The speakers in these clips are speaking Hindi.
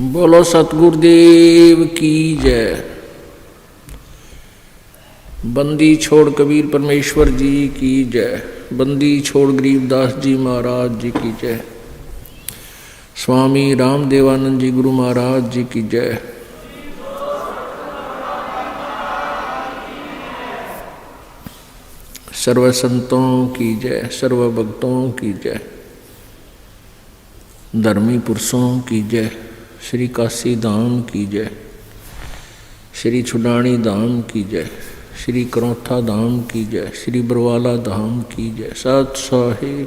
बोलो सतगुरुदेव की जय। बंदी छोड़ कबीर परमेश्वर जी की जय। बंदी छोड़ गरीबदास जी महाराज जी की जय। स्वामी रामदेवानंद जी गुरु महाराज जी की जय। सर्व संतों की जय, सर्व भक्तों की जय, धर्मी पुरुषों की जय। श्री काशी धाम की जय, श्री छुडानी धाम की जय, श्री करौथा धाम की जय, श्री बरवाला धाम की जय। सत साहिब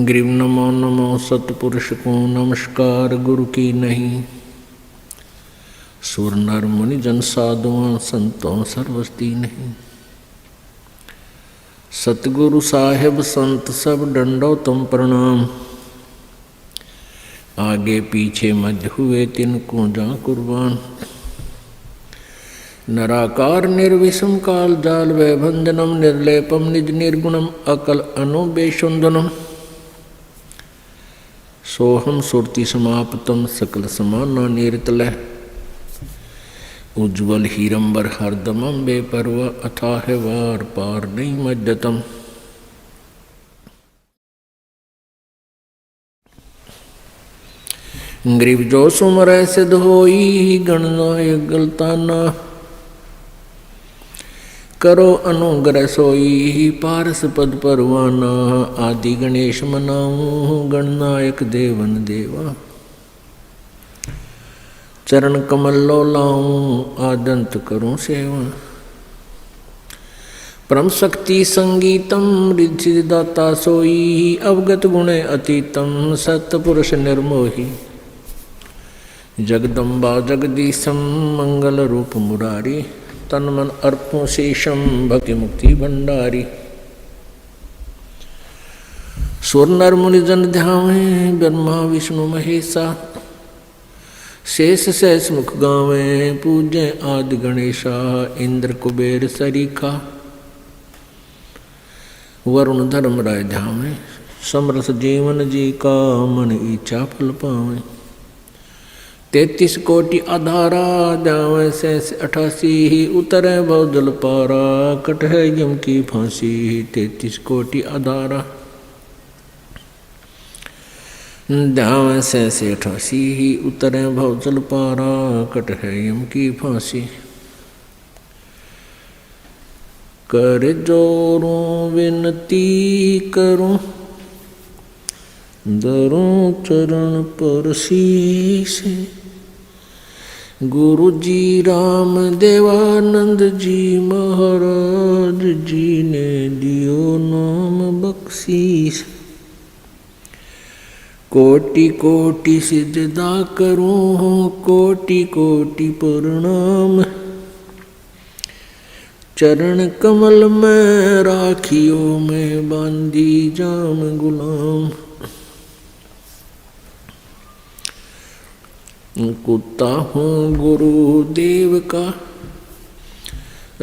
ग्रीव नमो नमो सतपुरुष को नमस्कार गुरु की नहीं। सुर नर मुनि जन साधुआं संतों सर्वस्ती नहीं। सतगुरु साहेब संत सब डंडो तुम प्रणाम। आगे पीछे मध्य हुए तिनको जा कुर्बान। नराकार निर्विषम काल जाल वै भंजनम निर्लेपम निज निर्गुणम अकल अनुबेशुंदनम। सोहम सुरति समाप्तम सकल समाना निरतलय। उज्ज्वल हीरंबर हरदमम बेपरवा अथाह वार पार नहीं मज्जतम। ग्रीव जो सुमर सिद्ध होई गणनायक गलताना। करो अनुग्रह सोई पारस पद परवाना। आदि गणेश मनाऊं गणनायक देवन देवा। चरण कमल लो लाऊं आदंत करूं सेवा। परम शक्ति संगीतम रिद्धि दाता सोई। अवगत गुणे अतीतम सतपुरुष निर्मोही। जगदम्बा जगदीशम मंगल रूप मुरारी। तन मन अर्पों शेषम भक्ति मुक्ति भंडारी। सुर नर मुनि जन ध्यावे ब्रह्मा विष्णु महेशा। शेष सहस मुख गावे पूज्य आदि गणेशा। इंद्र कुबेर सरीखा वरुण धर्म राय ध्यावे। समरस जीवन जी का मन इच्छा फल पावे। 33 कोटि आधारा जावे सहस 88। उतरे भव जल पारा कट है यम की फांसी। 33 कोटि आधारा जावे सहस 88। उतरे भव जल पारा कट है यम की फांसी। कर जोरों विनती करूं दरों चरण पर शीश। गुरु जी राम देवानंद जी महाराज जी ने दियो नाम बख्शीश। कोटि कोटि सिजदा करूं कोटि कोटि प्रणाम। चरण कमल में राखियो में बांधी जाम गुलाम। कुत्ता हूँ गुरुदेव का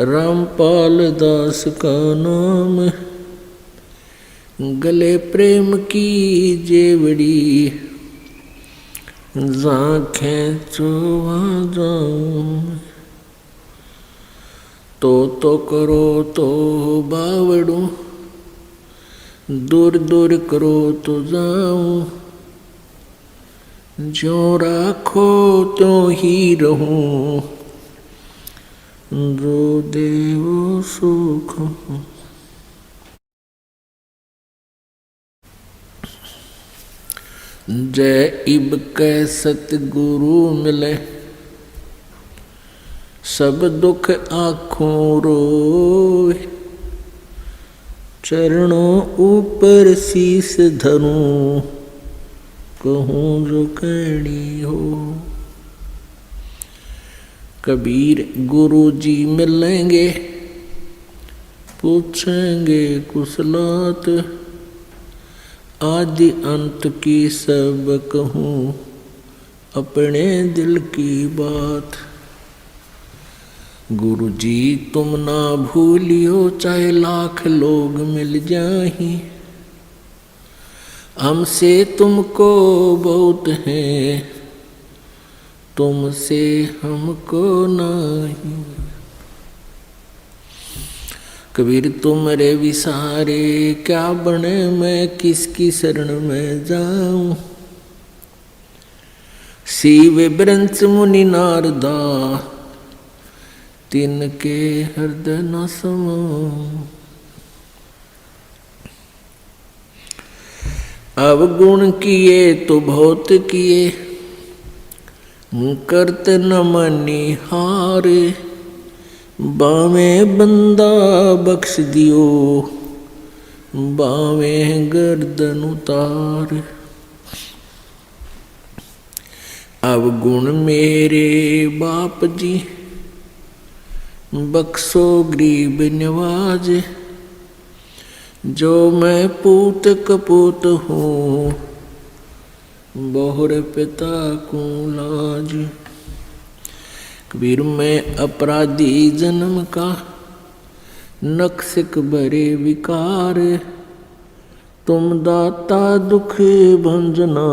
रामपाल दास का नाम। गले प्रेम की जेवड़ी जाखें चोवा जाऊं। तो करो तो बावड़ू दूर दूर करो तो जाऊं। जो राखो तो ही रहूं जो देवो सुख। जय इब कै सतगुरु मिले। सब दुख आँखों रोए। चरणों ऊपर शीस धरूं कहूँ जो कहनी हो। कबीर गुरु जी मिलेंगे पूछेंगे कुशलात। आदि अंत की सब कहूँ अपने दिल की बात। गुरु जी तुम ना भूलियो चाहे लाख लोग मिल जाहीं। हमसे तुमको बहुत है तुमसे हमको नहीं। कबीर तुमरे विसारे क्या बने, मैं किसकी शरण में जाऊं। शिव ब्रंच मुनि नारदा, तिनके हृदय न समाऊं। अवगुण किए तो बहुत किए, करत न मनी हारे। बावे बंदा बख्श दियो, बावे गर्दन उतार। अवगुण मेरे बाप जी, बख्शो गरीब नवाज। जो मैं पूत कपूत हूँ, बहुर पिता को लाज। कबीर मैं अपराधी जन्म का, नक्सिक भरे विकार। तुम दाता दुख भंजना,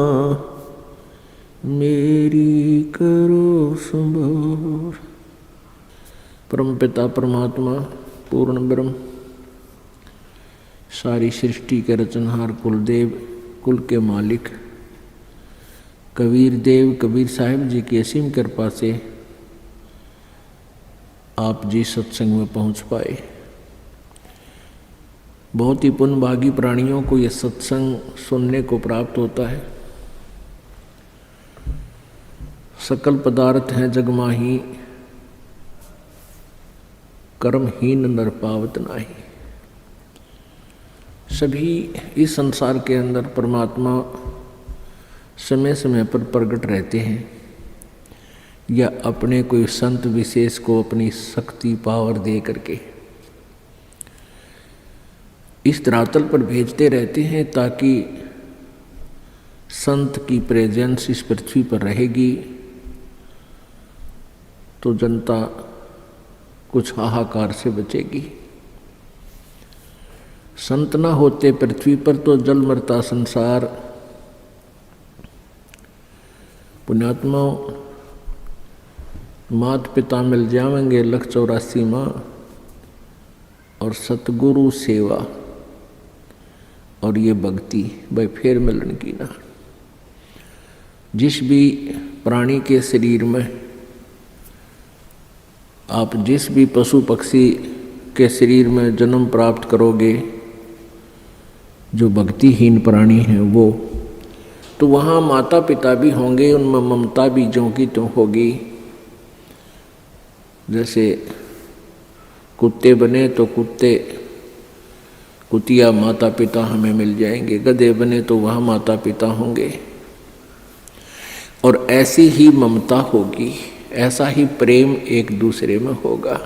मेरी करो संभार। परम पिता परमात्मा पूर्ण ब्रह्म, सारी सृष्टि के रचनहार कुलदेव, कुल के मालिक कबीर देव कबीर साहिब जी की असीम कृपा से आप जी सत्संग में पहुंच पाए। बहुत ही पुण्यभागी प्राणियों को यह सत्संग सुनने को प्राप्त होता है। सकल पदार्थ हैं जगमाही, कर्महीन नर पावत नाही। सभी इस संसार के अंदर परमात्मा समय समय पर प्रकट रहते हैं, या अपने कोई संत विशेष को अपनी शक्ति पावर दे करके इस धरातल पर भेजते रहते हैं, ताकि संत की प्रेजेंस इस पृथ्वी पर रहेगी तो जनता कुछ हाहाकार से बचेगी। संत न होते पृथ्वी पर तो जल मरता संसार। पुण्यात्माओं, मात पिता मिल जाएंगे 184 माँ, और सतगुरु सेवा और ये भक्ति भाई फिर मिलन की ना। जिस भी प्राणी के शरीर में, आप जिस भी पशु पक्षी के शरीर में जन्म प्राप्त करोगे, जो भक्तिहीन प्राणी हैं वो, तो वहाँ माता पिता भी होंगे, उनमें ममता भी ज्यों की त्यों होगी। जैसे कुत्ते बने तो कुतिया माता पिता हमें मिल जाएंगे, गधे बने तो वहाँ माता पिता होंगे, और ऐसी ही ममता होगी, ऐसा ही प्रेम एक दूसरे में होगा।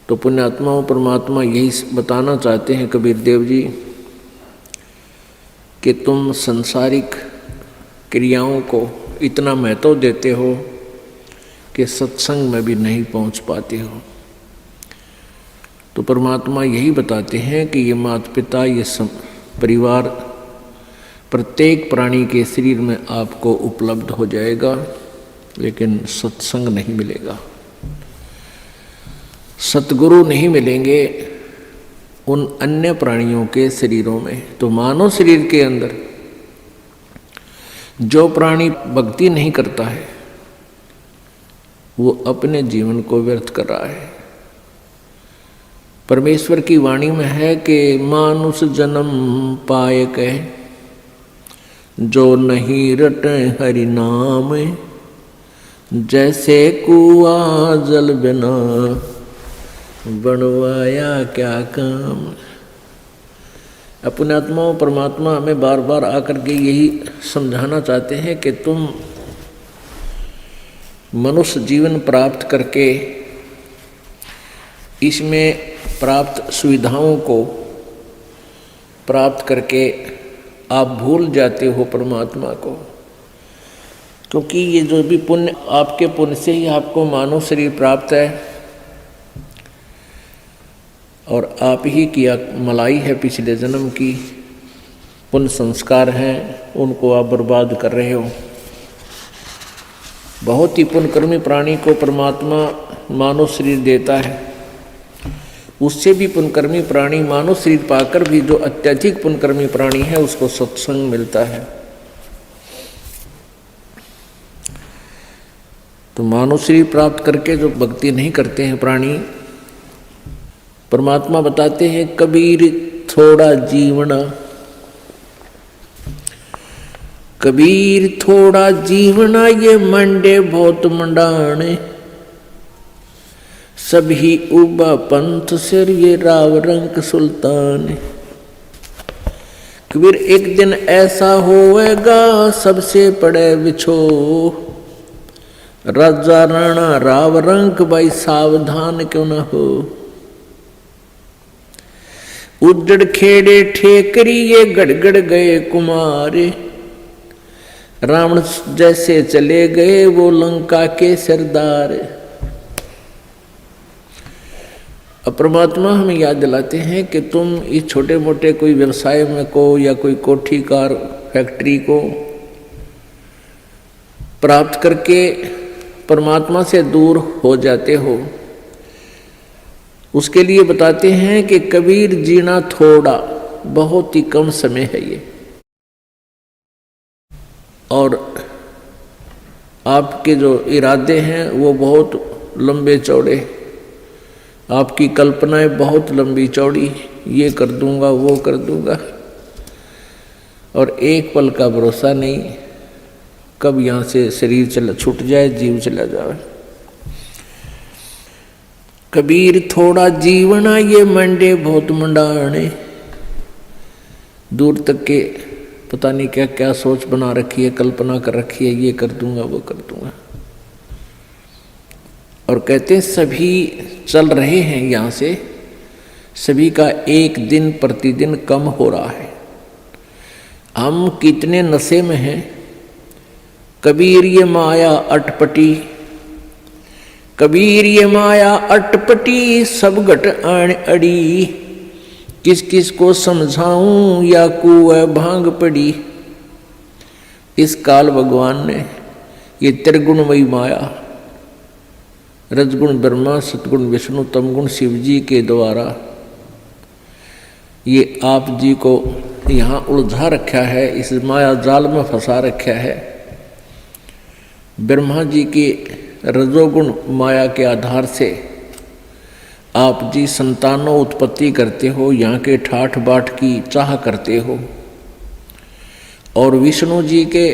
तो पुण्यात्माओं, परमात्मा यही बताना चाहते हैं कबीर देव जी कि तुम संसारिक क्रियाओं को इतना महत्व देते हो कि सत्संग में भी नहीं पहुंच पाते हो। तो परमात्मा यही बताते हैं कि ये माता पिता, ये परिवार प्रत्येक प्राणी के शरीर में आपको उपलब्ध हो जाएगा, लेकिन सत्संग नहीं मिलेगा, सतगुरु नहीं मिलेंगे उन अन्य प्राणियों के शरीरों में। तो मानव शरीर के अंदर जो प्राणी भक्ति नहीं करता है, वो अपने जीवन को व्यर्थ कर रहा है। परमेश्वर की वाणी में है कि मानुष जन्म पाए कह, जो नहीं रटे हरि नाम। जैसे कुआ जल बिना, बनवाया क्या काम। अपने आत्माओं, परमात्मा हमें बार बार आकर के यही समझाना चाहते हैं कि तुम मनुष्य जीवन प्राप्त करके इसमें प्राप्त सुविधाओं को प्राप्त करके आप भूल जाते हो परमात्मा को, क्योंकि ये जो भी पुण्य, आपके पुण्य से ही आपको मानव शरीर प्राप्त है, और आप ही की मलाई है पिछले जन्म की, पुण्य संस्कार हैं, उनको आप बर्बाद कर रहे हो। बहुत ही पुण्यकर्मी प्राणी को परमात्मा मानव शरीर देता है, उससे भी पुण्यकर्मी प्राणी मानव शरीर पाकर भी जो अत्यधिक पुण्यकर्मी प्राणी है उसको सत्संग मिलता है। तो मानव शरीर प्राप्त करके जो भक्ति नहीं करते हैं प्राणी, परमात्मा बताते हैं कबीर थोड़ा जीवना, कबीर थोड़ा जीवना ये मंडे बहुत मंडाने, सभी उबा पंथ सिर ये राव रंग सुल्तान। कबीर एक दिन ऐसा होएगा सबसे पड़े बिछो, राजा राणा राव रंग भाई सावधान क्यों न हो। उजड़ खेड़े ठेकरी ये गड़गड़ गए कुमारे, रावण जैसे चले गए वो लंका के सरदार। अब परमात्मा हमें याद दिलाते हैं कि तुम इस छोटे मोटे कोई व्यवसाय में को या कोई कोठी कार फैक्ट्री को प्राप्त करके परमात्मा से दूर हो जाते हो, उसके लिए बताते हैं कि कबीर जीना थोड़ा, बहुत ही कम समय है ये, और आपके जो इरादे हैं वो बहुत लंबे चौड़े, आपकी कल्पनाएं बहुत लंबी चौड़ी, ये कर दूंगा वो कर दूंगा, और एक पल का भरोसा नहीं कब यहाँ से शरीर छूट जाए, जीव चला जाए। कबीर थोड़ा जीवना ये मंडे बहुत मंडाने, दूर तक के पता नहीं क्या क्या सोच बना रखी है, कल्पना कर रखी है, ये कर दूंगा वो कर दूंगा। और कहते हैं सभी चल रहे हैं यहाँ से, सभी का एक दिन प्रतिदिन कम हो रहा है। हम कितने नशे में हैं। कबीर ये माया अटपटी, कबीर ये माया अटपटी, सब घट आण अड़ी, किस किस को समझाऊं या कुएं भांग पड़ी। इस काल भगवान ने ये त्रिगुणमयी माया, रजगुण ब्रह्मा, सतगुण विष्णु, तमगुण शिव जी के द्वारा ये आप जी को यहाँ उलझा रखा है, इस माया जाल में फंसा रखा है। ब्रह्मा जी की रजोगुण माया के आधार से आप जी संतानों उत्पत्ति करते हो, यहाँ के ठाठ बाट की चाह करते हो, और विष्णु जी के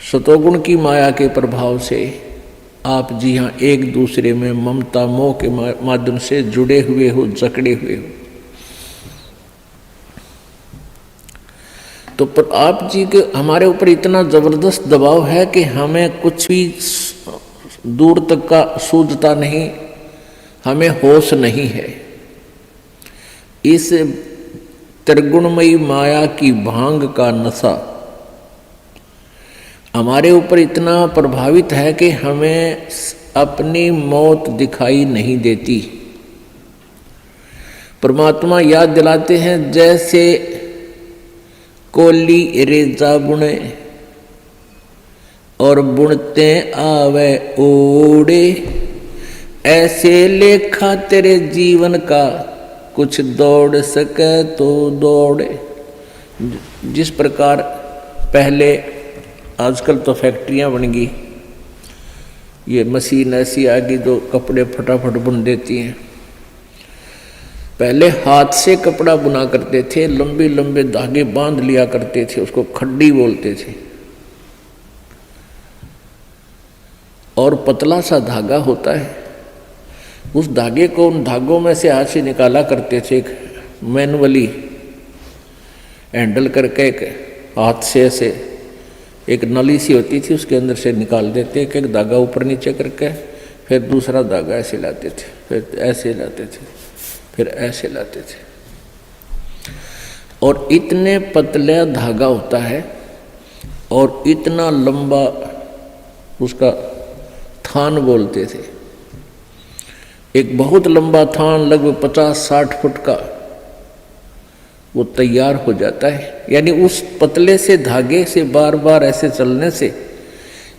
सतोगुण की माया के प्रभाव से आप जी यहाँ एक दूसरे में ममता मोह के माध्यम से जुड़े हुए हो, जकड़े हुए हो। तो पर आप जी के हमारे ऊपर इतना जबरदस्त दबाव है कि हमें कुछ भी दूर तक का सूझता नहीं, हमें होश नहीं है। इस त्रिगुणमयी माया की भांग का नशा हमारे ऊपर इतना प्रभावित है कि हमें अपनी मौत दिखाई नहीं देती। परमात्मा याद दिलाते हैं जैसे कोली रेजा बुने और बुनते आवे ओड़े, ऐसे लेखा तेरे जीवन का कुछ दौड़ सके तो दौड़े। जिस प्रकार पहले, आजकल तो फैक्ट्रियां बन गई, ये मशीन ऐसी आ गई जो कपड़े फटाफट बुन देती हैं। पहले हाथ से कपड़ा बुना करते थे, लंबे लंबे धागे बांध लिया करते थे, उसको खड्डी बोलते थे, और पतला सा धागा होता है, उस धागे को उन धागों में से हाथ से निकाला करते थे, एक मैनुअली हैंडल करके एक हाथ से ऐसे एक नली सी होती थी, उसके अंदर से निकाल देते, एक एक धागा ऊपर नीचे करके, फिर दूसरा धागा ऐसे लाते थे, फिर ऐसे लाते थे, फिर ऐसे लाते थे, और इतने पतला धागा होता है और इतना लंबा उसका थान बोलते थे। एक बहुत लंबा थान लगभग 50-60 फुट का वो तैयार हो जाता है। यानी उस पतले से धागे से बार बार ऐसे चलने से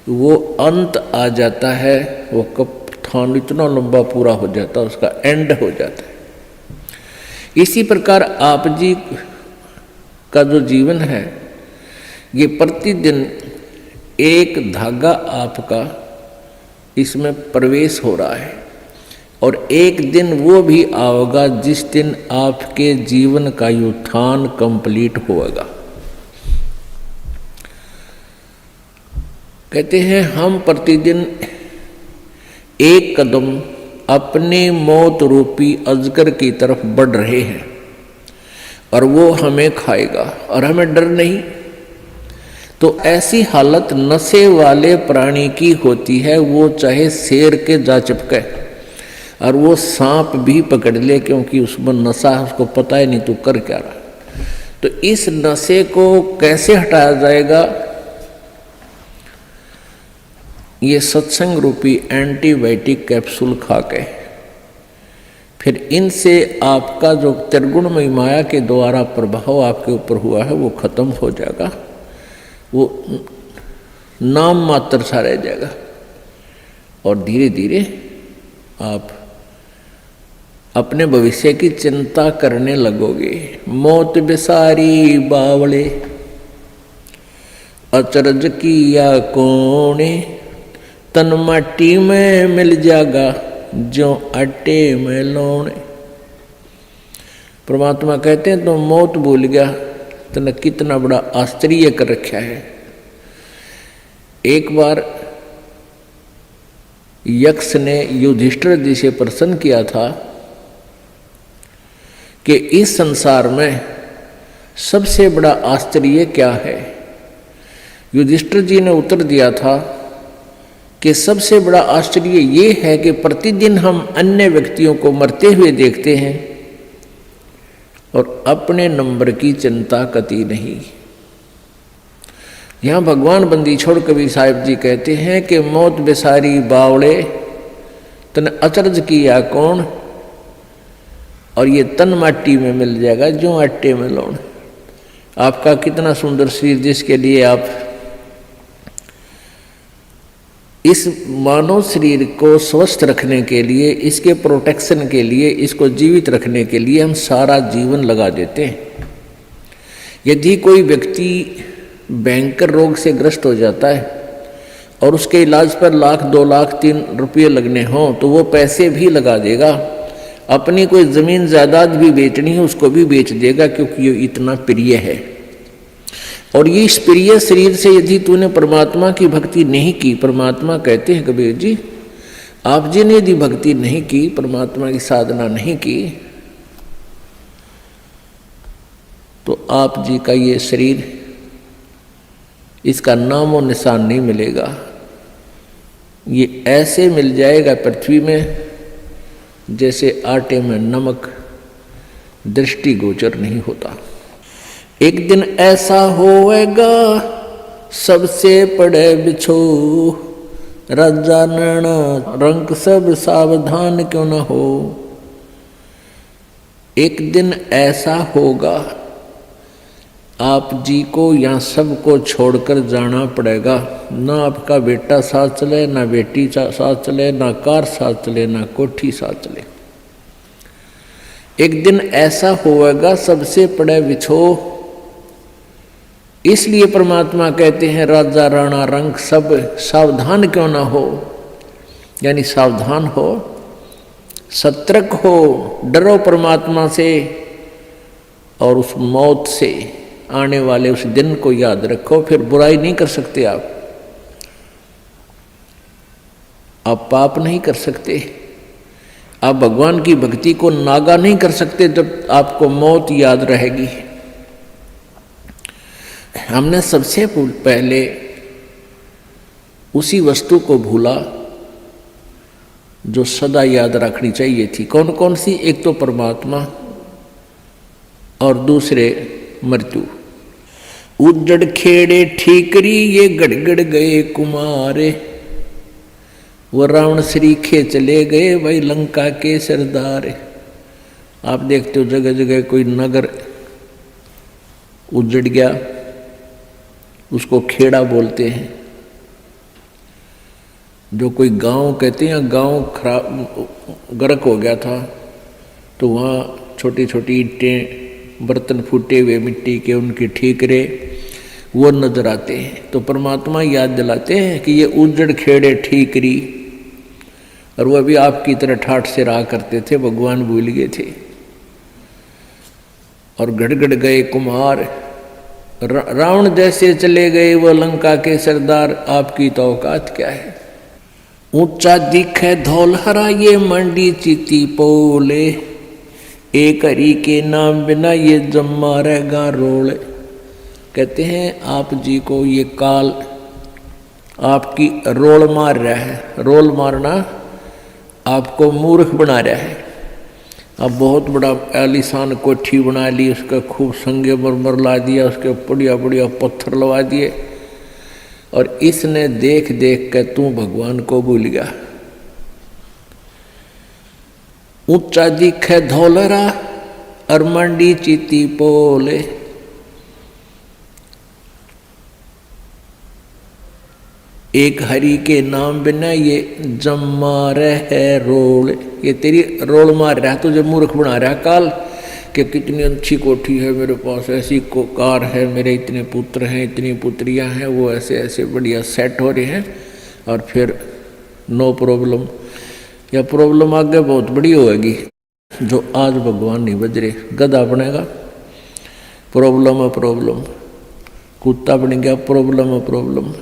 वो अंत आ जाता है, वो कथान इतना लंबा पूरा हो जाता है, उसका एंड हो जाता है। इसी प्रकार आप जी का जो जीवन है, ये प्रतिदिन एक धागा आपका इसमें प्रवेश हो रहा है, और एक दिन वो भी आएगा जिस दिन आपके जीवन का उत्थान कंप्लीट होगा। कहते हैं हम प्रतिदिन एक कदम अपने मौत रूपी अजगर की तरफ बढ़ रहे हैं, और वो हमें खाएगा और हमें डर नहीं। तो ऐसी हालत नशे वाले प्राणी की होती है, वो चाहे शेर के जा चिपके और वो सांप भी पकड़ ले, क्योंकि उसमें नशा है, उसको पता ही नहीं तू कर क्या रहा। तो इस नशे को कैसे हटाया जाएगा? ये सत्संग रूपी एंटीबायोटिक कैप्सूल खा के, फिर इनसे आपका जो त्रिगुणमयी माया के द्वारा प्रभाव आपके ऊपर हुआ है वो खत्म हो जाएगा, वो नाम मात्र सा रह जाएगा, और धीरे धीरे आप अपने भविष्य की चिंता करने लगोगे। मौत बेसारी बावले अचरज किया कोने, तन माटी में मिल जाएगा जो आटे में लौने। परमात्मा कहते हैं तो मौत भूल गया, तने कितना बड़ा आश्चर्य कर रखा है। एक बार यक्ष ने युधिष्ठिर जी से प्रश्न किया था कि इस संसार में सबसे बड़ा आश्चर्य क्या है? युधिष्ठिर जी ने उत्तर दिया था कि सबसे बड़ा आश्चर्य ये है कि प्रतिदिन हम अन्य व्यक्तियों को मरते हुए देखते हैं और अपने नंबर की चिंता कती नहीं। यहाँ भगवान बंदी छोड़ कबीर साहिब जी कहते हैं कि मौत बेसारी बावड़े तन अचरज किया कौन, और ये तन माटी में मिल जाएगा जो आटे में लौण। आपका कितना सुंदर शरीर, जिसके लिए आप इस मानव शरीर को स्वस्थ रखने के लिए, इसके प्रोटेक्शन के लिए, इसको जीवित रखने के लिए हम सारा जीवन लगा देते हैं। यदि कोई व्यक्ति भयंकर रोग से ग्रस्त हो जाता है और उसके इलाज पर लाख 2 लाख 3 रुपये लगने हों तो वो पैसे भी लगा देगा। अपनी कोई ज़मीन जायदाद भी बेचनी है उसको भी बेच देगा, क्योंकि ये इतना प्रिय है। और ये इस प्रिय शरीर से यदि तूने परमात्मा की भक्ति नहीं की, परमात्मा कहते हैं कबीर जी, आप जी ने यदि भक्ति नहीं की, परमात्मा की साधना नहीं की, तो आप जी का ये शरीर, इसका नामो निशान नहीं मिलेगा। ये ऐसे मिल जाएगा पृथ्वी में जैसे आटे में नमक, दृष्टिगोचर नहीं होता। एक दिन ऐसा होएगा सबसे पड़े बिछो, राजा नैना रंक सब सावधान क्यों न हो। एक दिन ऐसा होगा आप जी को यहाँ सबको छोड़कर जाना पड़ेगा। ना आपका बेटा साथ चले, ना बेटी साथ चले, ना कार साथ चले, ना कोठी साथ चले। एक दिन ऐसा होगा सबसे पड़े बिछो। इसलिए परमात्मा कहते हैं राजा राणा रंग सब सावधान क्यों ना हो, यानी सावधान हो, सतर्क हो, डरो परमात्मा से और उस मौत से, आने वाले उस दिन को याद रखो। फिर बुराई नहीं कर सकते आप पाप नहीं कर सकते, आप भगवान की भक्ति को नागा नहीं कर सकते जब आपको मौत याद रहेगी। हमने सबसे पहले उसी वस्तु को भूला जो सदा याद रखनी चाहिए थी। कौन कौन सी? एक तो परमात्मा और दूसरे मृत्यु। उजड़ खेड़े ठीकरी ये गड़गड़ गए कुमारे, वो रावण श्रीखे चले गए भाई लंका के सरदार। आप देखते हो जगह जगह कोई नगर उजड़ गया, उसको खेड़ा बोलते हैं। जो कोई गांव कहते हैं, गांव खराब गर्क हो गया था, तो वहाँ छोटी छोटी ईंटें, बर्तन फूटे हुए मिट्टी के, उनके ठीकरे वो नजर आते हैं। तो परमात्मा याद दिलाते हैं कि ये उजड़ खेड़े ठीकरी, और वह भी आपकी तरह ठाठ से रहा करते थे, भगवान भूल गए थे। और गड़गड़ गए कुम्हार, रावण जैसे चले गए वो लंका के सरदार, आपकी तो औकात क्या है। ऊंचा दिखे धौलहरा ये मंडी चिति पोले, एक हरि के नाम बिना ये जम्मा रहेगा रोले। कहते हैं आप जी को ये काल आपकी रोल मार रहा है। रोल मारना आपको मूर्ख बना रहा है। अब बहुत बड़ा आलीशान कोठी बना ली, उसका खूब संगे मरमर ला दिया, उसके बढ़िया बढ़िया पत्थर लगा दिए, और इसने देख देख कर तू भगवान को भूल गया। ऊंचा दिखे धौलरा और मंडी चिति पोले, एक हरि के नाम बिना ये जम्मा रहे रोल। ये तेरी रोल मार रहा है, तुझे मूर्ख बना रहा है काल, कि कितनी अच्छी कोठी है मेरे पास, ऐसी कार है, मेरे इतने पुत्र हैं, इतनी पुत्रियां हैं, वो ऐसे ऐसे बढ़िया सेट हो रहे हैं, और फिर नो प्रॉब्लम, या प्रॉब्लम आगे बहुत बड़ी होगी। जो आज भगवान नहीं बज रहे, गधा बनेगा प्रॉब्लम है प्रॉब्लम, कुत्ता बन गया प्रॉब्लम है प्रॉब्लम।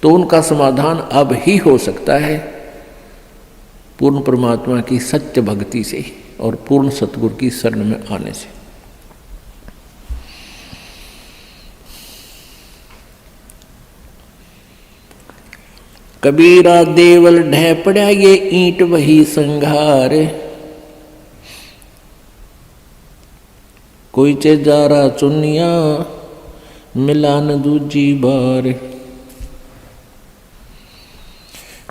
तो उनका समाधान अब ही हो सकता है पूर्ण परमात्मा की सत्य भक्ति से और पूर्ण सतगुरु की शरण में आने से। कबीरा देवल ढह पड़ा ये ईंट वही संघार, कोई चे जा रहा चुनिया मिलान दूजी बार।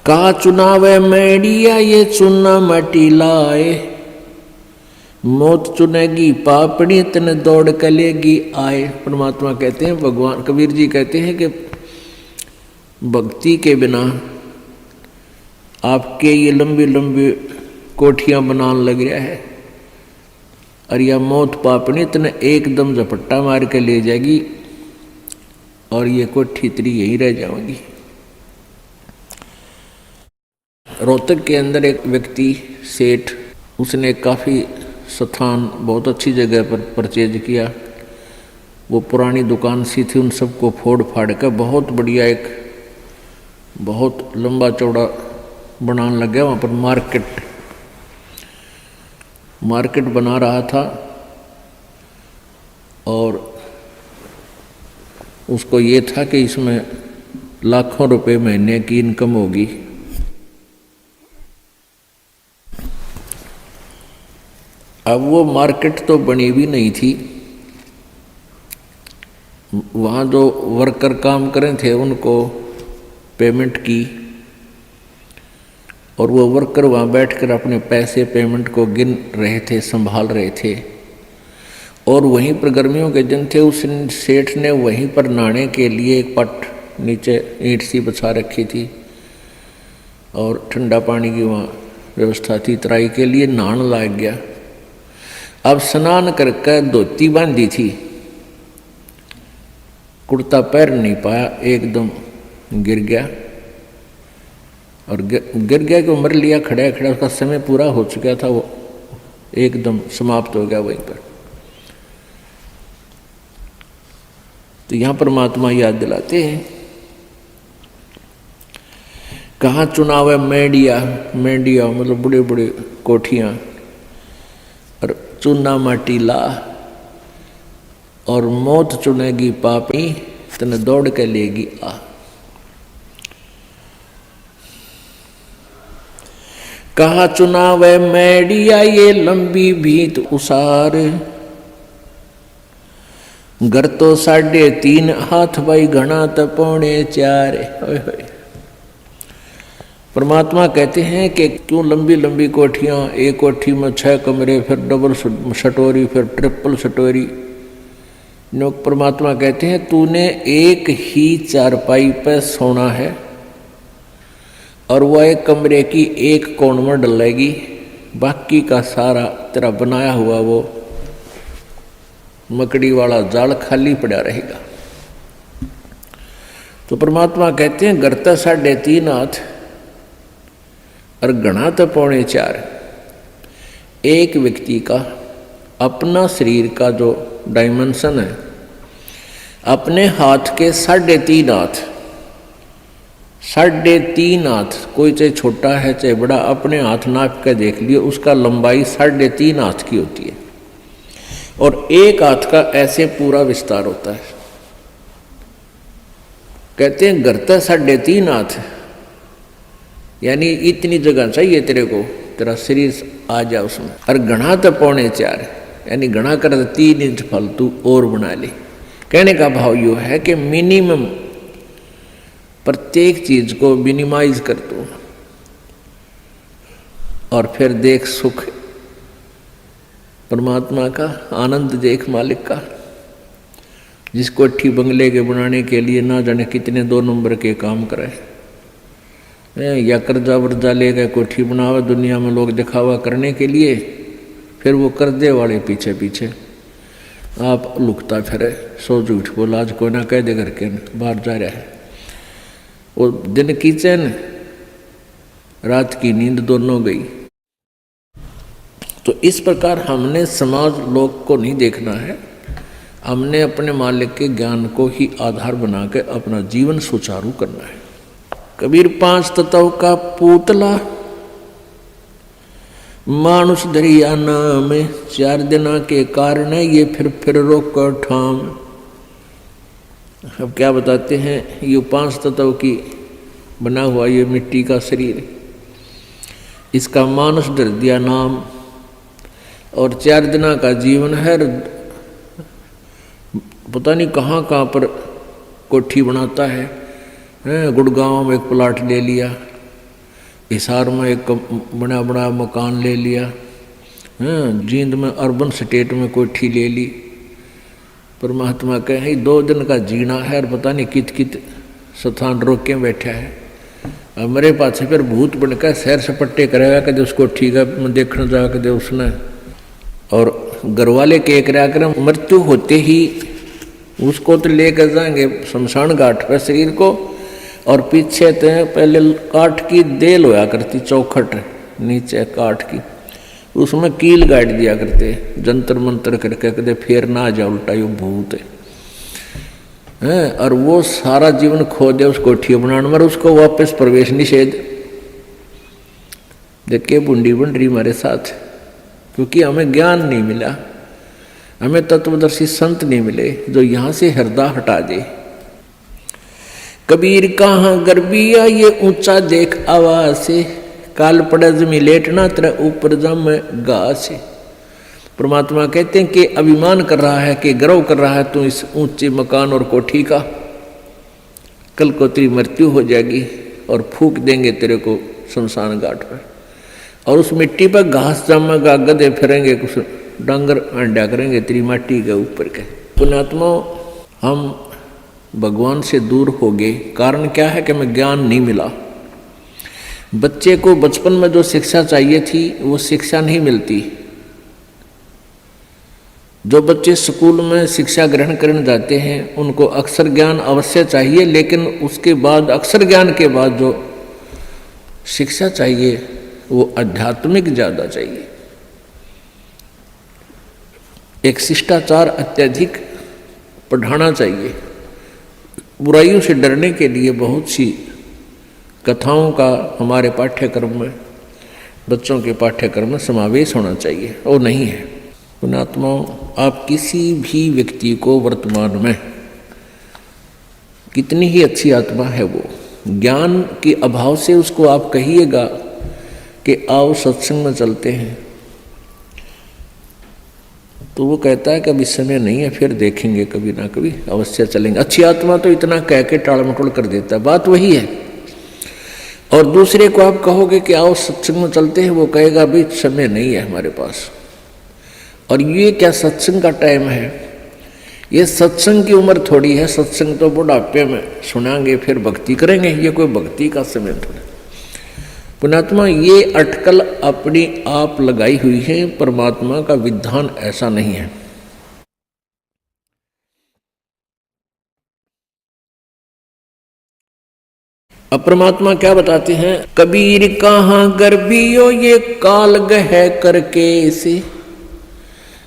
कहा चुनावे मैडिया ये चुना मटी लाए, मौत चुनेगी पापड़ी तन दौड़ कलेगी आए। परमात्मा कहते हैं, भगवान कबीर जी कहते हैं कि भक्ति के बिना आपके ये लंबी लंबी कोठियां बनाने लग रहा है, और यह मौत पापड़ी तन एकदम झपट्टा मार के ले जाएगी, और ये कोठी तेरी यहीं रह जाएगी। रोहतक के अंदर एक व्यक्ति सेठ, उसने काफ़ी स्थान बहुत अच्छी जगह पर परचेज किया। वो पुरानी दुकान सी थी, उन सबको फोड़ फाड़ कर बहुत बढ़िया एक बहुत लंबा चौड़ा बनाने लग गया। वहाँ पर मार्केट बना रहा था, और उसको ये था कि इसमें लाखों रुपए महीने की इनकम होगी। अब वो मार्केट तो बनी भी नहीं थी, वहाँ जो वर्कर काम करें थे उनको पेमेंट की, और वो वर्कर वहाँ बैठकर अपने पैसे पेमेंट को गिन रहे थे, संभाल रहे थे। और वहीं पर गर्मियों के दिन थे, उस सेठ ने वहीं पर नहाने के लिए एक पट नीचे ईंट सी बिछा रखी थी, और ठंडा पानी की वहाँ व्यवस्था थी। तराई के लिए नहाने लग गया। अब स्नान करके धोती बांधी थी, कुर्ता पैर नहीं पाया, एकदम गिर गया, और गिर गया कि मर लिया खड़ा खड़ा। उसका समय पूरा हो चुका था, वो एकदम समाप्त हो गया वहीं पर। तो यहाँ परमात्मा याद दिलाते हैं, कहाँ चुनाव है मेडिया, मेडिया मतलब बड़े बड़े कोठियाँ, और चुना माटी ला, और मौत चुनेगी पापी तने दौड़ के लेगी आ। कहा चुनाव है मैडिया ये लंबी भीत उसार, घर तो 3.5 हाथ भाई घना तो 4.25। परमात्मा कहते हैं कि क्यों लंबी लंबी कोठियाँ, एक कोठी में 6 कमरे, फिर डबल सटोरी, फिर ट्रिपल सटोरी। परमात्मा कहते हैं तूने एक ही चारपाई पर सोना है, और वह एक कमरे की एक कोण में डलेगी, बाकी का सारा तेरा बनाया हुआ वो मकड़ी वाला जाल खाली पड़ा रहेगा। तो परमात्मा कहते हैं घर तो 3.5 हाथ और घना तो 4.25। एक व्यक्ति का अपना शरीर का जो डायमेंशन है, अपने हाथ के 3.5 हाथ, 3.5 हाथ, कोई चाहे छोटा है चाहे बड़ा, अपने हाथ नाप के देख लियो, उसका लंबाई 3.5 हाथ की होती है और एक हाथ का ऐसे पूरा विस्तार होता है। कहते हैं घर तो 3.5 हाथ, यानी इतनी जगह चाहिए तेरे को, तेरा शरीर आ जा उसमें। और घना तो 4.25, यानी घना कर 3 इंच फालतू और बना ले। कहने का भाव यो है कि मिनिमम प्रत्येक चीज को मिनिमाइज कर दो और फिर देख सुख परमात्मा का, आनंद देख मालिक का। जिस कोठी बंगले के बनाने के लिए ना जाने कितने 2 नंबर के काम करे, या कर्जा वर्जा लेकर कोठी बनावे दुनिया में लोग दिखावा करने के लिए, फिर वो कर्जे वाले पीछे पीछे आप लुकता फिरे, सो झूठ बोला, आज कोई ना कह दे करके बाहर जा रहा है। वो दिन की चैन रात की नींद दोनों गई। तो इस प्रकार हमने समाज लोग को नहीं देखना है, हमने अपने मालिक के ज्ञान को ही आधार बना के अपना जीवन सुचारू करना है। कबीर 5 तत्व का पूतला मानुष दरिया नाम, 4 दिना के कारण ये फिर रोक ठाम। अब क्या बताते हैं, ये 5 तत्व की बना हुआ ये मिट्टी का शरीर, इसका मानुष धर दिया नाम, और 4 दिना का जीवन है। पता नहीं कहाँ कहाँ पर कोठी बनाता है, गुड़गांव में एक प्लाट ले लिया, हिसार में एक बड़ा बड़ा मकान ले लिया, जींद में अर्बन स्टेट में कोठी ले ली। परमात्मा कहे 2 दिन का जीना है और पता नहीं कित कित स्थान रोक के बैठा है। हमारे पास फिर भूत बनकर सैर सपट्टे करेगा कदे उसको ठीक है देखने जा कदे उसने, और घर वाले के करा कर मृत्यु होते ही उसको तो लेकर जाएंगे शमशान घाट पर शरीर को, और पीछे तो पहले काठ की देल होया करती, चौखट नीचे काठ की, उसमें कील गाड़ दिया करते, जंतर मंतर करके कदे फेर ना आ जा उल्टा यो भूत है। और वो सारा जीवन खो दे उस कोठी बनाने में, उसको वापस प्रवेश निषेध। देखे बूंदी बन रही हमारे साथ, क्योंकि हमें ज्ञान नहीं मिला, हमें तत्वदर्शी संत नहीं मिले जो यहाँ से हृदय हटा दे। कबीर कहाँ गर्बिया ये ऊंचा देख आवाज से, काल पड़े जमी लेटना तेरा ऊपर जम घास। परमात्मा कहते हैं कि अभिमान कर रहा है, कि गर्व कर रहा है तू इस ऊंचे मकान और कोठी का, कल को तेरी मृत्यु हो जाएगी और फूंक देंगे तेरे को शमशान घाट पर, और उस मिट्टी पर घास जमेगा, गधे फिरेंगे, कुछ डांगर अंडा करेंगे तेरी माटी के ऊपर के। पुण्यात्मा हम भगवान से दूर हो गए, कारण क्या है कि हमें ज्ञान नहीं मिला। बच्चे को बचपन में जो शिक्षा चाहिए थी वो शिक्षा नहीं मिलती। जो बच्चे स्कूल में शिक्षा ग्रहण करने जाते हैं उनको अक्षर ज्ञान अवश्य चाहिए, लेकिन उसके बाद अक्षर ज्ञान के बाद जो शिक्षा चाहिए वो आध्यात्मिक ज़्यादा चाहिए। एक शिष्टाचार अत्यधिक पढ़ाना चाहिए। बुराइयों से डरने के लिए बहुत सी कथाओं का हमारे पाठ्यक्रम में, बच्चों के पाठ्यक्रम में समावेश होना चाहिए, और नहीं है। पुण्यात्माओं, आप किसी भी व्यक्ति को वर्तमान में कितनी ही अच्छी आत्मा है, वो ज्ञान के अभाव से उसको आप कहिएगा कि आओ सत्संग में चलते हैं, तो वो कहता है कि अभी समय नहीं है, फिर देखेंगे, कभी ना कभी अवश्य चलेंगे। अच्छी आत्मा तो इतना कह के टाल मटोल कर देता है, बात वही है। और दूसरे को आप कहोगे कि आओ सत्संग में चलते हैं, वो कहेगा अभी समय नहीं है हमारे पास। और ये क्या सत्संग का टाइम है? ये सत्संग की उम्र थोड़ी है, सत्संग तो बुढ़ापे में सुनाएंगे फिर भक्ति करेंगे, ये कोई भक्ति का समय थोड़ा। पुण्यात्मा, ये अटकल अपनी आप लगाई हुई है, परमात्मा का विधान ऐसा नहीं है। अब परमात्मा क्या बताते हैं, कबीर कहाँ गर्भियो ये काल गह करके से,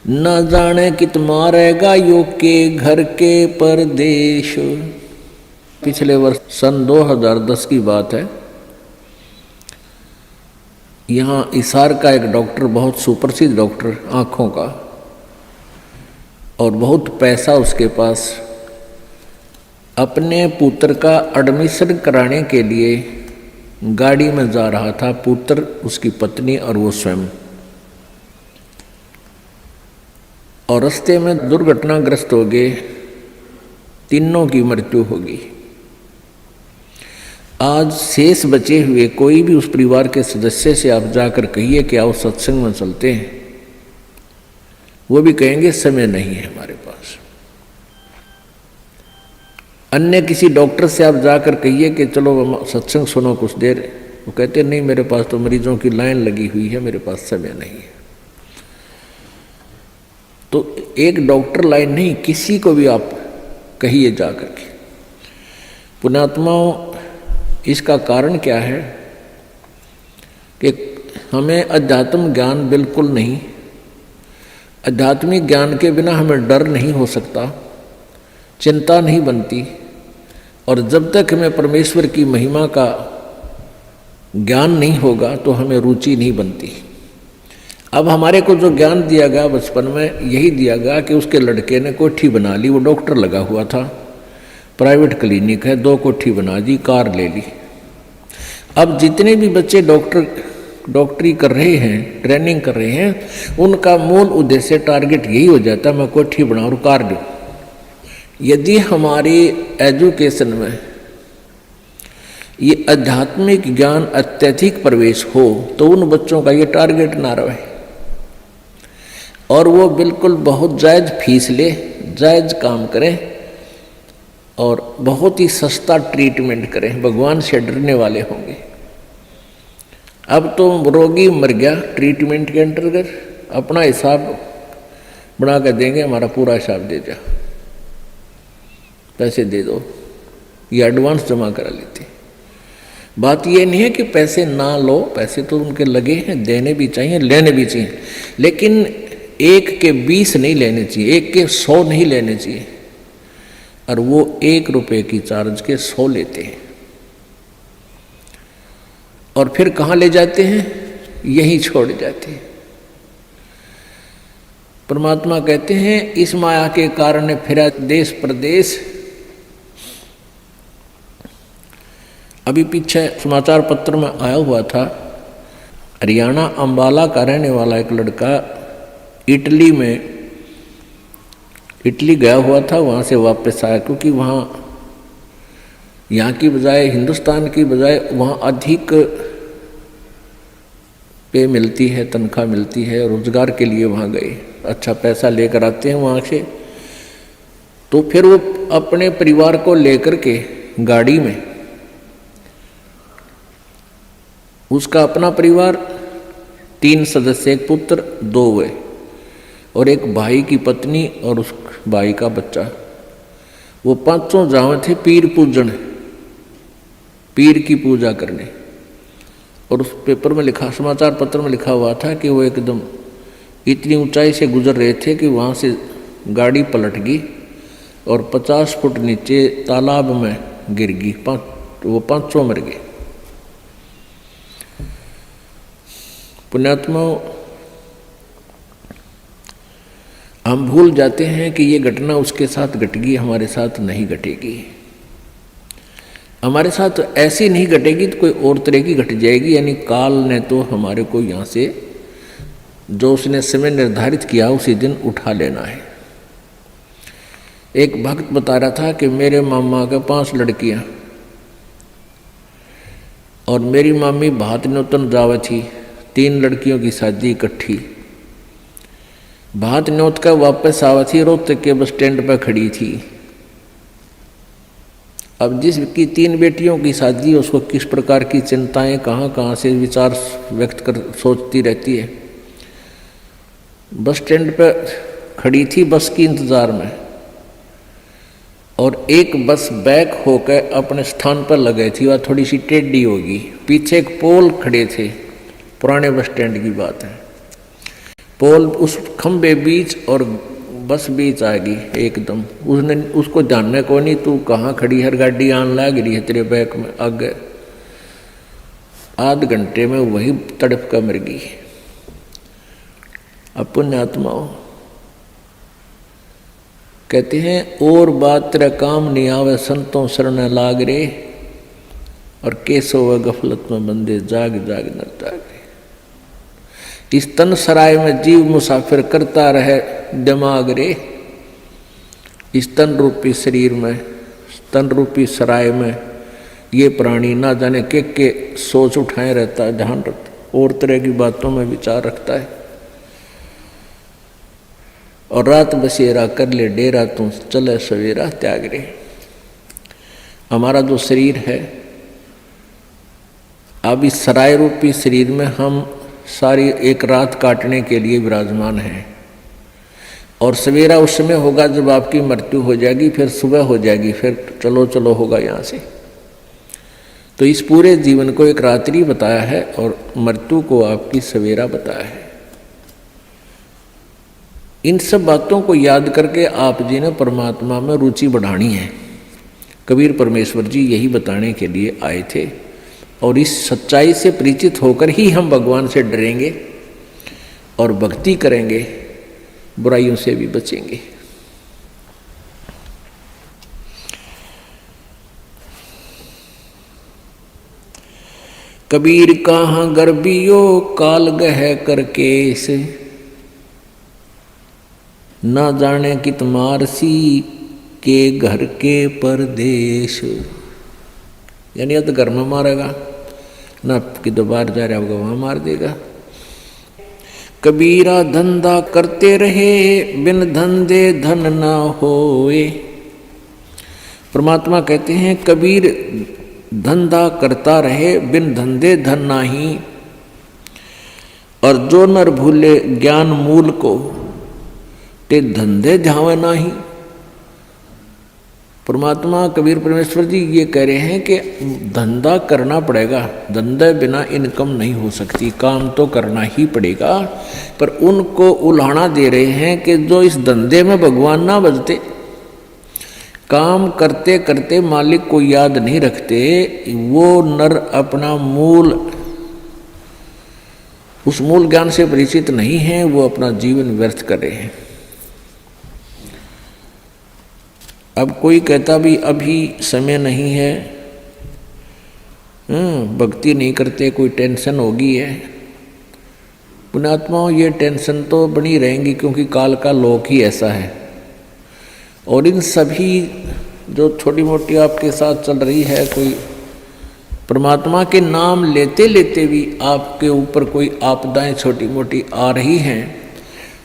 न जाने कित मारेगा यो के घर के परदेश। पिछले वर्ष सन 2010 की बात है। यहाँ इसार का एक डॉक्टर, बहुत सुप्रसिद्ध डॉक्टर आँखों का, और बहुत पैसा उसके पास, अपने पुत्र का एडमिशन कराने के लिए गाड़ी में जा रहा था, पुत्र, उसकी पत्नी और वो स्वयं। और रास्ते में दुर्घटनाग्रस्त हो गए, तीनों की मृत्यु होगी। आज शेष बचे हुए कोई भी उस परिवार के सदस्य से आप जाकर कहिए कि आओ सत्संग में चलते हैं, वो भी कहेंगे समय नहीं है हमारे पास। अन्य किसी डॉक्टर से आप जाकर कहिए कि चलो सत्संग सुनो कुछ देर, वो कहते नहीं मेरे पास तो मरीजों की लाइन लगी हुई है, मेरे पास समय नहीं है। तो एक डॉक्टर लाइन नहीं, किसी को भी आप कहिए जाकर के। पुण्यात्माओं, इसका कारण क्या है कि हमें अध्यात्म ज्ञान बिल्कुल नहीं, आध्यात्मिक ज्ञान के बिना हमें डर नहीं हो सकता, चिंता नहीं बनती, और जब तक हमें परमेश्वर की महिमा का ज्ञान नहीं होगा तो हमें रुचि नहीं बनती। अब हमारे को जो ज्ञान दिया गया बचपन में, यही दिया गया कि उसके लड़के ने कोठी बना ली, वो डॉक्टर लगा हुआ था, प्राइवेट क्लिनिक है, 2 कोठी बना दी, कार ले ली। अब जितने भी बच्चे डॉक्टरी कर रहे हैं, ट्रेनिंग कर रहे हैं, उनका मूल उद्देश्य, टारगेट यही हो जाता है, मैं कोठी बनाऊँ और कार लूँ। यदि हमारी एजुकेशन में ये आध्यात्मिक ज्ञान अत्यधिक प्रवेश हो तो उन बच्चों का ये टारगेट ना रहे, और वो बिल्कुल बहुत जायज़ फीस ले, जायज़ काम करें और बहुत ही सस्ता ट्रीटमेंट करें, भगवान से डरने वाले होंगे। अब तो रोगी मर गया, ट्रीटमेंट के अंतर्गत अपना हिसाब बना कर देंगे, हमारा पूरा हिसाब दे जा, पैसे दे दो, ये एडवांस जमा करा लेते। बात ये नहीं है कि पैसे ना लो, पैसे तो उनके लगे हैं, देने भी चाहिए, लेने भी चाहिए, लेकिन 1 के 20 नहीं लेने चाहिए, 1 के 100 नहीं लेने चाहिए। और वो 1 रुपये की चार्ज के 100 लेते हैं, और फिर कहाँ ले जाते हैं, यहीं छोड़ जाते हैं। परमात्मा कहते हैं इस माया के कारण फिरा देश प्रदेश। अभी पीछे समाचार पत्र में आया हुआ था, हरियाणा अंबाला का रहने वाला एक लड़का इटली गया हुआ था, वहाँ से वापस आया, क्योंकि वहाँ यहाँ की बजाय, हिंदुस्तान की बजाय वहाँ अधिक पे मिलती है, तनख्वाह मिलती है, रोजगार के लिए वहाँ गए, अच्छा पैसा लेकर आते हैं वहाँ से। तो फिर वो अपने परिवार को लेकर के गाड़ी में, उसका अपना परिवार 3 सदस्य, एक पुत्र 2 हुए, और एक भाई की पत्नी और उस भाई का बच्चा, वो 5 जावे थे पीर पूजन, पीर की पूजा करने। और उस पेपर में लिखा, समाचार पत्र में लिखा हुआ था कि वो एकदम इतनी ऊंचाई से गुजर रहे थे कि वहाँ से गाड़ी पलट गई और 50 फुट नीचे तालाब में गिर गई, वो 5 मर गए। पुण्यात्माओं, हम भूल जाते हैं कि ये घटना उसके साथ घट गई, हमारे साथ नहीं घटेगी। हमारे साथ ऐसी नहीं घटेगी तो कोई और तरह की घट जाएगी। यानी काल ने तो हमारे को यहाँ से जो उसने समय निर्धारित किया उसी दिन उठा लेना है। एक भक्त बता रहा था कि मेरे मामा के 5 लड़कियाँ और मेरी मामी भात न्योतन जावा थी, 3 लड़कियों की शादी इकट्ठी। भात न्योत का वापस आवा थी, रोहतक के बस स्टैंड पर खड़ी थी। अब जिसकी 3 बेटियों की शादी, उसको किस प्रकार की चिंताएं कहाँ कहाँ से विचार व्यक्त कर सोचती रहती है। बस स्टैंड पर खड़ी थी बस की इंतज़ार में, और एक बस बैक होकर अपने स्थान पर लग गई थी, वह थोड़ी सी टेढ़ी होगी। पीछे एक पोल खड़े थे, पुराने बस स्टैंड की बात है। पोल उस खंबे बीच और बस बीच आ गई एकदम। उसने उसको जानने को नहीं, तू कहाँ खड़ी, हर गाड़ी आन लग रही है तेरे बैक में आगे। आध घंटे में वही तड़प कर मर गई। अब पुण्यात्माओं कहते हैं, और बात तेरा काम नहीं आवे संतों शरण लाग रे, और केसो व गफलत में बंदे जाग जाग न जागे। इस तन सराय में जीव मुसाफिर करता रहे दिमाग रे। इस तन रूपी शरीर में, तन रूपी सराय में ये प्राणी ना जाने के सोच उठाए रहता है, ध्यान रखता, और तरह की बातों में विचार रखता है। और रात बसेरा कर ले डेरा, तू चले सवेरा त्याग रे। हमारा जो शरीर है, अब इस सराय रूपी शरीर में हम सारी एक रात काटने के लिए विराजमान हैं, और सवेरा उस समय होगा जब आपकी मृत्यु हो जाएगी, फिर सुबह हो जाएगी, फिर चलो चलो होगा यहाँ से। तो इस पूरे जीवन को एक रात्रि बताया है और मृत्यु को आपकी सवेरा बताया है। इन सब बातों को याद करके आप जी ने परमात्मा में रुचि बढ़ानी है। कबीर परमेश्वर जी यही बताने के लिए आए थे, और इस सच्चाई से परिचित होकर ही हम भगवान से डरेंगे और भक्ति करेंगे, बुराइयों से भी बचेंगे। कबीर कहाँ गर्बियो काल गह करके से, ना जाने कित मारसी के घर के परदेश। यानी या तो घर में मारेगा, ना कि तो बाहर जा रहा होगा वहां मार देगा। कबीरा धंधा करते रहे बिन धंधे धन ना होए। परमात्मा कहते हैं कबीर धंधा करता रहे बिन धंधे धन नाही, और जो नर भूले ज्ञान मूल को ते धंधे झावे नाही। परमात्मा कबीर परमेश्वर जी ये कह रहे हैं कि धंधा करना पड़ेगा, धंधे बिना इनकम नहीं हो सकती, काम तो करना ही पड़ेगा। पर उनको उल्हाना दे रहे हैं कि जो इस धंधे में भगवान ना बजते, काम करते करते मालिक को याद नहीं रखते, वो नर अपना मूल, उस मूल ज्ञान से परिचित नहीं है, वो अपना जीवन व्यर्थ कर रहे हैं। अब कोई कहता भी अभी समय नहीं है, भक्ति नहीं करते, कोई टेंशन होगी है। पुण्यात्माओं ये टेंशन तो बनी रहेंगी, क्योंकि काल का लोक ही ऐसा है। और इन सभी जो छोटी मोटी आपके साथ चल रही है, कोई परमात्मा के नाम लेते लेते भी आपके ऊपर कोई आपदाएं छोटी मोटी आ रही हैं,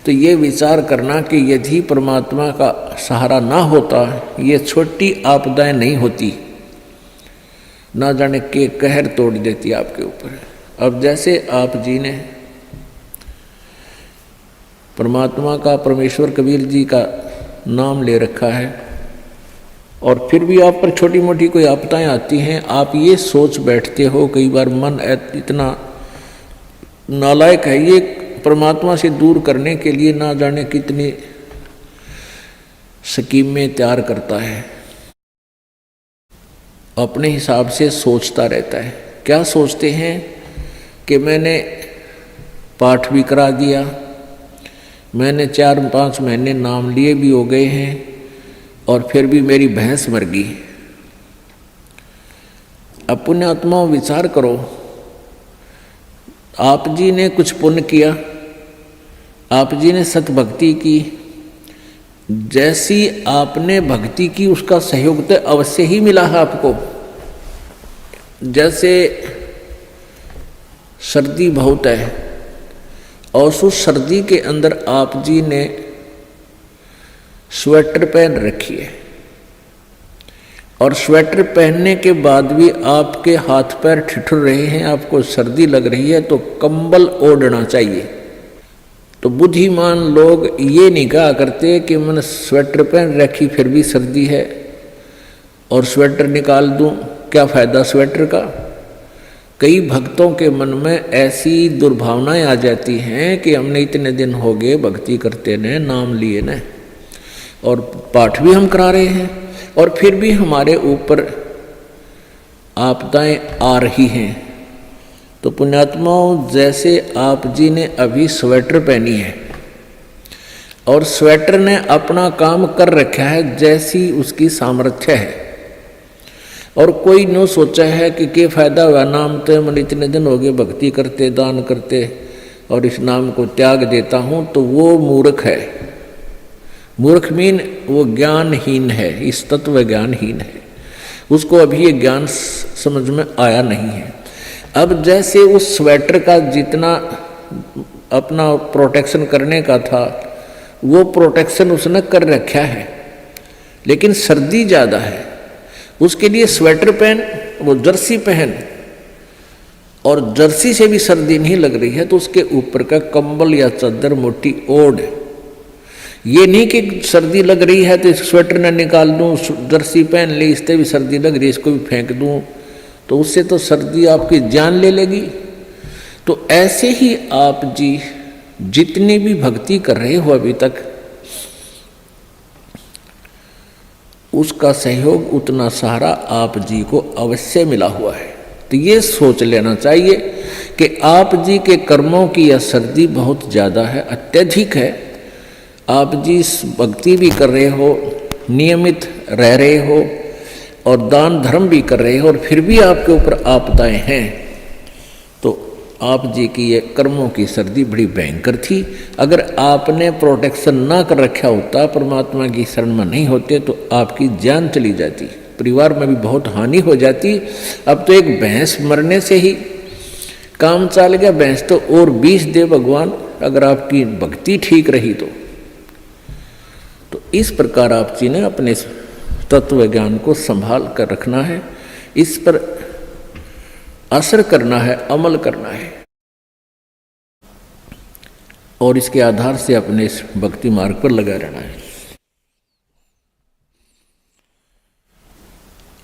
तो ये विचार करना कि यदि परमात्मा का सहारा ना होता, ये छोटी आपदाएं नहीं होती, ना जाने के कहर तोड़ देती आपके ऊपर। अब जैसे आप जी ने परमात्मा का, परमेश्वर कबीर जी का नाम ले रखा है, और फिर भी आप पर छोटी मोटी कोई आपदाएं आती हैं, आप ये सोच बैठते हो, कई बार मन इतना नालायक है, ये परमात्मा से दूर करने के लिए ना जाने कितनी स्कीमें तैयार करता है, अपने हिसाब से सोचता रहता है। क्या सोचते हैं कि मैंने पाठ भी करा दिया, मैंने 4-5 महीने नाम लिए भी हो गए हैं, और फिर भी मेरी भैंस मर गई। अब पुण्यात्माओं विचार करो, आप जी ने कुछ पुण्य किया, आप जी ने सत भक्ति की, जैसी आपने भक्ति की उसका सहयोग तो अवश्य ही मिला है आपको। जैसे सर्दी बहुत है, और उस सर्दी के अंदर आप जी ने स्वेटर पहन रखी है, और स्वेटर पहनने के बाद भी आपके हाथ पैर ठिठुर रहे हैं, आपको सर्दी लग रही है, तो कंबल ओढ़ना चाहिए। तो बुद्धिमान लोग ये नहीं कहा करते कि मैंने स्वेटर पहन रखी फिर भी सर्दी है और स्वेटर निकाल दूं, क्या फायदा स्वेटर का। कई भक्तों के मन में ऐसी दुर्भावनाएं आ जाती हैं कि हमने इतने दिन हो गए भक्ति करते ने, नाम लिए ने, और पाठ भी हम करा रहे हैं, और फिर भी हमारे ऊपर आपदाएं आ रही हैं। तो पुण्यात्माओं, जैसे आप जी ने अभी स्वेटर पहनी है और स्वेटर ने अपना काम कर रखा है जैसी उसकी सामर्थ्य है, और कोई न सोचा है कि क्या फायदा हुआ, नाम तो मन इतने दिन हो गए भक्ति करते, दान करते, और इस नाम को त्याग देता हूँ, तो वो मूर्ख है। मूर्ख मीन वो ज्ञानहीन है, इस तत्व ज्ञानहीन है, उसको अभी ये ज्ञान समझ में आया नहीं है। अब जैसे उस स्वेटर का जितना अपना प्रोटेक्शन करने का था वो प्रोटेक्शन उसने कर रखा है, लेकिन सर्दी ज़्यादा है, उसके लिए स्वेटर पहन, वो जर्सी पहन, और जर्सी से भी सर्दी नहीं लग रही है तो उसके ऊपर का कंबल या चादर मोटी ओढ़। ये नहीं कि सर्दी लग रही है तो इस स्वेटर न निकाल दूं, जर्सी पहन ली, इससे भी सर्दी लग रही है इसको भी फेंक दूं, तो उससे तो सर्दी आपकी जान ले लेगी। तो ऐसे ही आप जी जितनी भी भक्ति कर रहे हो अभी तक, उसका सहयोग उतना सारा आप जी को अवश्य मिला हुआ है। तो ये सोच लेना चाहिए कि आप जी के कर्मों की यह सर्दी बहुत ज़्यादा है, अत्यधिक है। आप जी भक्ति भी कर रहे हो, नियमित रह रहे हो, और दान धर्म भी कर रहे हो, और फिर भी आपके ऊपर आपदाएं हैं, तो आप जी की ये कर्मों की सर्दी बड़ी भयंकर थी। अगर आपने प्रोटेक्शन ना कर रखा होता, परमात्मा की शरण में नहीं होते, तो आपकी जान चली जाती, परिवार में भी बहुत हानि हो जाती। अब तो एक भैंस मरने से ही काम चल गया, भैंस तो और 20 दे भगवान, अगर आपकी भक्ति ठीक रही तो। इस प्रकार आप जी ने अपने तत्व ज्ञान को संभाल कर रखना है, इस पर असर करना है, अमल करना है, और इसके आधार से अपने इस भक्ति मार्ग पर लगा रहना है।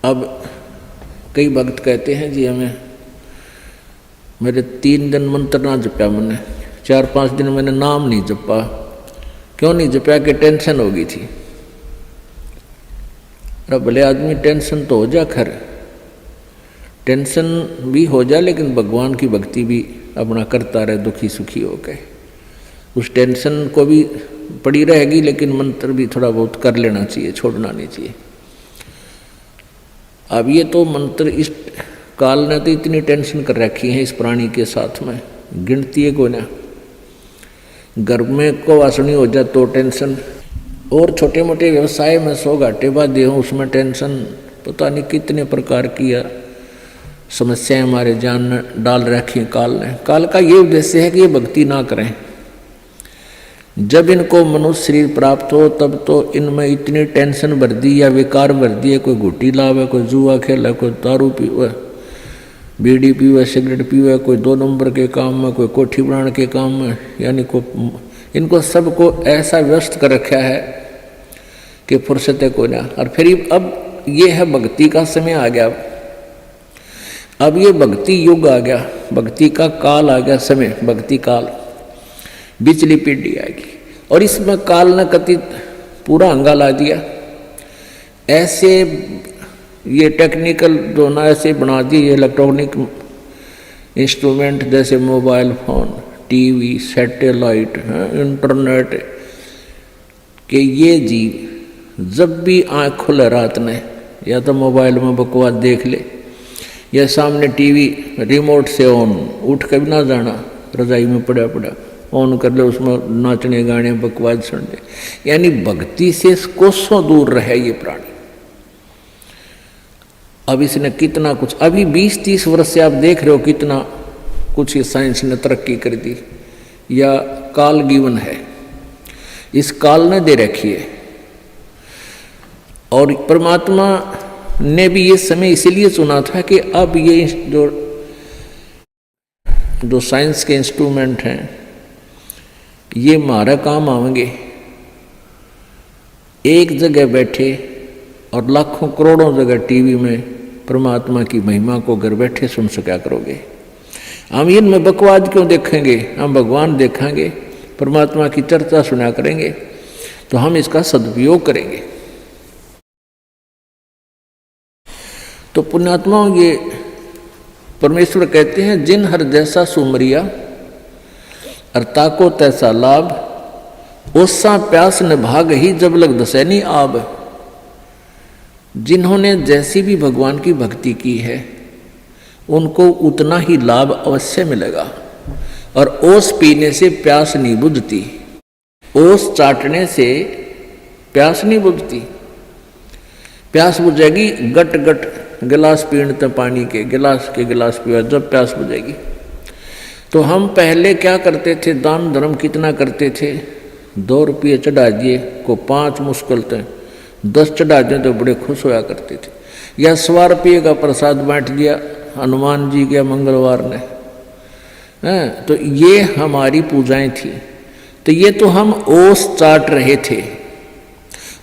अब कई भक्त कहते हैं जी हमें, मेरे 3 दिन मंत्र ना जपा, मैंने 4-5 दिन मैंने नाम नहीं जपा। क्यों नहीं जपा? कि टेंशन हो गई थी। अरे भले आदमी टेंशन तो हो जा, खैर टेंशन भी हो जा, लेकिन भगवान की भक्ति भी अपना करता रहे, दुखी सुखी हो गए। उस टेंशन को भी पड़ी रहेगी, लेकिन मंत्र भी थोड़ा बहुत कर लेना चाहिए, छोड़ना नहीं चाहिए। अब ये तो मंत्र इस काल ने तो इतनी टेंशन कर रखी है इस प्राणी के साथ में, गिनती है को ना। घर में को वासनी हो जाए तो टेंशन, और छोटे मोटे व्यवसाय में 100 घाटे बाधे हों उसमें टेंशन, पता नहीं कितने प्रकार की समस्याएं हमारे जान में डाल रखी काल ने। काल का ये उद्देश्य है कि ये भक्ति ना करें। जब इनको मनुष्य शरीर प्राप्त हो तब तो इनमें इतनी टेंशन भर दी या विकार भर दिए, कोई घुट्टी लावे, कोई जुआ खेला, कोई दारू पीवे, बीड़ी पीवे, सिगरेट पीवे, कोई 2 नंबर के काम में, कोई कोठी बनाने के काम में, यानी को इनको सबको ऐसा व्यस्त कर रखा है कि फुर्सत को ना। और फिर अब ये है भक्ति का समय आ गया, अब ये भक्ति युग आ गया, भक्ति का काल आ गया, समय भक्ति काल, बिचली पीढ़ी आएगी। और इसमें काल ने कथित पूरा अंगा ला दिया। ऐसे ये टेक्निकल जो ना ऐसे बना दिए इलेक्ट्रॉनिक इंस्ट्रूमेंट, जैसे mobile phone, TV, satellite, internet, कि ये जीव जब भी आँख खुले रात में या तो मोबाइल में बकवास देख ले, या सामने टीवी रिमोट से ऑन, उठ के भी ना जाना, रजाई में पड़ा पड़ा ऑन कर ले, उसमें नाचने गाने बकवास सुनने, यानी भक्ति से कोसों दूर रहे ये प्राणी। अब इसने कितना कुछ, अभी 20-30 वर्ष से आप देख रहे हो कितना कुछ ये साइंस ने तरक्की कर दी, या काल गिवन है, इस काल ने दे रखी है। और परमात्मा ने भी ये समय इसीलिए चुना था कि अब ये जो साइंस के इंस्ट्रूमेंट हैं ये हमारा काम आएंगे। एक जगह बैठे और लाखों करोड़ों जगह टीवी में परमात्मा की महिमा को घर बैठे सुन सका करोगे। हम इनमें बकवाद क्यों देखेंगे, हम भगवान देखेंगे, परमात्मा की चर्चा सुना करेंगे, तो हम इसका सदुपयोग करेंगे। तो पुण्यात्माओं, ये परमेश्वर कहते हैं जिन हर जैसा सुमरिया अर्ता को तैसा लाभ, ओसा प्यास न भाग ही जब लग दसैनी आब। जिन्होंने जैसी भी भगवान की भक्ति की है उनको उतना ही लाभ अवश्य मिलेगा। और ओस पीने से प्यास नहीं बुझती, ओस चाटने से प्यास नहीं बुझती। प्यास बुझेगी गट गट गिलास पीने पानी के गिलास पिया जब प्यास बुझेगी। तो हम पहले क्या करते थे, दान धर्म कितना करते थे, 2 रुपये चढ़ा दिए को 5 मुश्किल थे, 10 चढ़ा दिए तो बड़े खुश होया करते थे। या 100 रुपये का प्रसाद बांट दिया हनुमान जी के मंगलवार ने, तो ये हमारी पूजाएं थी। तो ये तो हम ओस चाट रहे थे।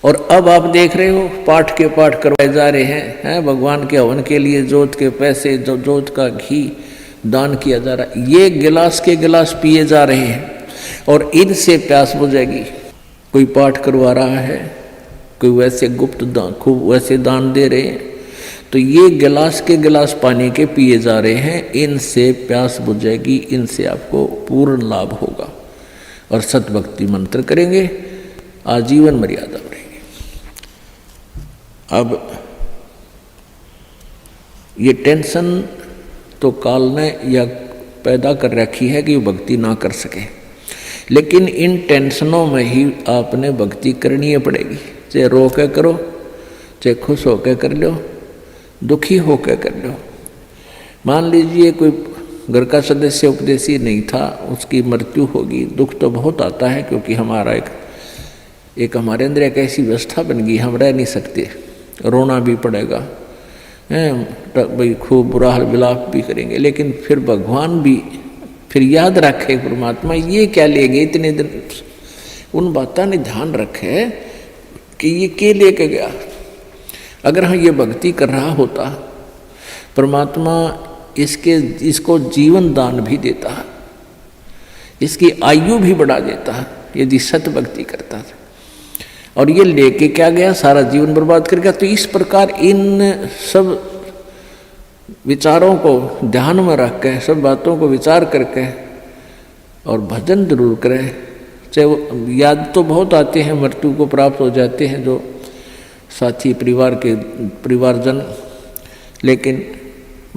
और अब आप देख रहे हो पाठ के पाठ करवाए जा रहे हैं, भगवान के हवन के लिए जोत के पैसे, जोत का घी दान किया जा रहा है। ये गिलास के गिलास पिए जा रहे हैं और इनसे प्यास बुझेगी। कोई पाठ करवा रहा है, कोई वैसे गुप्त दान, खूब वैसे दान दे रहे हैं, तो ये गिलास के गिलास पानी के पिए जा रहे हैं। इनसे प्यास बुझेगी, इनसे आपको पूर्ण लाभ होगा। और सतभक्ति मंत्र करेंगे, आजीवन मर्यादा रहेगी। अब ये टेंशन तो काल ने या पैदा कर रखी है कि भक्ति ना कर सके, लेकिन इन टेंशनों में ही आपने भक्ति करनी पड़ेगी। चाहे रो के करो, चाहे खुश होकर कर लो, दुखी होकर कर लो। मान लीजिए कोई घर का सदस्य उपदेशी नहीं था, उसकी मृत्यु होगी, दुख तो बहुत आता है, क्योंकि हमारा एक हमारे अंदर एक ऐसी व्यवस्था बन गई, हम रह नहीं सकते, रोना भी पड़ेगा, भाई खूब बुरा हाल विलाप भी करेंगे। लेकिन फिर भगवान भी फिर याद रखे, परमात्मा ये क्या ले गए इतने दिन, उन बातों ने ध्यान रखे कि ये क्या लेके गया। अगर हम ये भक्ति कर रहा होता, परमात्मा इसको जीवन दान भी देता है, इसकी आयु भी बढ़ा देता है यदि सत भक्ति करता था। और ये लेके क्या गया, सारा जीवन बर्बाद कर गया। तो इस प्रकार इन सब विचारों को ध्यान में रख के, सब बातों को विचार करके और भजन जरूर करें। चाहे वो याद तो बहुत आते हैं, मृत्यु को प्राप्त हो जाते हैं जो साथी परिवारजन, लेकिन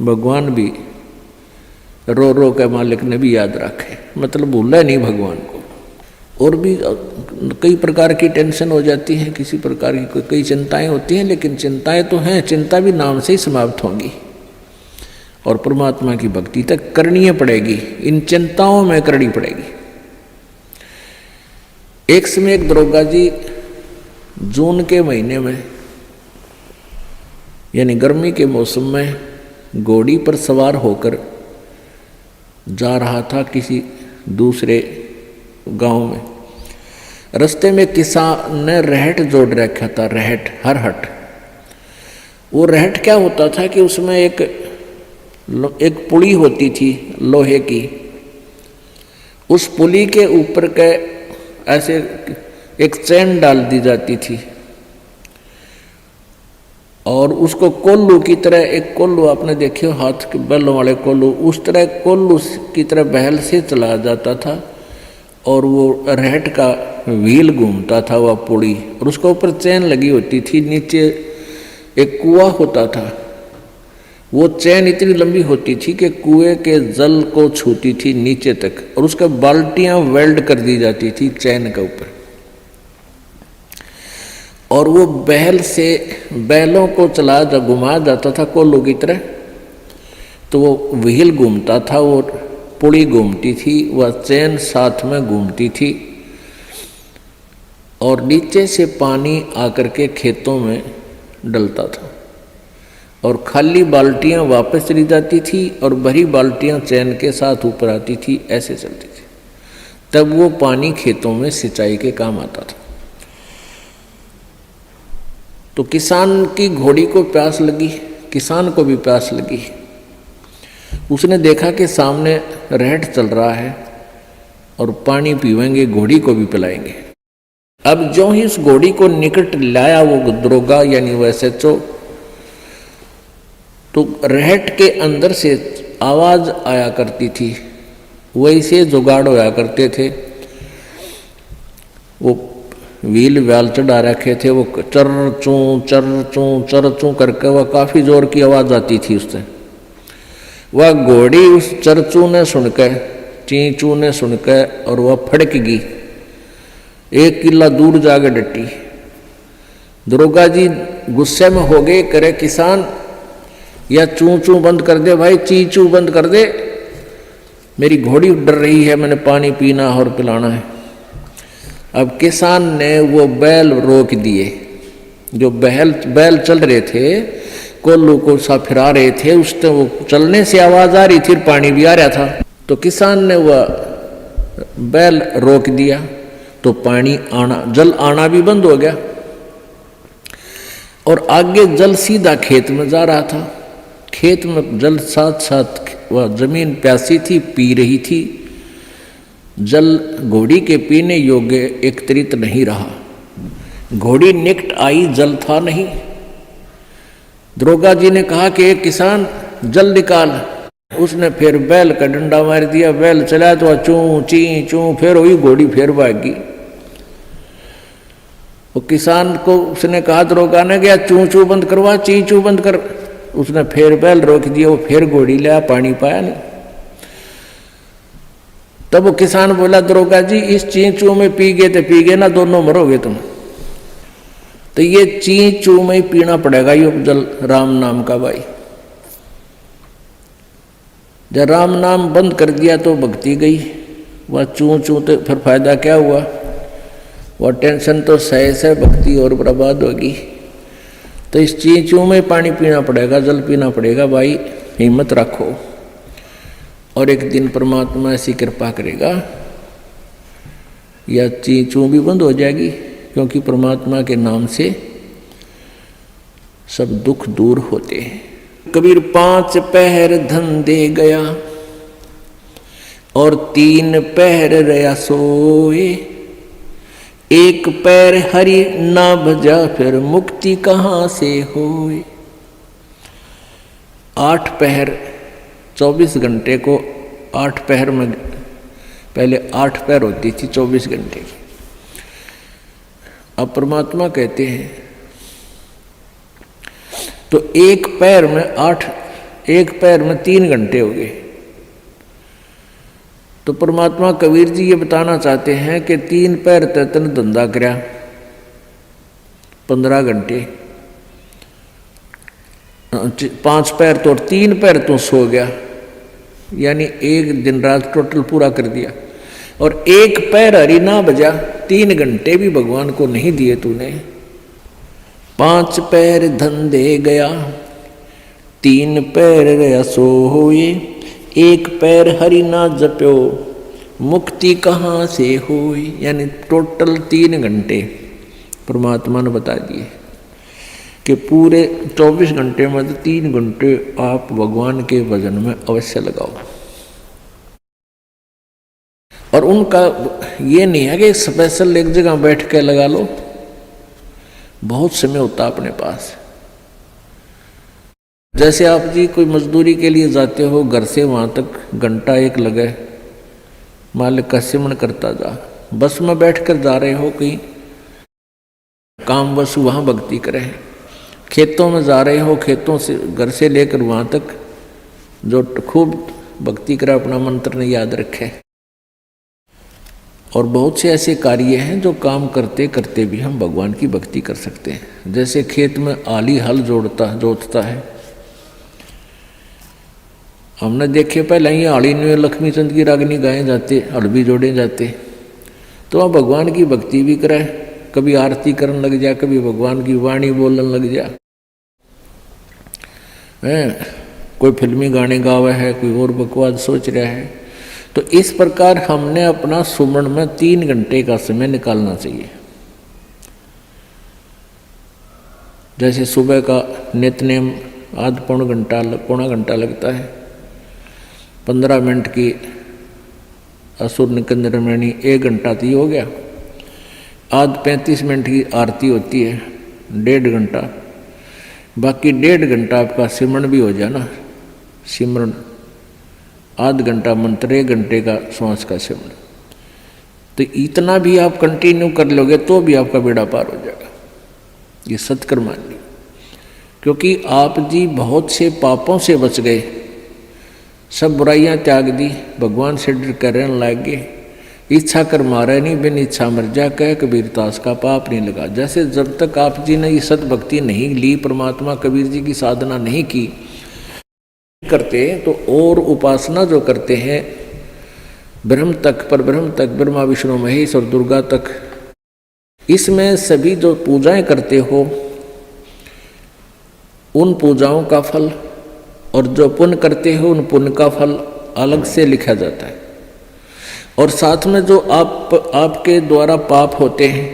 भगवान भी रो रो के मालिक ने भी याद रखे, मतलब भूला नहीं भगवान को। और भी कई प्रकार की टेंशन हो जाती है, किसी प्रकार की कई चिंताएं होती हैं, लेकिन चिंताएं तो हैं, चिंता भी नाम से ही समाप्त होंगी और परमात्मा की भक्ति तक करनी पड़ेगी, इन चिंताओं में करनी पड़ेगी। एक समय एक दरोगा जी जून के महीने में यानी गर्मी के मौसम में घोड़ी पर सवार होकर जा रहा था किसी दूसरे गांव में। रास्ते में किसान ने रहट जोड़ रखा था, रहट हरहट। वो रहट क्या होता था कि उसमें एक पुली होती थी लोहे की, उस पुली के ऊपर के ऐसे एक चैन डाल दी जाती थी और उसको कोल्लू की तरह, एक कोल्लू आपने देखे हो हाथ के बैलों वाले कोल्लू, उस तरह कोल्लू की तरह बहल से चलाया जाता था और वो रहट का व्हील घूमता था वह पुड़ी, और उसके ऊपर चैन लगी होती थी। नीचे एक कुआं होता था, वो चैन इतनी लंबी होती थी कि कुएं के जल को छूती थी नीचे तक, और उसके बाल्टियां वेल्ड कर दी जाती थी चैन के ऊपर। और वो बैल से बैलों को चला जब घुमाया जाता था कोल्लू की तरह, तो वो व्हील घूमता था, वो पुड़ी घूमती थी, वह चैन साथ में घूमती थी और नीचे से पानी आकर के खेतों में डलता था। और खाली बाल्टियां वापस चली जाती थी और भरी बाल्टियां चैन के साथ ऊपर आती थी, ऐसे चलती थी। तब वो पानी खेतों में सिंचाई के काम आता था। तो किसान की घोड़ी को प्यास लगी, किसान को भी प्यास लगी। उसने देखा कि सामने रहट चल रहा है और पानी पीवेंगे, घोड़ी को भी पिलाएंगे। अब जो ही उस घोड़ी को निकट लाया वो दरोगा यानी वो SHO, तो रहट के अंदर से आवाज आया करती थी, वैसे जुगाड़ होया करते थे। वो व्हील व्याल चढ़ा रखे थे, वो चर चूं करके वह काफी जोर की आवाज आती थी उससे। वह घोड़ी उस चरचू ने सुनकर, चींचू ने सुनकर, और वह फड़क गई, 1 किला दूर जाके डटी। दरोगा जी गुस्से में हो गए, करे किसान या चूं बंद कर दे भाई, चींचू बंद कर दे, मेरी घोड़ी डर रही है, मैंने पानी पीना और पिलाना है। अब किसान ने वो बैल रोक दिए, जो बैल चल रहे थे, कोल्लू को सा फिरा रहे थे, उससे वो चलने से आवाज आ रही थी, पानी भी आ रहा था। तो किसान ने वह बैल रोक दिया, तो पानी आना, जल आना भी बंद हो गया और आगे जल सीधा खेत में जा रहा था। खेत में जल साथ साथ वह जमीन प्यासी थी, पी रही थी। जल घोड़ी के पीने योग्य एकत्रित नहीं रहा। घोड़ी निकट आई, जल था नहीं। दरोगा जी ने कहा कि एक किसान जल निकाल। उसने फिर बैल का डंडा मार दिया, बैल चला तो चूं ची चूं, फिर वही घोड़ी फिर भागी। वो किसान को उसने कहा, दरोगा ने गया चूं चूं बंद करवा, ची चूं बंद कर। उसने फिर बैल रोक दिया, वो फिर घोड़ी लिया, पानी पाया नहीं। तब वो किसान बोला, दरोगा जी इस चींचू में पी गए तो पी गए ना, दोनों मरोगे तुम। तो ये चींचू में ही पीना पड़ेगा ये जल, राम नाम का भाई। जब राम नाम बंद कर दिया तो भक्ति गई, वह चूं चूं तो फिर फायदा क्या हुआ, वह टेंशन तो सह भक्ति और बर्बाद होगी। तो इस चींचू में पानी पीना पड़ेगा, जल पीना पड़ेगा भाई, हिम्मत रखो। और एक दिन परमात्मा ऐसी कृपा करेगा, या चींचू भी बंद हो जाएगी, क्योंकि परमात्मा के नाम से सब दुख दूर होते हैं। कबीर 5 पहर धन दे गया और 3 पहर रया सोए, 1 पैर हरि ना भजा फिर मुक्ति कहाँ से होए। 8 पहर 24 घंटे को 8 पहर में, पहले 8 पहर होती थी 24 घंटे की। अब परमात्मा कहते हैं तो 1 पैर में 8, 1 पैर में 3 घंटे हो गए। तो परमात्मा कबीर जी ये बताना चाहते हैं कि 3 पैर तन धंधा करया 15 घंटे, 5 पैर तो 3 पैर तो सो गया, यानी 1 दिन रात टोटल पूरा कर दिया। और 1 पैर हरि ना बजा, 3 घंटे भी भगवान को नहीं दिए तूने। 5 पैर धन दे गया, 3 पैर रया सोए, 1 पैर हरि ना जप्यो मुक्ति कहाँ से होई। यानी टोटल 3 घंटे परमात्मा ने बता दिए कि पूरे 24 घंटे में 3 घंटे आप भगवान के भजन में अवश्य लगाओ। और उनका ये नहीं है कि स्पेशल एक जगह बैठ के लगा लो, बहुत समय होता अपने पास। जैसे आप जी कोई मजदूरी के लिए जाते हो, घर से वहां तक घंटा 1 लगे, मालिक का सिमरन करता जा। बस में बैठ कर जा रहे हो कहीं काम, बस वहां भक्ति करें। खेतों में जा रहे हो, खेतों से घर से लेकर वहां तक जो खूब भक्ति करे, अपना मंत्र ने याद रखे। और बहुत से ऐसे कार्य हैं जो काम करते करते भी हम भगवान की भक्ति कर सकते हैं। जैसे खेत में आली हल जोतता है, हमने देखे पहले ही आली में लक्ष्मी चंद की रागनी गाए जाते, हल भी जोड़े जाते। तो आप भगवान की भक्ति भी कराए, कभी आरती करने लग जा, कभी भगवान की वाणी बोलने लग जा। कोई फिल्मी गाने गावा है, कोई और बकवास सोच रहा है। तो इस प्रकार हमने अपना सुमन में 3 घंटे का समय निकालना चाहिए। जैसे सुबह का नित्यनेम आध पौना घंटा लगता है, 15 मिनट की असुर निकंदरमणि 1 घंटा तो हो गया, आध 35 मिनट की आरती होती है 1.5 घंटा, बाकी 1.5 घंटा आपका सिमरन भी हो जाए ना, सिमरन आध घंटा मंत्र, 1 घंटे का श्वास का सिमरन। तो इतना भी आप कंटिन्यू कर लोगे तो भी आपका बेड़ा पार हो जाएगा। ये सत्कर्म मान ली, क्योंकि आप जी बहुत से पापों से बच गए, सब बुराइयां त्याग दी, भगवान से डर कर रहने लग गए। इच्छा कर मारे नहीं, बिन इच्छा मर जा, कह कबीर दास का पाप नहीं लगा। जैसे जब तक आप जी ने ये सतभक्ति नहीं ली, परमात्मा कबीर जी की साधना नहीं की करते, तो और उपासना जो करते हैं ब्रह्म तक, पर ब्रह्म तक, ब्रह्मा विष्णु महेश और दुर्गा तक, इसमें सभी जो पूजाएं करते हो उन पूजाओं का फल और जो पुण्य करते हो उन पुण्य का फल अलग से लिखा जाता है। और साथ में जो आपके द्वारा पाप होते हैं,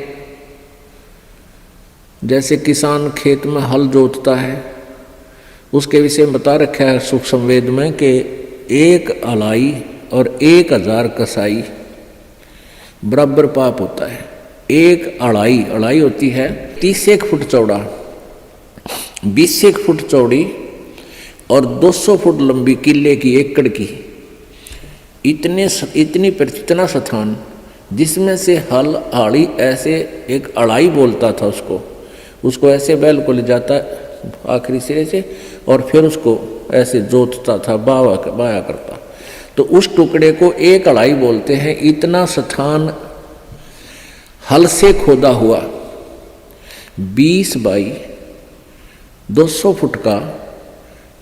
जैसे किसान खेत में हल जोतता है, उसके विषय में बता रखा है सुख संवेद में कि 1 अलाई और 1000 कसाई बराबर पाप होता है। 1 अड़ाई होती है 30 फुट चौड़ा, 20 फुट चौड़ी और 200 फुट लंबी, किले की, एकड़ की, इतना स्थान जिसमें से हल आड़ी ऐसे एक अड़ाई बोलता था उसको ऐसे बैल को ले जाता आखिरी सिरे से और फिर उसको ऐसे जोतता था, बाया करता। तो उस टुकड़े को 1 अड़ाई बोलते हैं। इतना स्थान हल से खोदा हुआ 20 बाई 200 फुट का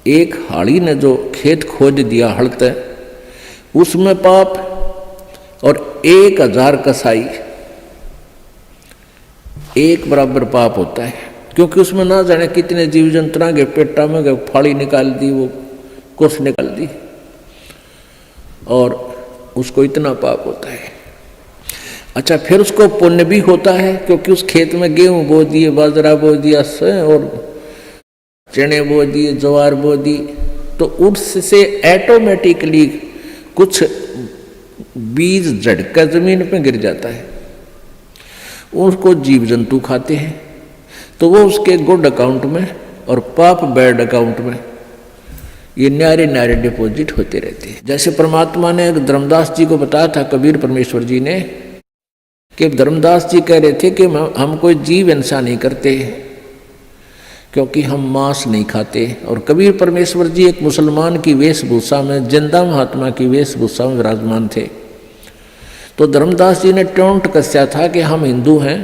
एक हाड़ी ने जो खेत खोद दिया हड़ते, उसमें पाप, और 1000 कसाई 1 बराबर पाप होता है। क्योंकि उसमें ना जाने कितने जीव जंतुओं के पेटा में गए, फाड़ी निकाल दी, वो कुछ निकाल दी, और उसको इतना पाप होता है। अच्छा, फिर उसको पुण्य भी होता है, क्योंकि उस खेत में गेहूं बो दिए, बाजरा बो दिया और चने बो दिए, ज्वार बो दी, तो उससे ऑटोमेटिकली कुछ बीज झटका जमीन पे गिर जाता है, उसको जीव जंतु खाते हैं, तो वो उसके गुड अकाउंट में और पाप बैड अकाउंट में ये न्यारे डिपॉजिट होते रहते हैं। जैसे परमात्मा ने धर्मदास जी को बताया था, कबीर परमेश्वर जी ने, कि धर्मदास जी कह रहे थे कि हम कोई जीव हिंसा नहीं करते क्योंकि हम मांस नहीं खाते। और कबीर परमेश्वर जी एक मुसलमान की वेशभूषा में, जिंदा महात्मा की वेशभूषा में विराजमान थे। तो धर्मदास जी ने टोंट कसया था कि हम हिंदू हैं,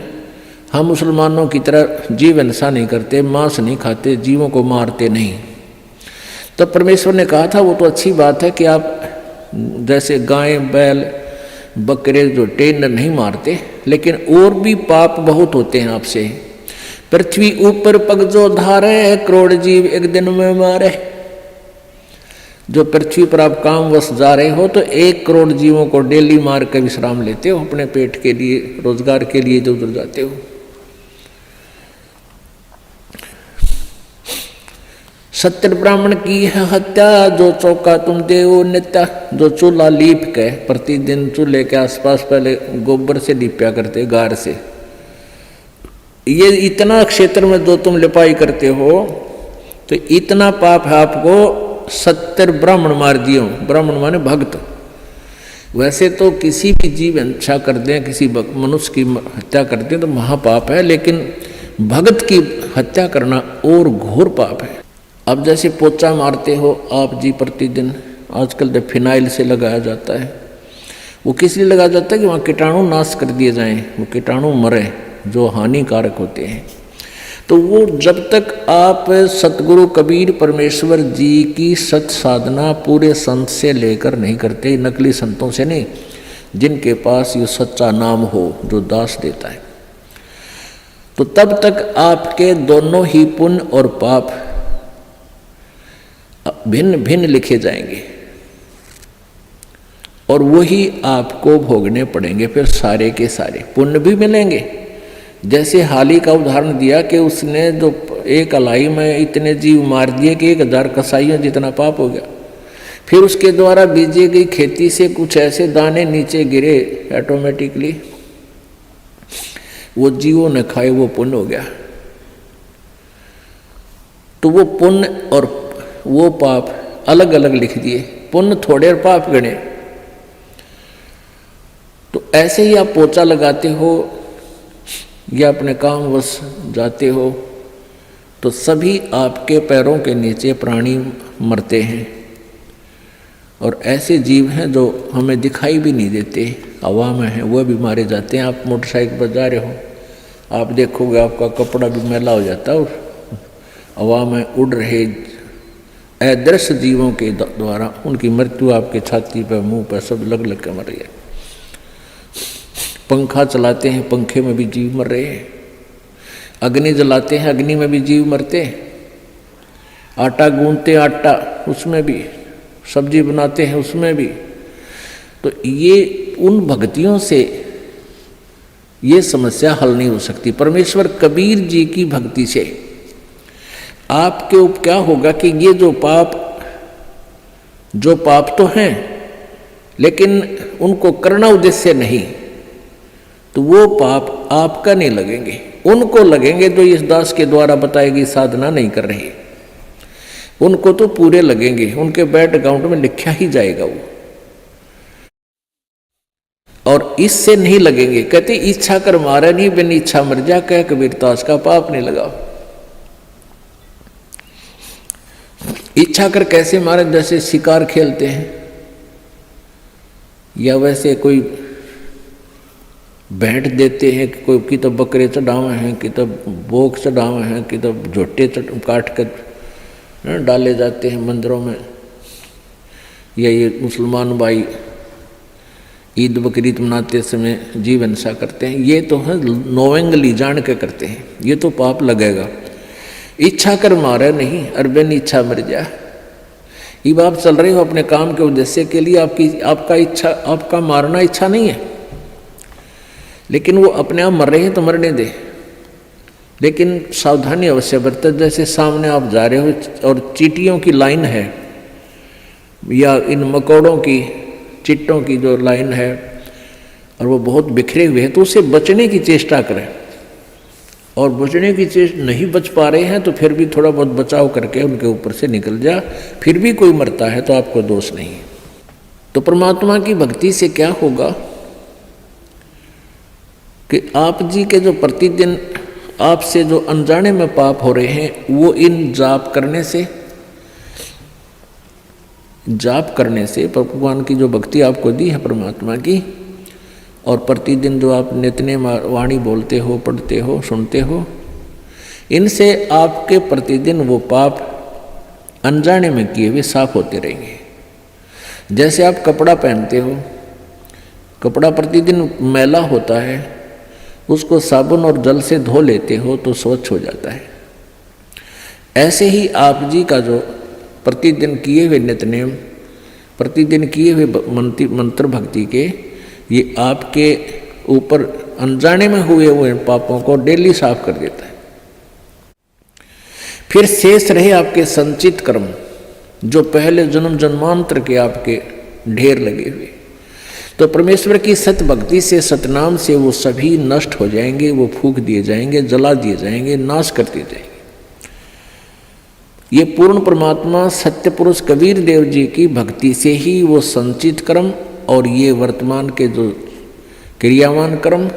हम मुसलमानों की तरह जीव हिंसा नहीं करते, मांस नहीं खाते, जीवों को मारते नहीं। तो परमेश्वर ने कहा था वो तो अच्छी बात है कि आप जैसे गाय बैल बकरे जो टेन नहीं मारते, लेकिन और भी पाप बहुत होते हैं आपसे। पृथ्वी ऊपर पग जो धारे, करोड़ जीव एक दिन में मारे। जो पृथ्वी पर आप कामवश जा रहे हो तो 1 करोड़ जीवों को डेली मार कर विश्राम लेते हो, अपने पेट के लिए, रोजगार के लिए जो उधर जाते हो। 70 ब्राह्मण की है हत्या, जो चौका तुम देव नित्या। जो चूल्हा लीप के प्रतिदिन चूल्हे के आसपास पहले गोबर से लीपया करते, गार से, ये इतना क्षेत्र में जो तुम लिपाई करते हो तो इतना पाप है आपको। 70 ब्राह्मण मार दियो, ब्राह्मण माने भक्त। वैसे तो किसी भी जीव हिंसा कर दें, किसी मनुष्य की हत्या कर दें तो महापाप है, लेकिन भगत की हत्या करना और घोर पाप है। अब जैसे पोचा मारते हो आप जी प्रतिदिन, आजकल तो फिनाइल से लगाया जाता है। वो किस लिए लगाया जाता है कि वहाँ कीटाणु नाश कर दिए जाएं, वो कीटाणु मरे जो हानिकारक होते हैं। तो वो जब तक आप सतगुरु कबीर परमेश्वर जी की सत साधना पूरे संत से लेकर नहीं करते, नकली संतों से नहीं, जिनके पास ये सच्चा नाम हो जो दास देता है, तो तब तक आपके दोनों ही पुण्य और पाप भिन्न भिन्न लिखे जाएंगे और वही आपको भोगने पड़ेंगे। फिर सारे के सारे पुण्य भी मिलेंगे। जैसे हाली का उदाहरण दिया कि उसने जो एक अलाई में इतने जीव मार दिए कि 1000 कसाईयों जितना पाप हो गया। फिर उसके द्वारा बीजी गई खेती से कुछ ऐसे दाने नीचे गिरे, ऑटोमेटिकली वो जीवों ने खाए, वो पुण्य हो गया। तो वो पुण्य और वो पाप अलग अलग लिख दिए, पुण्य थोड़े और पाप गणे। तो ऐसे ही आप पोछा लगाते हो या अपने काम वश जाते हो तो सभी आपके पैरों के नीचे प्राणी मरते हैं। और ऐसे जीव हैं जो हमें दिखाई भी नहीं देते, हवा में हैं, वह भी मारे जाते हैं। आप मोटरसाइकिल पर जा रहे हो, आप देखोगे आपका कपड़ा भी मैला हो जाता है और हवा में उड़ रहे अदृश्य जीवों के द्वारा उनकी मृत्यु आपके छाती पर, मुंह पर सब लग लग के मर रही है। पंखा चलाते हैं, पंखे में भी जीव मर रहे हैं। अग्नि जलाते हैं, अग्नि में भी जीव मरते हैं। आटा गूंथते, आटा उसमें भी, सब्जी बनाते हैं उसमें भी। तो ये उन भक्तियों से ये समस्या हल नहीं हो सकती। परमेश्वर कबीर जी की भक्ति से आपके ऊपर क्या होगा कि ये जो पाप तो हैं लेकिन उनको करना उद्देश्य नहीं, तो वो पाप आपका नहीं लगेंगे, उनको लगेंगे जो इस दास के द्वारा बताई गई साधना नहीं कर रहे, उनको तो पूरे लगेंगे, उनके बैंक अकाउंट में लिखा ही जाएगा वो। और इससे नहीं लगेंगे। कहते इच्छा कर मारे नहीं, बिन इच्छा मर जा, कह कबीर दास का पाप नहीं लगा। इच्छा कर कैसे मारे? जैसे शिकार खेलते हैं या वैसे कोई भेंट देते हैं कि कोई की तो बकरे चढ़ावे हैं, कि तो भोग चढ़ावे हैं, कि तो झोटे काट कर डाले जाते हैं मंदिरों में। या ये मुसलमान भाई ईद बकरीद मनाते समय जीव हिंसा करते हैं, ये तो है नोवेंगली जान के करते हैं, ये तो पाप लगेगा। इच्छा कर मारे नहीं, अरबन इच्छा मर जा। ये आप चल रहे हो अपने काम के उद्देश्य के लिए, आपका मारना इच्छा नहीं है, लेकिन वो अपने आप मर रहे हैं तो मरने दे। लेकिन सावधानी अवश्य बरते। जैसे सामने आप जा रहे हो और चींटियों की लाइन है या इन मकोड़ों की, चिट्टों की जो लाइन है और वो बहुत बिखरे हुए हैं, तो उससे बचने की चेष्टा करें। और बचने की चेष्टा नहीं बच पा रहे हैं तो फिर भी थोड़ा बहुत बचाव करके उनके ऊपर से निकल जा, फिर भी कोई मरता है तो आपको दोष नहीं। तो परमात्मा की भक्ति से क्या होगा कि आप जी के जो प्रतिदिन आपसे जो अनजाने में पाप हो रहे हैं, वो इन जाप करने से भगवान की जो भक्ति आपको दी है परमात्मा की, और प्रतिदिन जो आप नित्य वाणी बोलते हो, पढ़ते हो, सुनते हो, इनसे आपके प्रतिदिन वो पाप अनजाने में किए हुए साफ होते रहेंगे। जैसे आप कपड़ा पहनते हो, कपड़ा प्रतिदिन मैला होता है, उसको साबुन और जल से धो लेते हो तो स्वच्छ हो जाता है। ऐसे ही आप जी का जो प्रतिदिन किए हुए नित्यनेम, प्रतिदिन किए हुए मंत्र भक्ति के, ये आपके ऊपर अनजाने में हुए पापों को डेली साफ कर देता है। फिर शेष रहे आपके संचित कर्म, जो पहले जन्म जन्मांतर के आपके ढेर लगे हुए, तो परमेश्वर की सत भक्ति से, सतनाम से वो सभी नष्ट हो जाएंगे, वो फूंक दिए जाएंगे, जला दिए जाएंगे, नाश कर दिए जाएंगे। ये पूर्ण परमात्मा सत्य पुरुष कबीर देव जी की भक्ति से ही वो संचित कर्म और ये वर्तमान के जो क्रियावान कर्म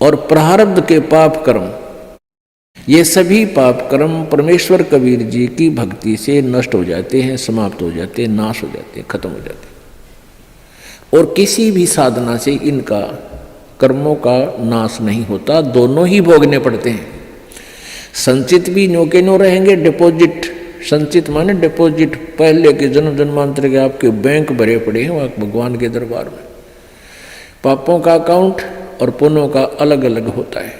और प्रारब्ध के पाप कर्म, ये सभी पाप कर्म परमेश्वर कबीर जी की भक्ति से नष्ट हो जाते हैं, समाप्त हो जाते हैं, नाश हो जाते हैं, खत्म हो जाते हैं। और किसी भी साधना से इनका कर्मों का नाश नहीं होता, दोनों ही भोगने पड़ते हैं। संचित भी न्यो के न्यो रहेंगे, डिपॉजिट, संचित माने डिपॉजिट, पहले के जन्म जन्मांतर के आपके बैंक भरे पड़े हैं वहाँ भगवान के दरबार में। पापों का अकाउंट और पुण्यों का अलग अलग होता है।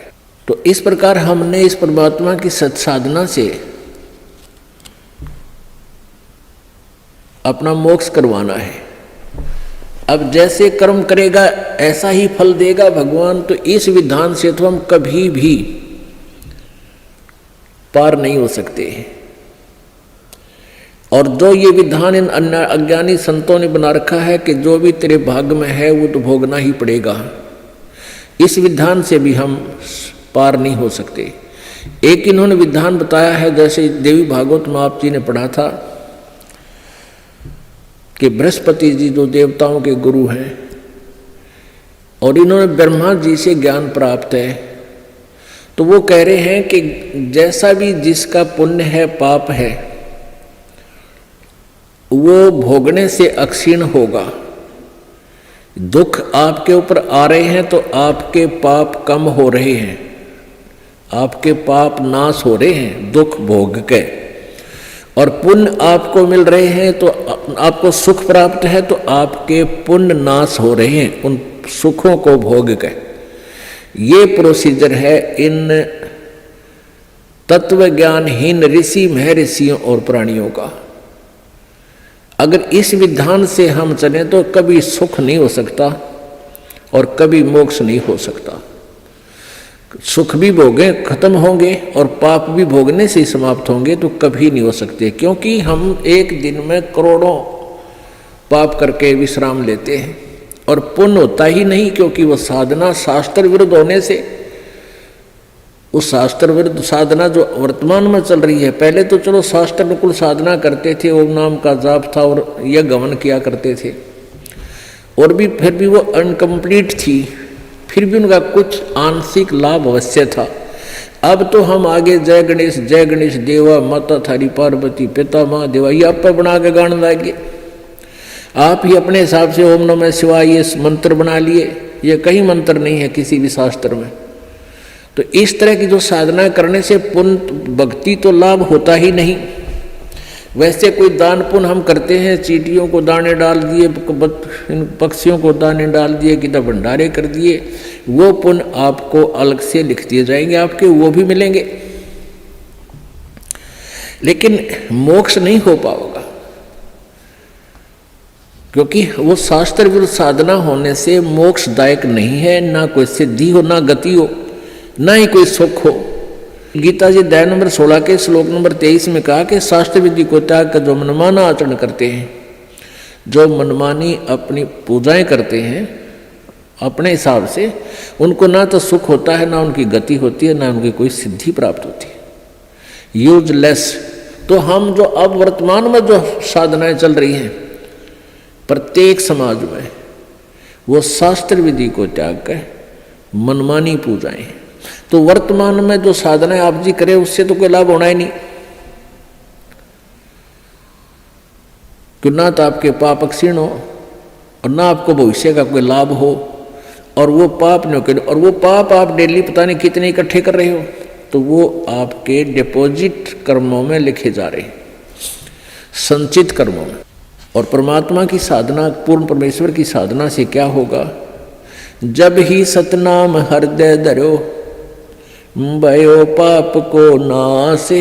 तो इस प्रकार हमने इस परमात्मा की सत्साधना से अपना मोक्ष करवाना है। अब जैसे कर्म करेगा ऐसा ही फल देगा भगवान। तो इस विधान से तो हम कभी भी पार नहीं हो सकते। और जो ये विधान इन अन्य अज्ञानी संतों ने बना रखा है कि जो भी तेरे भाग्य में है वो तो भोगना ही पड़ेगा, इस विधान से भी हम पार नहीं हो सकते। एक इन्होंने विधान बताया है, जैसे देवी भागवत में आप जी ने पढ़ा था कि बृहस्पति जी जो देवताओं के गुरु हैं और इन्होंने ब्रह्मा जी से ज्ञान प्राप्त है, तो वो कह रहे हैं कि जैसा भी जिसका पुण्य है पाप है वो भोगने से अक्षीण होगा। दुख आपके ऊपर आ रहे हैं तो आपके पाप कम हो रहे हैं, आपके पाप नाश हो रहे हैं दुख भोग के। और पुण्य आपको मिल रहे हैं तो आपको सुख प्राप्त है तो आपके पुण्य नाश हो रहे हैं उन सुखों को भोग के। ये प्रोसीजर है इन तत्व ज्ञानहीन ऋषि महर्षियों और प्राणियों का। अगर इस विधान से हम चलें तो कभी सुख नहीं हो सकता और कभी मोक्ष नहीं हो सकता। सुख भी भोगे खत्म होंगे और पाप भी भोगने से समाप्त होंगे तो कभी नहीं हो सकते, क्योंकि हम एक दिन में करोड़ों पाप करके विश्राम लेते हैं और पुण्य होता ही नहीं, क्योंकि वो साधना शास्त्र विरुद्ध होने से, उस शास्त्र विरुद्ध साधना जो वर्तमान में चल रही है, पहले तो चलो शास्त्र अनुकूल साधना करते थे, ओम नाम का जाप था और यज्ञ हवन किया करते थे और भी फिर भी वो अनकम्प्लीट थी, फिर भी उनका कुछ आंशिक लाभ अवश्य था। अब तो हम आगे जय गणेश देवा माता थारी पार्वती पिता महादेवा ये आप पर बना के गाने लागे। आप ही अपने हिसाब से ओम नमः शिवाय ये मंत्र बना लिए, ये कहीं मंत्र नहीं है किसी भी शास्त्र में। तो इस तरह की जो साधना करने से पुण्य भक्ति तो लाभ होता ही नहीं। वैसे कोई दान पुण्य हम करते हैं, चींटियों को दाने डाल दिए, पक्षियों को दाने डाल दिए, किधर भंडारे कर दिए, वो पुण्य आपको अलग से लिख दिए जाएंगे, आपके वो भी मिलेंगे, लेकिन मोक्ष नहीं हो पाएगा, क्योंकि वो शास्त्र विरुद्ध साधना होने से मोक्षदायक नहीं है। ना कोई सिद्धि हो, ना गति हो, ना ही कोई सुख हो। गीता जी अध्याय नंबर 16 के श्लोक नंबर 23 में कहा कि शास्त्र विधि को त्याग कर जो मनमाना आचरण करते हैं, जो मनमानी अपनी पूजाएं करते हैं अपने हिसाब से, उनको ना तो सुख होता है, ना उनकी गति होती है, ना उनकी कोई सिद्धि प्राप्त होती है, यूजलेस। तो हम जो अब वर्तमान में जो साधनाएं चल रही हैं प्रत्येक समाज में, वो शास्त्र विधि को त्याग कर मनमानी पूजाएं। तो वर्तमान में जो साधनाएं आप जी करें उससे तो कोई लाभ होना ही नहीं, कि ना तो आपके पाप क्षीण हो और ना आपको भविष्य का कोई लाभ हो, और वो पाप न करे, और वो पाप आप डेली पता नहीं कितने इकट्ठे कर रहे हो, तो वो आपके डिपॉजिट कर्मों में लिखे जा रहे हैं, संचित कर्मों में। और परमात्मा की साधना, पूर्ण परमेश्वर की साधना से क्या होगा? जब ही सतनाम हृदय धरो भयो पाप को नासे,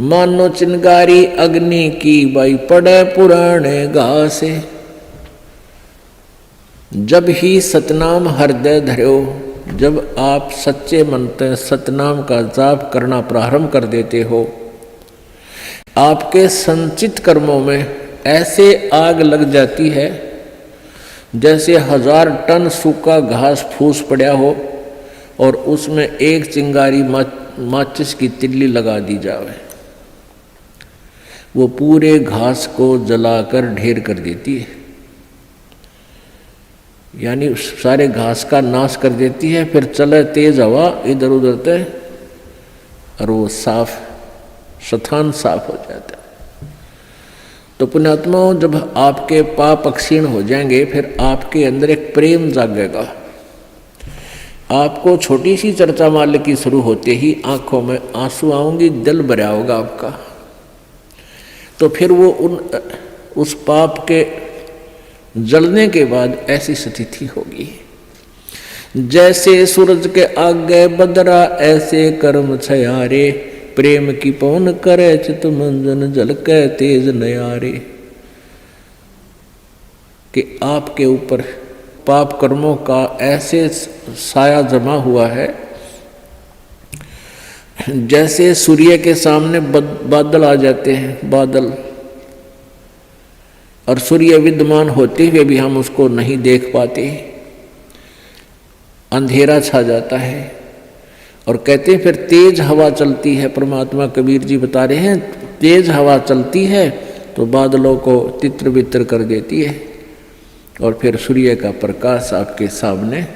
मानो चिंगारी अग्नि की बाई पड़े पुराने घासे। जब ही सतनाम हृदय धरो, जब आप सच्चे मन से सतनाम का जाप करना प्रारंभ कर देते हो, आपके संचित कर्मों में ऐसे आग लग जाती है जैसे 1000 टन सूखा घास फूस पड़ा हो और उसमें एक चिंगारी माचिस की तिल्ली लगा दी जाए, वो पूरे घास को जलाकर ढेर कर देती है, यानी सारे घास का नाश कर देती है। फिर चले तेज हवा इधर उधर से और वो साफ स्थान साफ हो जाता है। तो पुण्यात्माओं, जब आपके पाप क्षीण हो जाएंगे फिर आपके अंदर एक प्रेम जागेगा। आपको छोटी सी चर्चा माल्य की शुरू होते ही आंखों में आंसू आऊंगी, दिल भरा होगा आपका। तो फिर वो उस पाप के जलने के बाद ऐसी स्थिति होगी, जैसे सूरज के आगे बदरा ऐसे कर्म छयारे, प्रेम की पवन करे चित मंजन जल के तेज नयारे। कि आपके ऊपर पाप कर्मों का ऐसे साया जमा हुआ है जैसे सूर्य के सामने बादल आ जाते हैं, बादल, और सूर्य विद्यमान होते हुए भी हम उसको नहीं देख पाते, अंधेरा छा जाता है। और कहते हैं फिर तेज हवा चलती है, परमात्मा कबीर जी बता रहे हैं तेज हवा चलती है तो बादलों को तित्र बित्र कर देती है, और फिर सूर्य का प्रकाश आपके सामने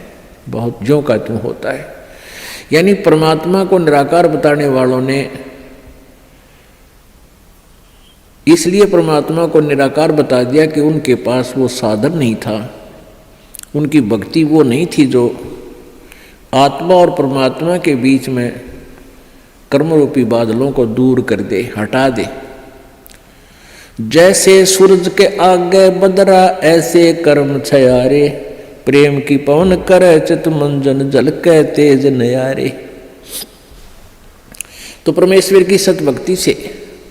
बहुत ज्यों का त्यों होता है। यानी परमात्मा को निराकार बताने वालों ने इसलिए परमात्मा को निराकार बता दिया कि उनके पास वो साधन नहीं था, उनकी भक्ति वो नहीं थी जो आत्मा और परमात्मा के बीच में कर्मरूपी बादलों को दूर कर दे, हटा दे। जैसे सूरज के आगे बदरा ऐसे कर्म छयारे, प्रेम की पवन करे चित मंजन जल के तेज नयारे। तो परमेश्वर की सतभक्ति से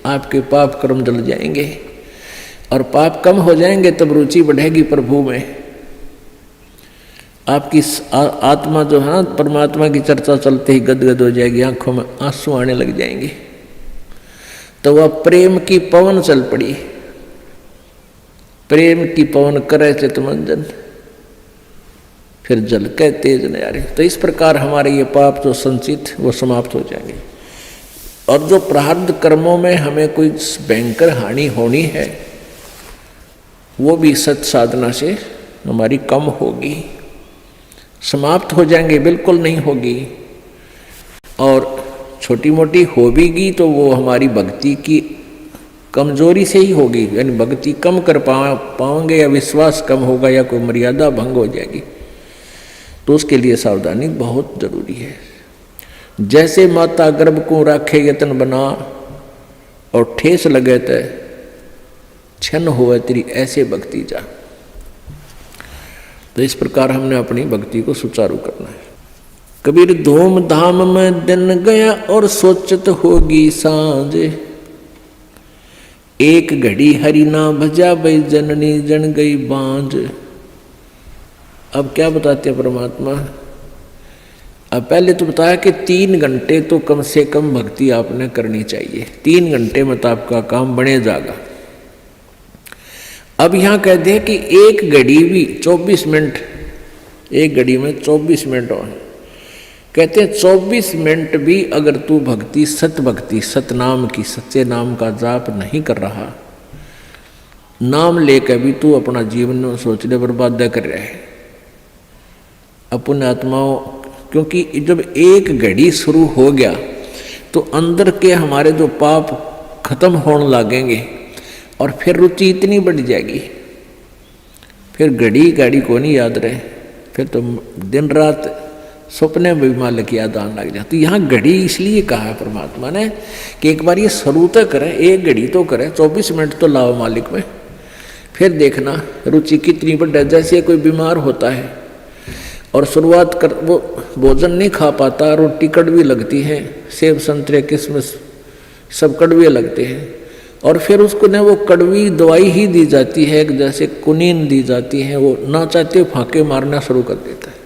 आपके पाप कर्म जल जाएंगे और पाप कम हो जाएंगे, तब रुचि बढ़ेगी प्रभु में। आपकी आत्मा जो है परमात्मा की चर्चा चलते ही गदगद हो जाएगी, आंखों में आंसू आने लग जाएंगे। तो वह प्रेम की पवन चल पड़ी, प्रेम की पवन करे चितमंजन फिर जल के तेज नयारे। तो इस प्रकार हमारे ये पाप जो संचित वो समाप्त हो जाएंगे, और जो प्रारब्ध कर्मों में हमें कोई भयंकर हानि होनी है वो भी सत साधना से हमारी कम होगी, समाप्त हो जाएंगे, बिल्कुल नहीं होगी। और छोटी मोटी होगी तो वो हमारी भक्ति की कमजोरी से ही होगी, यानी भक्ति कम कर पाओगे या विश्वास कम होगा या कोई मर्यादा भंग हो जाएगी, तो उसके लिए सावधानी बहुत जरूरी है। जैसे माता गर्भ को राखे यतन बना, और ठेस लगे तो छन हुआ तेरी ऐसे भक्ति जा। तो इस प्रकार हमने अपनी भक्ति को सुचारू करना है। कबीर धूम धाम में दिन गया और सोचत होगी सांझ, एक घड़ी हरि ना भजा भई जननी जन गई बांझ। अब क्या बताते हैं परमात्मा? अब पहले तो बताया कि 3 घंटे तो कम से कम भक्ति आपने करनी चाहिए, 3 घंटे में तो आपका काम बने जाएगा। अब यहाँ कह दे कि एक घड़ी भी 24 मिनट, एक घड़ी में 24 मिनट और कहते हैं 24 मिनट भी अगर तू भक्ति सतनाम की, सच्चे नाम का जाप नहीं कर रहा, नाम लेकर भी तू अपना जीवन सोचने बर्बाद कर रहा है अपने आत्माओं। क्योंकि जब एक घड़ी शुरू हो गया तो अंदर के हमारे जो पाप खत्म होने लगेंगे और फिर रुचि इतनी बढ़ जाएगी, फिर घड़ी को नहीं याद रहे, फिर तो दिन रात सपने में भी मालिक याद आने लग जाती। यहाँ घड़ी इसलिए कहा है परमात्मा ने कि एक बार ये शुरू तो करें, एक घड़ी तो करें, 24 मिनट तो लाओ मालिक में, फिर देखना रुचि कितनी बढ़। जैसे कोई बीमार होता है और शुरुआत कर वो भोजन नहीं खा पाता, रोटी कड़वी लगती है, सेब संतरे किशमिश सब कड़वे लगते हैं, और फिर उसको ना वो कड़वी दवाई ही दी जाती है, जैसे कुनीन दी जाती है, वो ना चाहते फांके मारना शुरू कर देता है।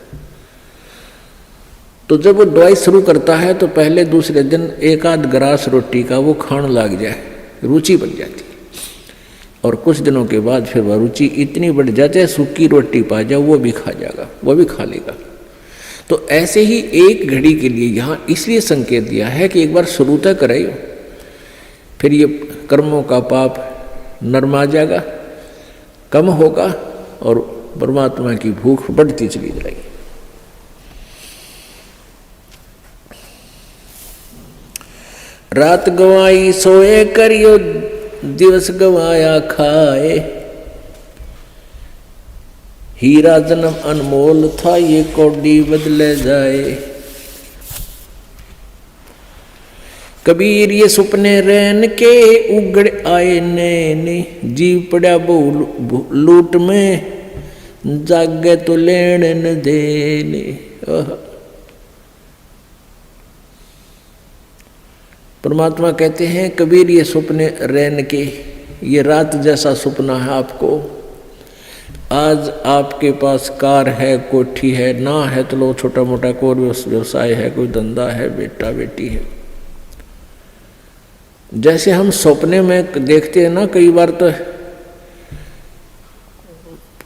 तो जब वो दवाई शुरू करता है तो पहले दूसरे दिन एक आध ग्रास रोटी का वो खाने लग जाए, रुचि बन जाती है, और कुछ दिनों के बाद फिर वह रुचि इतनी बढ़ जाती है, सूखी रोटी पा जाए वो भी खा जाएगा, वो भी खा लेगा। तो ऐसे ही एक घड़ी के लिए यहाँ इसलिए संकेत दिया है कि एक बार शुरू तक करे, फिर ये कर्मों का पाप नरमा जाएगा, कम होगा, और परमात्मा की भूख बढ़ती चली जाएगी। रात गवाई सोए करियो, दिवस गवाया खाए, हीरा जन्म अनमोल था, ये कौड़ी बदले जाए। कबीर ये सुपने रैन के उगड़ आए नैने, जीव पड़ा बहु लूट में, जागे तो लेन न देने। परमात्मा कहते हैं कबीर ये सुपने रैन के, ये रात जैसा सुपना है आपको, आज आपके पास कार है, कोठी है, ना है तो लो छोटा मोटा कोई व्यवसाय है, कोई धंधा है, बेटा बेटी है। जैसे हम सपने में देखते हैं ना, कई बार तो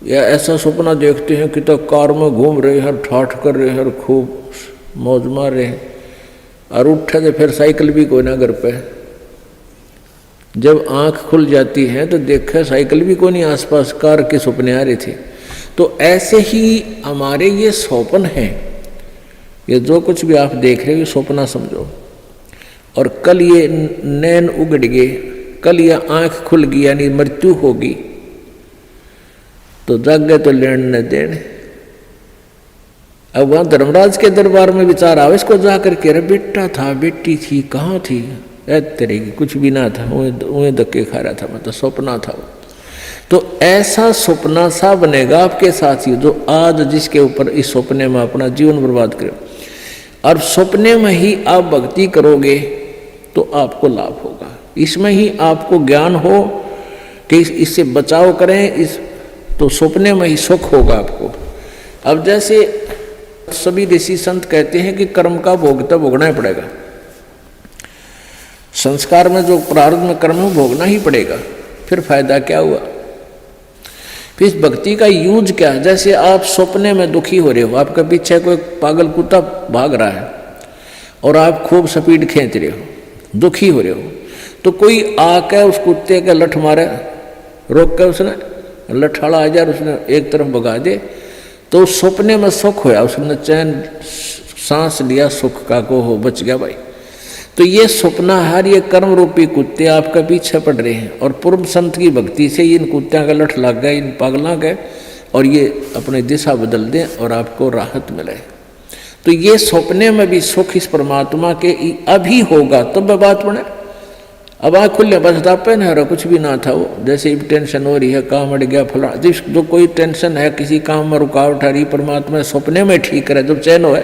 या ऐसा सपना देखते हैं कि तो कार में घूम रहे हैं, ठाठ कर रहे हैं, खूब मौज मार रहे हैं, और उठे तो फिर साइकिल भी कोई ना घर पे। जब आंख खुल जाती है तो देखा साइकिल भी कोई नहीं आसपास, कार के सपने आ रहे थे। तो ऐसे ही हमारे ये स्वप्न हैं, ये जो कुछ भी आप देख रहे हो ये सपना समझो। और कल ये नैन उगड़ गए, कल ये आंख खुल गई, यानी मृत्यु होगी, तो जागे तो लेन न देन। अब वहां धर्मराज के दरबार में विचार आवे इसको जाकर के, अरे बेटा था, बेटी थी, कहाँ थी, तेरे की कुछ भी ना था, उन्हें धक्के खा रहा था, मतलब सपना था वो। तो ऐसा सपना सा बनेगा आपके साथ ही, जो आज जिसके ऊपर इस सपने में अपना जीवन बर्बाद करे, और सपने में ही आप भक्ति करोगे तो आपको लाभ होगा। इसमें ही आपको ज्ञान हो कि इससे बचाव करें, इस तो सपने में ही सुख होगा आपको। अब जैसे सभी ऋषि संत कहते हैं कि कर्म का भोग तो भोगना ही पड़ेगा, संस्कार में जो प्रारब्ध में कर्म भोगना ही पड़ेगा, फिर फायदा क्या हुआ। फिर इस भक्ति का यूज क्या है। जैसे आप सपने में दुखी हो रहे हो, आपके पीछे कोई पागल कुत्ता भाग रहा है और आप खूब स्पीड खींच रहे हो, दुखी हो रहे हो, तो कोई आके उस कुत्ते के लठ मारे, रोक के उसने लठाड़ा आ जाए, उसने एक तरफ भगा दे, तो सपने में सुख होया, उसने चैन सांस लिया सुख का, को हो बच गया भाई। तो ये सपना हर ये कर्म रूपी कुत्ते आपका पीछे पड़ रहे हैं, और पूर्व संत की भक्ति से इन कुत्तियों का लठ लग गए, इन पागलों के, और ये अपनी दिशा बदल दें और आपको राहत मिले। तो ये सपने में भी सुख इस परमात्मा के अभी होगा, तब तो बात बने। अब आँख खुले बस दापे न हो, कुछ भी ना था वो, जैसे टेंशन हो रही है, काम अड़ गया फला, जो कोई टेंशन है, किसी काम में रुकावट आ रही, परमात्मा सपने में ठीक करे, जब चैन हो।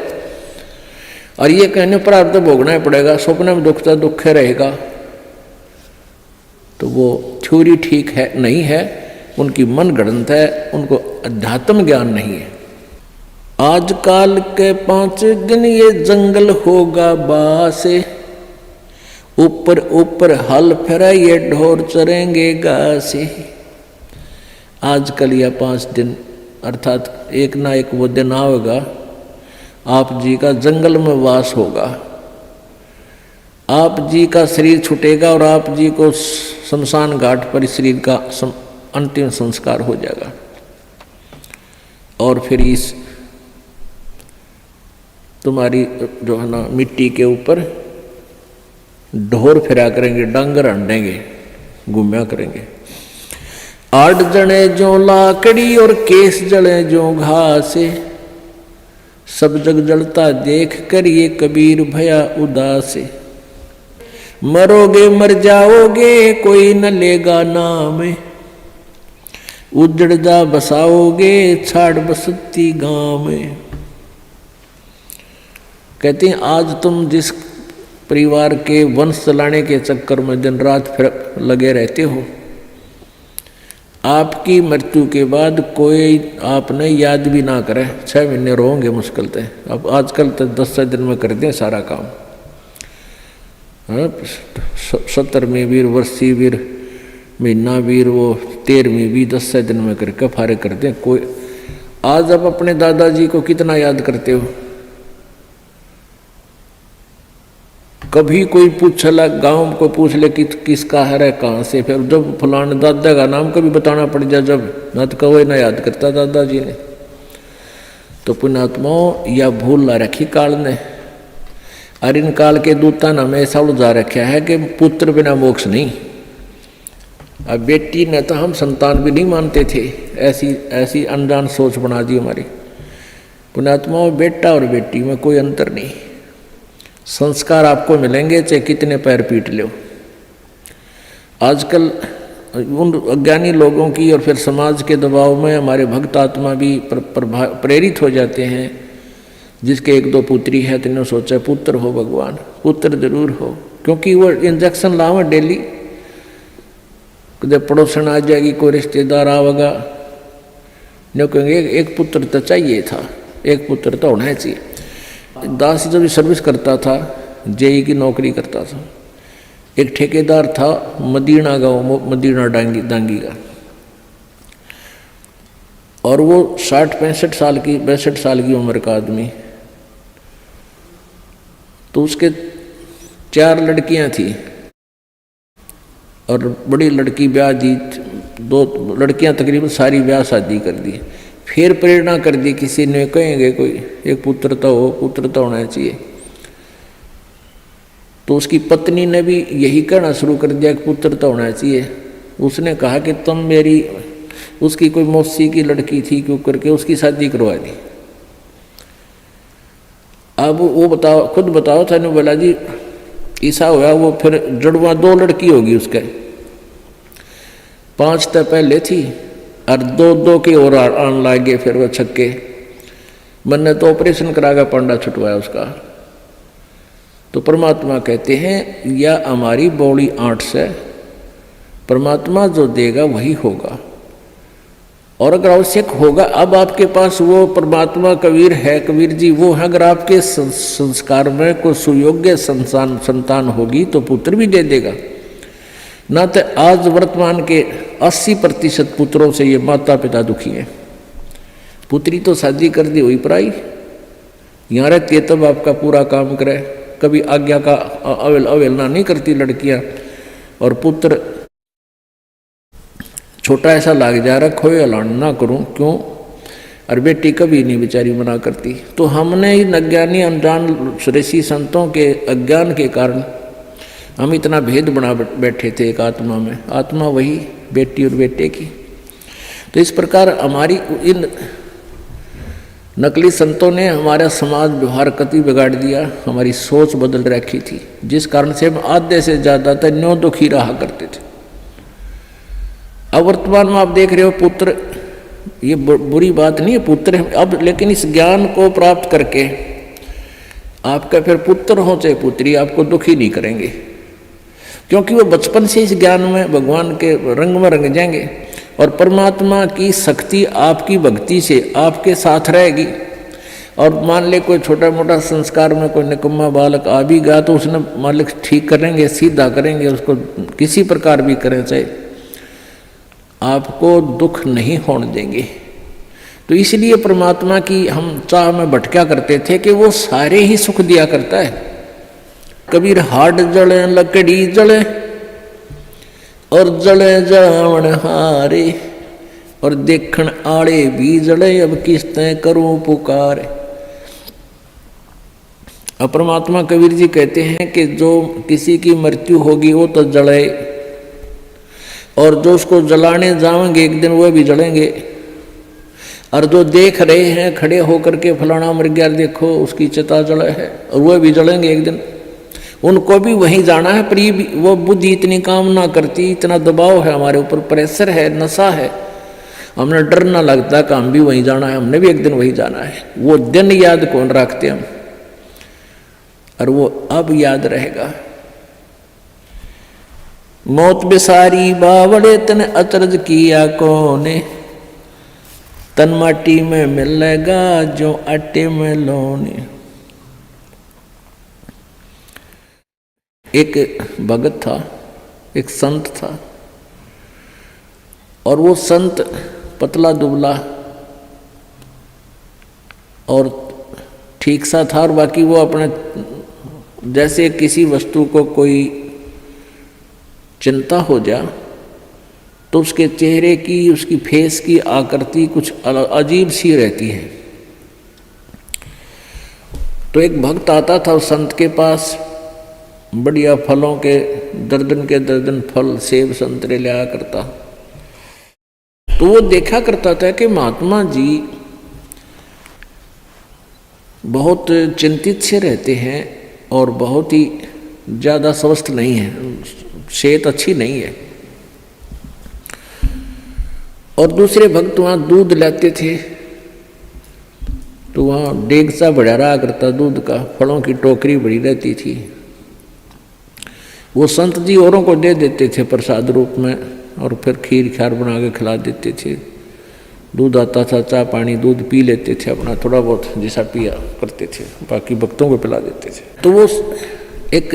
और ये कहने पर आप तो भोगना ही पड़ेगा, सपने में दुखता दुख रहेगा, तो वो थ्योरी ठीक है नहीं है, उनकी मन गणत है, उनको अध्यात्म ज्ञान नहीं है। आजकल के 5 दिन ये जंगल होगा बासे, ऊपर ऊपर हल फिरा ये ढोर चरेंगे घासे। आजकल यह 5 दिन अर्थात एक ना एक वो दिन आएगा, आप जी का जंगल में वास होगा, आप जी का शरीर छूटेगा और आप जी को शमशान घाट पर शरीर का अंतिम संस्कार हो जाएगा। और फिर इस तुम्हारी जो है ना मिट्टी के ऊपर ढोर फिरा करेंगे, डांगर हंडेंगे, घूमया करेंगे। 8 जने जो लाकड़ी और केस जले जो घासे, सब जग जलता देख कर ये कबीर भया उदास। मरोगे मर जाओगे कोई न लेगा नाम, उजड़ जा बसाओगे छाड़ बसती गांव में। कहते हैं आज तुम जिस परिवार के वंश चलाने के चक्कर में दिन रात फिर लगे रहते हो, आपकी मृत्यु के बाद कोई आपने याद भी ना करे, 6 महीने रहोगे मुश्किल से। अब आजकल तो 10 दिन में कर दें सारा काम, 70वीं वीर, वर्षी वीर, महीना वीर, वो 13वीं भी 10 दिन में करके फारे कर दें। कोई आज आप अपने दादाजी को कितना याद करते हो? कभी कोई पूछला, गांव को पूछ ले कि किसका है कहाँ से, फिर जब फलाने दादा का नाम कभी बताना पड़ जाए, जब ना तो कहो ना याद करता दादाजी ने। तो पुण्यात्माओं या भूल ला रखी काल ने, और इन काल के दूता ने हमें ऐसा उलझा रखा है कि पुत्र बिना मोक्ष नहीं। अब बेटी ने तो हम संतान भी नहीं मानते थे, ऐसी अनजान सोच बना दी हमारी। पुण्यात्माओं बेटा और बेटी में कोई अंतर नहीं, संस्कार आपको मिलेंगे चाहे कितने पैर पीट लो। आजकल उन अज्ञानी लोगों की और फिर समाज के दबाव में हमारे भक्त आत्मा भी प्रेरित हो जाते हैं। जिसके 1-2 पुत्री है तो सोचा पुत्र हो भगवान, पुत्र जरूर हो, क्योंकि वो इंजेक्शन लावे डेली। कदे पड़ोसन आ जाएगी, कोई रिश्तेदार आवेगा, नहीं कहेंगे एक पुत्र तो चाहिए था, एक पुत्र तो होना चाहिए। दास जब सर्विस करता था, जेई की नौकरी करता था, एक ठेकेदार था मदीना गाँव, मदीना डांगी का, और वो 62 साल की उम्र का आदमी। तो उसके 4 लड़कियां थी और बड़ी लड़की ब्याह दी, 2 लड़कियां तकरीबन सारी ब्याह शादी कर दी। फिर प्रेरणा कर दी, किसी ने कहेंगे कोई एक पुत्र तो हो, पुत्र तो होना चाहिए। तो उसकी पत्नी ने भी यही कहना शुरू कर दिया कि पुत्र तो होना चाहिए। उसने कहा कि तुम मेरी, उसकी कोई मौसी की लड़की थी, क्यों करके उसकी शादी करवा दी। अब वो बताओ, खुद बताओ था ने बोला जी ऐसा हुआ, वो फिर जड़वा 2 लड़की होगी उसके, 5 तो पहले थी और 2 की और आन लागे। फिर वो छक्के मैंने तो ऑपरेशन करागा, पांडा छुटवाया उसका। तो परमात्मा कहते हैं या हमारी बॉडी 8 से, परमात्मा जो देगा वही होगा। और अगर आवश्यक होगा, अब आपके पास वो परमात्मा कबीर है, कबीर जी वो है, अगर आपके संस्कार में कोई सुयोग्य संतान होगी तो पुत्र भी दे देगा। ना तो आज वर्तमान के 80% पुत्रों से ये माता पिता दुखी हैं। पुत्री तो शादी कर दी हुई पराई, यहाँ रहती है तब आपका पूरा काम करे, कभी आज्ञा का अवहेलना नहीं करती लड़कियाँ, और पुत्र छोटा ऐसा लाग जा रखो ऐलान ना करूं क्यों, और बेटी कभी नहीं बेचारी मना करती। तो हमने इन अज्ञानी अनजान ऋषि संतों के अज्ञान के कारण हम इतना भेद बना बैठे थे एक आत्मा में, आत्मा वही बेटी और बेटे की। तो इस प्रकार हमारी इन नकली संतों ने हमारा समाज व्यवहार कति बिगाड़ दिया, हमारी सोच बदल रखी थी, जिस कारण से हम आधे से ज़्यादातर न्यों दुखी रहा करते थे। अब वर्तमान में आप देख रहे हो पुत्र, ये बुरी बात नहीं है पुत्र अब, लेकिन इस ज्ञान को प्राप्त करके आपका फिर पुत्र हो चाहे पुत्री आपको दुखी नहीं करेंगे, क्योंकि वो बचपन से इस ज्ञान में भगवान के रंग में रंग जाएंगे और परमात्मा की शक्ति आपकी भक्ति से आपके साथ रहेगी। और मान ले कोई छोटा मोटा संस्कार में कोई निकम्मा बालक आ भी गया तो उसने मालिक ठीक करेंगे, सीधा करेंगे, उसको किसी प्रकार भी करें, चाहे आपको दुख नहीं होने देंगे। तो इसलिए परमात्मा की हम चाह में भटका करते थे कि वो सारे ही सुख दिया करता है। कबीर हाड जले लकड़ी जले और जले जावण हारे, और देखण आड़े भी जले, अब किस्तें करूं पुकार। अब परमात्मा कबीर जी कहते हैं कि जो किसी की मृत्यु होगी वो तो जले, और जो उसको जलाने जाएंगे एक दिन वह भी जलेंगे, और जो देख रहे हैं खड़े होकर के फलाना मर गया देखो उसकी चिता जले है, और वह भी जलेंगे एक दिन, उनको भी वहीं जाना है। पर वो बुद्धि इतनी काम ना करती, इतना दबाव है हमारे ऊपर, प्रेशर है, नशा है, हमने डर ना लगता कि हम भी वहीं जाना है, हमने भी एक दिन वहीं जाना है। वो दिन याद कौन रखते हम, और वो अब याद रहेगा। मौत बेसारी बावड़े तन अचरज किया कोने, तन माटी में मिलेगा जो आटे में लोने। एक भगत था, एक संत था, और वो संत पतला दुबला और ठीक सा था, और बाकी वो अपने जैसे किसी वस्तु को कोई चिंता हो जा तो उसके चेहरे की, उसकी फेस की आकृति कुछ अजीब सी रहती है। तो एक भक्त आता था उस संत के पास, बढ़िया फलों के दर्जन फल सेब संतरे लाया करता। तो वो देखा करता था कि महात्मा जी बहुत चिंतित से रहते हैं और बहुत ही ज़्यादा स्वस्थ नहीं है, सेहत अच्छी नहीं है। और दूसरे भक्त वहाँ दूध लाते थे तो वहाँ डेग सा बढ़ा रहा करता दूध का, फलों की टोकरी बड़ी रहती थी। वो संत जी औरों को दे देते थे प्रसाद रूप में, और फिर खीर खार बना के खिला देते थे। दूध आता था, चाय पानी दूध पी लेते थे अपना, थोड़ा बहुत जैसा पिया करते थे, बाकी भक्तों को पिला देते थे। तो वो एक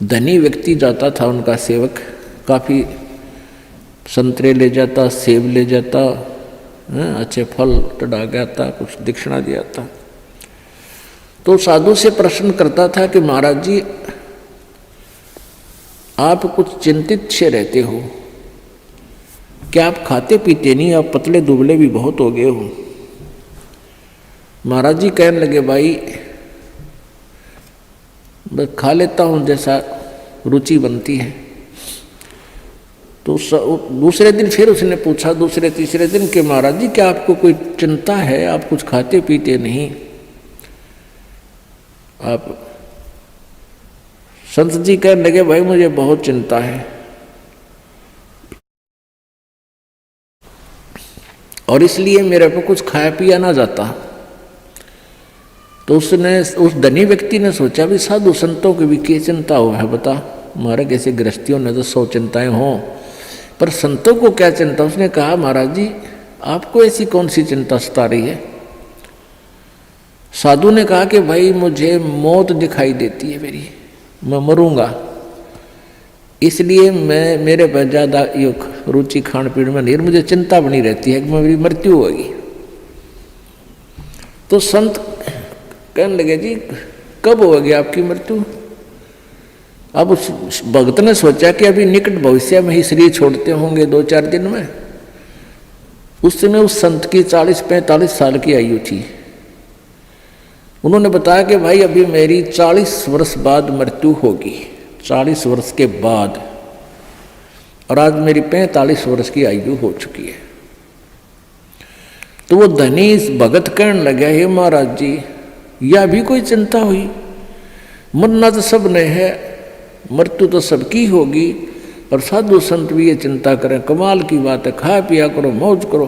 धनी व्यक्ति जाता था, उनका सेवक, काफ़ी संतरे ले जाता, सेब ले जाता, अच्छे फल चढ़ा के आता, कुछ दक्षिणा दिया था। तो साधु से प्रश्न करता था कि महाराज जी आप कुछ चिंतित से रहते हो, क्या आप खाते पीते नहीं, आप पतले दुबले भी बहुत हो गए हो। महाराज जी कहने लगे भाई बस खा लेता हूँ जैसा रुचि बनती है। तो दूसरे दिन फिर उसने पूछा, दूसरे तीसरे दिन कि महाराज जी क्या आपको कोई चिंता है, आप कुछ खाते पीते नहीं। आप संत जी कहने लगे भाई मुझे बहुत चिंता है, और इसलिए मेरे को कुछ खाया पिया ना जाता। तो उसने, उस धनी व्यक्ति ने सोचा भी साधु संतों की भी क्या चिंता हो है बता, हमारे कैसे गृहस्थियों ने तो 100 चिंताएं हों, पर संतों को क्या चिंता। उसने कहा महाराज जी आपको ऐसी कौन सी चिंता सता रही है। साधु ने कहा कि भाई मुझे मौत दिखाई देती है मेरी, मैं मरूंगा, इसलिए मैं मेरे पर ज़्यादा रुचि खान पीन में नहीं, मुझे चिंता बनी रहती है कि मेरी मृत्यु होगी। तो संत कहने लगे जी कब होगी आपकी मृत्यु। अब उस भक्त ने सोचा कि अभी निकट भविष्य में ही शरीर छोड़ते होंगे 2-4 दिन में। उस समय उस संत की 40-45 साल की आयु थी। उन्होंने बताया कि भाई अभी मेरी 40 वर्ष बाद मृत्यु होगी, 40 वर्ष के बाद, और आज मेरी 45 वर्ष की आयु हो चुकी है। तो वो धनी भगत कहने लगा हे महाराज जी यह भी कोई चिंता हुई, मरना तो सब ने है, मृत्यु तो सबकी होगी, और साधु संत भी ये चिंता करें, कमाल की बात है, खा पिया करो, मौज करो,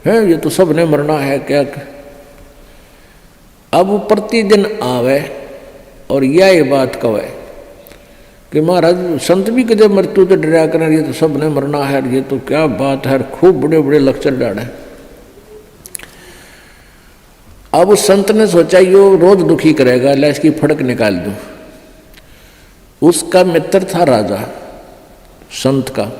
है ये तो सब ने मरना है क्या। अब वो प्रतिदिन आवे और यह बात कहे कि महाराज संत भी कदे मृत्यु तो डरा करें, ये तो सब ने मरना है, ये तो क्या बात है, खूब बड़े बड़े लक्षण डाले। अब उस संत ने सोचा यो रोज दुखी करेगा, ला इसकी फड़क निकाल दूं। उसका मित्र था राजा, संत का,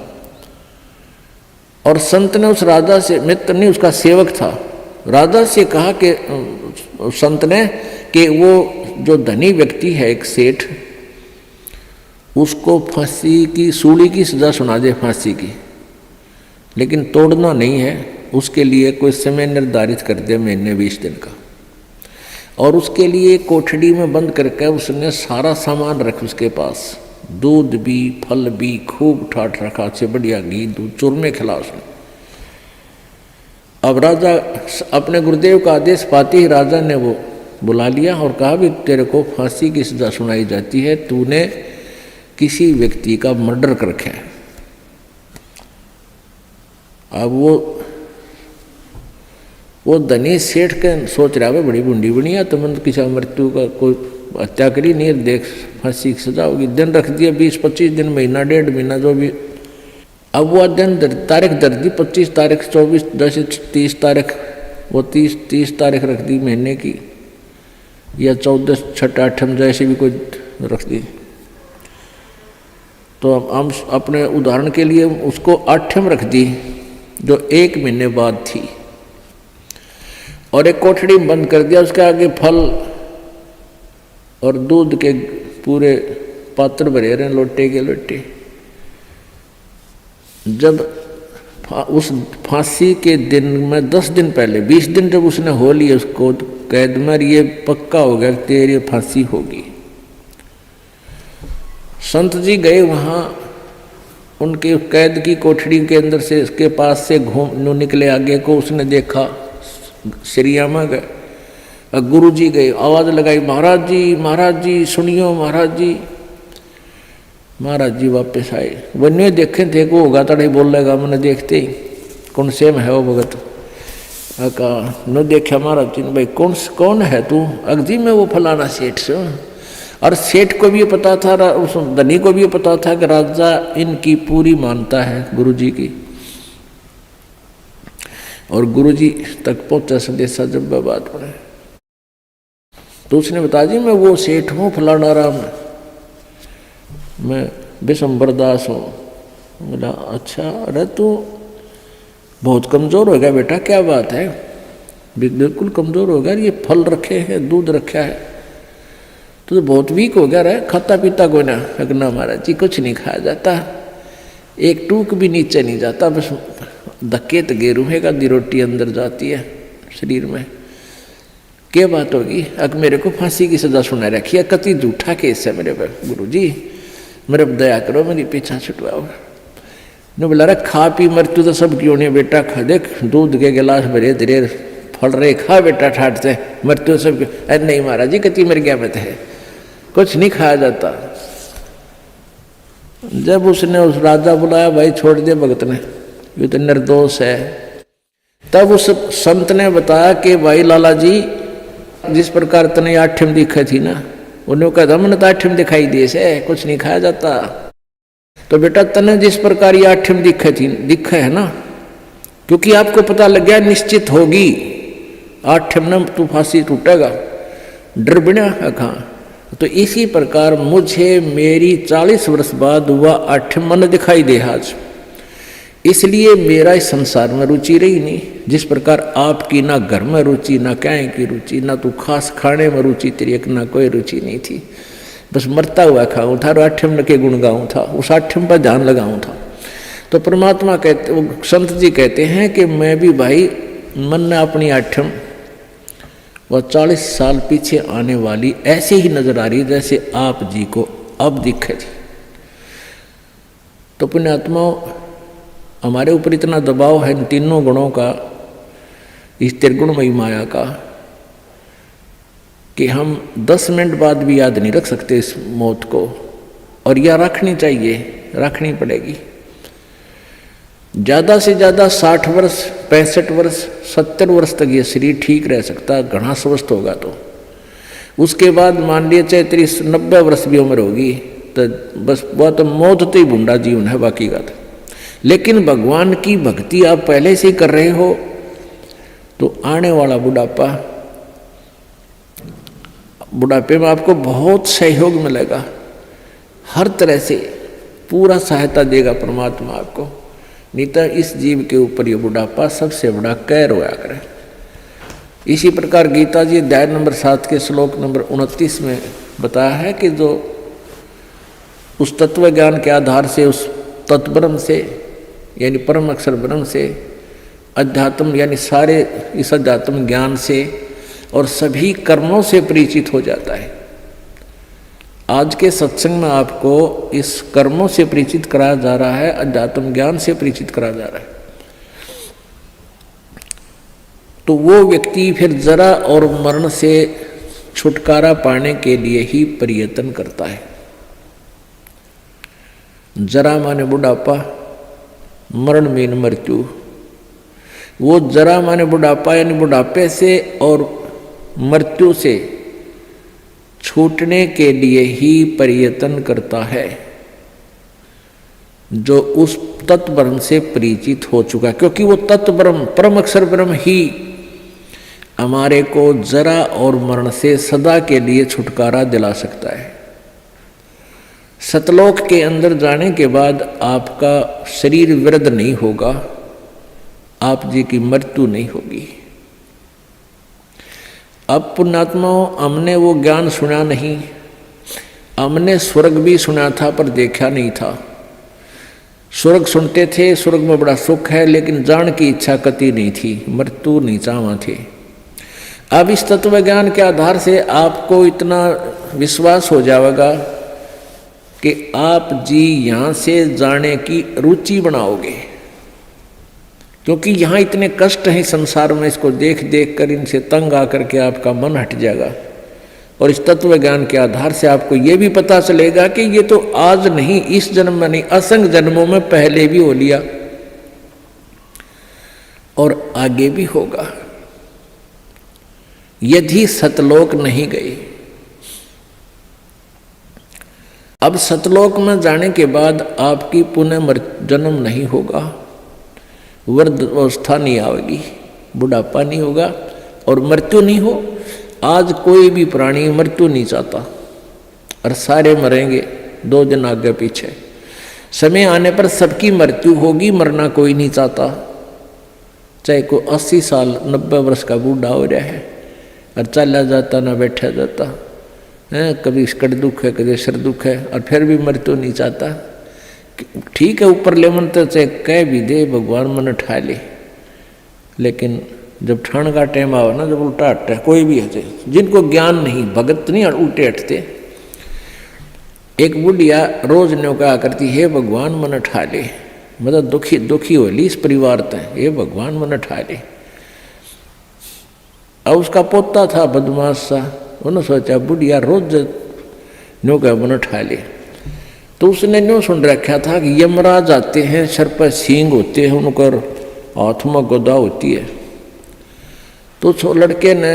और संत ने उस राजा से, मित्र नहीं उसका सेवक था, राजा से कहा कि संत ने कि वो जो धनी व्यक्ति है एक सेठ, उसको फांसी की, सूली की सजा सुना दे, फांसी की, लेकिन तोड़ना नहीं है, उसके लिए कोई समय निर्धारित कर दे, महीने 20 दिन का, और उसके लिए कोठड़ी में बंद करके उसने सारा सामान रख उसके पास, दूध भी फल भी खूब ठाठ रखा, से बढ़िया घी दूध चूरमे खिला उसने। अब राजा अपने गुरुदेव का आदेश पाते ही राजा ने वो बुला लिया और कहा भी तेरे को फांसी की सजा सुनाई जाती है, तूने किसी व्यक्ति का मर्डर कर रखा है। अब वो धनी सेठ के सोच रहा है बड़ी बुंडी बनी है, तुमने तो किसी मृत्यु का कोई हत्या करी नहीं, देख फांसी की सजा होगी, दिन रख दिया 20-25 दिन, महीना 1.5 महीना जो भी। अब वह दिन तारीख दर दी, 25 तारीख 24 10 30 तारीख, वो 30 तारीख रख दी महीने की, या 14 6 8 जैसे भी कोई रख दी। तो हम अपने उदाहरण के लिए उसको 8 रख दी जो 1 महीने बाद थी, और एक कोठड़ी में बंद कर दिया, उसके आगे फल और दूध के पूरे पात्र भरे रहे, लोटे के लोटे। जब उस फांसी के दिन में 10 दिन पहले, 20 दिन जब उसने हो लिया उसको कैद में, ये पक्का हो गया तेरी फांसी होगी। संत जी गए वहाँ, उनके कैद की कोठड़ी के अंदर से, इसके पास से घूम निकले, आगे को उसने देखा, श्रीयामा गए, गुरु जी गए, आवाज़ लगाई महाराज जी सुनियो महाराज जी। महाराज जी वापस आए, वन्य देखे थे को होगा तड़े बोल लेगा, मैंने देखते ही कौन से में है वो भगत, कहा न देखा महाराज जी ने, भाई कौन है तू। अगजी में वो फलाना सेठ से, और सेठ को भी पता था, उस धनी को भी पता था कि राजा इनकी पूरी मानता है गुरु जी की। और गुरुजी तक पहुंचा संदेशा जब बात पड़े तो उसने बता दी मैं वो सेठ हूँ फलाना राम, मैं विशंबर दास हूँ। बोला अच्छा, अरे तू बहुत कमज़ोर हो गया बेटा, क्या बात है? बिल्कुल कमज़ोर हो गया, ये फल रखे हैं, दूध रखा है, तो बहुत वीक हो गया, रहा खाता पीता कोई ना? ना महाराज जी कुछ नहीं खाया जाता, एक टूक भी नीचे नहीं जाता, बस धक्के तो गेरू है का दी रोटी अंदर जाती है शरीर में। क्या बात होगी? अब मेरे को फांसी की सजा सुना रखी है, कति झूठा केस है मेरे पर, गुरु जी मेरे पर दया करो, मेरी पीछा छुटवाओ। ने बोला रहा खा पी मृत्यु तो सब क्यों नहीं बेटा, खा देख दूध के गिलास भरे धीरे फल रहे, खा बेटा ठाट से, मृत्यु सब क्यों? अरे नहीं महाराज जी कति मर गया मत है, कुछ नहीं खाया जाता। जब उसने उस राजा बुलाया, भाई छोड़ दे भगत ने, ये तो निर्दोष है। तब उस संत ने बताया कि भाई लाला जी जिस प्रकार तने आठम दिखा थी ना, उन्होंने कहा हमने तो आठम दिखाई दिए से, कुछ नहीं खाया जाता। तो बेटा तने जिस प्रकार ये आठम दिखा है ना, क्योंकि आपको पता लग गया निश्चित होगी आठम न तू फांसी टूटेगा, डर बिना कहाँ। तो इसी प्रकार मुझे मेरी 40 वर्ष बाद हुआ आठम मन दिखाई दे आज, इसलिए मेरा इस संसार में रुचि रही नहीं। जिस प्रकार आपकी ना घर में रुचि, ना कहीं की रुचि, ना तू खास खाने में रुचि तेरी, एक ना कोई रुचि नहीं थी, बस मरता हुआ खाऊं था और आठम के गुण गाऊं था, उस आठम पर ध्यान लगाऊं था। तो परमात्मा कहते, संत जी कहते हैं कि मैं भी भाई मन ने अपनी आठम वह 40 साल पीछे आने वाली ऐसे ही नजर आ रही जैसे आप जी को अब दिखे थी। तो पुण्यात्माओं हमारे ऊपर इतना दबाव है इन तीनों गुणों का, इस त्रिगुणमयी माया का, कि हम 10 मिनट बाद भी याद नहीं रख सकते इस मौत को, और यह रखनी चाहिए, रखनी पड़ेगी। ज़्यादा से ज़्यादा 60 वर्ष, 65 वर्ष, 70 वर्ष तक ये शरीर ठीक रह सकता है, घना स्वस्थ होगा। तो उसके बाद मान लिए चाहे 30-90 वर्ष भी उम्र होगी तो बस वह तो मौत तो ही भूंडा जीवन है, बाकी का तो। लेकिन भगवान की भक्ति आप पहले से ही कर रहे हो तो आने वाला बुढ़ापे में आपको बहुत सहयोग मिलेगा, हर तरह से पूरा सहायता देगा परमात्मा आपको। नहीं तो इस जीव के ऊपर ये बुढ़ापा सबसे बड़ा कहर होया करे। इसी प्रकार गीता जी अध्याय नंबर 7 के श्लोक नंबर 29 में बताया है कि जो उस तत्व ज्ञान के आधार से, उस तत्ब्रह्म से यानी परम अक्षर ब्रह्म से, अध्यात्म यानी सारे इस अध्यात्म ज्ञान से और सभी कर्मों से परिचित हो जाता है। आज के सत्संग में आपको इस कर्मों से परिचित कराया जा रहा है, अध्यात्म ज्ञान से परिचित कराया जा रहा है। तो वो व्यक्ति फिर जरा और मरण से छुटकारा पाने के लिए ही प्रयत्न करता है। जरा माने बुढ़ापा, मरण मीन मृत्यु। वो जरा माने बुढ़ापा यानी बुढ़ापे से और मृत्यु से छूटने के लिए ही प्रयत्न करता है, जो उस तत्व ब्रह्म से परिचित हो चुका है। क्योंकि वो तत्व ब्रह्म, परम अक्षर ब्रह्म ही हमारे को जरा और मरण से सदा के लिए छुटकारा दिला सकता है। सतलोक के अंदर जाने के बाद आपका शरीर वृद्ध नहीं होगा, आप जी की मृत्यु नहीं होगी। अब पुण्यात्माओं हमने वो ज्ञान सुना नहीं, हमने स्वर्ग भी सुना था पर देखा नहीं था। स्वर्ग सुनते थे, स्वर्ग में बड़ा सुख है, लेकिन जान की इच्छा कति नहीं थी, मृत्यु नहीं चाहवा थे। अब इस तत्व ज्ञान के आधार से आपको इतना विश्वास हो जाएगा कि आप जी यहाँ से जाने की रुचि बनाओगे, क्योंकि यहाँ इतने कष्ट हैं संसार में, इसको देख देख कर इनसे तंग आकर के आपका मन हट जाएगा। और इस तत्व ज्ञान के आधार से आपको ये भी पता चलेगा कि ये तो आज नहीं, इस जन्म में नहीं, असंख्य जन्मों में पहले भी हो लिया और आगे भी होगा, यदि सतलोक नहीं गए। अब सतलोक में जाने के बाद आपकी पुनः जन्म नहीं होगा, वृद्ध अवस्था नहीं आएगी। बुढ़ापा नहीं होगा और मृत्यु नहीं हो। आज कोई भी प्राणी मृत्यु नहीं चाहता और सारे मरेंगे 2 दिन आगे पीछे। समय आने पर सबकी मृत्यु होगी, मरना कोई नहीं चाहता। चाहे कोई 80 साल 90 वर्ष का बूढ़ा हो रहा है और चला जाता ना बैठा जाता है, कभी कड़ दुख है कभी सिर दुख है और फिर भी मृत्यु नहीं चाहता। ठीक है ऊपर ले मन तो चाहे कह भी दे भगवान मन ठा ले, लेकिन जब ठाण का टाइम आओ ना, जब उल्टा हटता है कोई भी हटे, जिनको ज्ञान नहीं भगत नहीं उल्टे हटते। एक बुढ़िया रोज न्यों कहा करती हे भगवान मन ठा ले, मतलब दुखी दुखी होली इस परिवार तय, हे भगवान मन ठा ले। अब उसका पोता था बदमाश सा, उन्होंने सोचा बुढ़िया रोज न्यों कहा मन ठा ले, तो उसने न्यों सुन रखा था कि यमराज आते हैं, सर पर सींग होते हैं, उनकर हाथ में गदा होती है। तो उस लड़के ने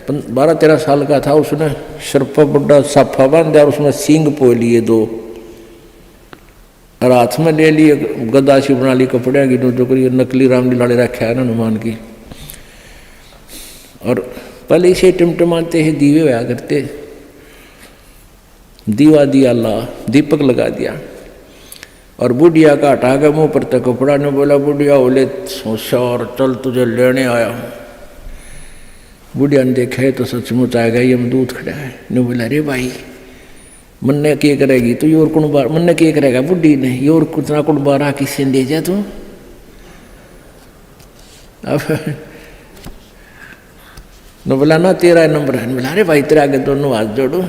12-13 साल का था, उसने सिर पर बड़ा साफा बांध दिया और उसमें सींग पो लिए 2 और हाथ में ले लिए गदा सी बना ली कपड़े की, जो करिए नकली रामलीला रखा है ना हनुमान की। और पहले इसे टिमटिमाते ही दीवे होया करते, दीवा दिया ला, दीपक लगा दिया और बुढ़िया का हटा के मुँह पर तक कपड़ा ने बोला बुढ़िया बोले होशियार चल तुझे लेने आया हूँ। बुढ़िया ने देखा है तो सचमुच आएगा यमदूत खड़ा है। ने बोला अरे भाई मन ने क्या करेगी तो योर कुण बार मन ने क्या करेगा बुढ़ी ने योर कुतना कुण बारा किसी ने दे जा तू। अब न बोला ना तेरा नंबर है, बोला अरे भाई तेरा आगे दोनों हाथ जोड़ो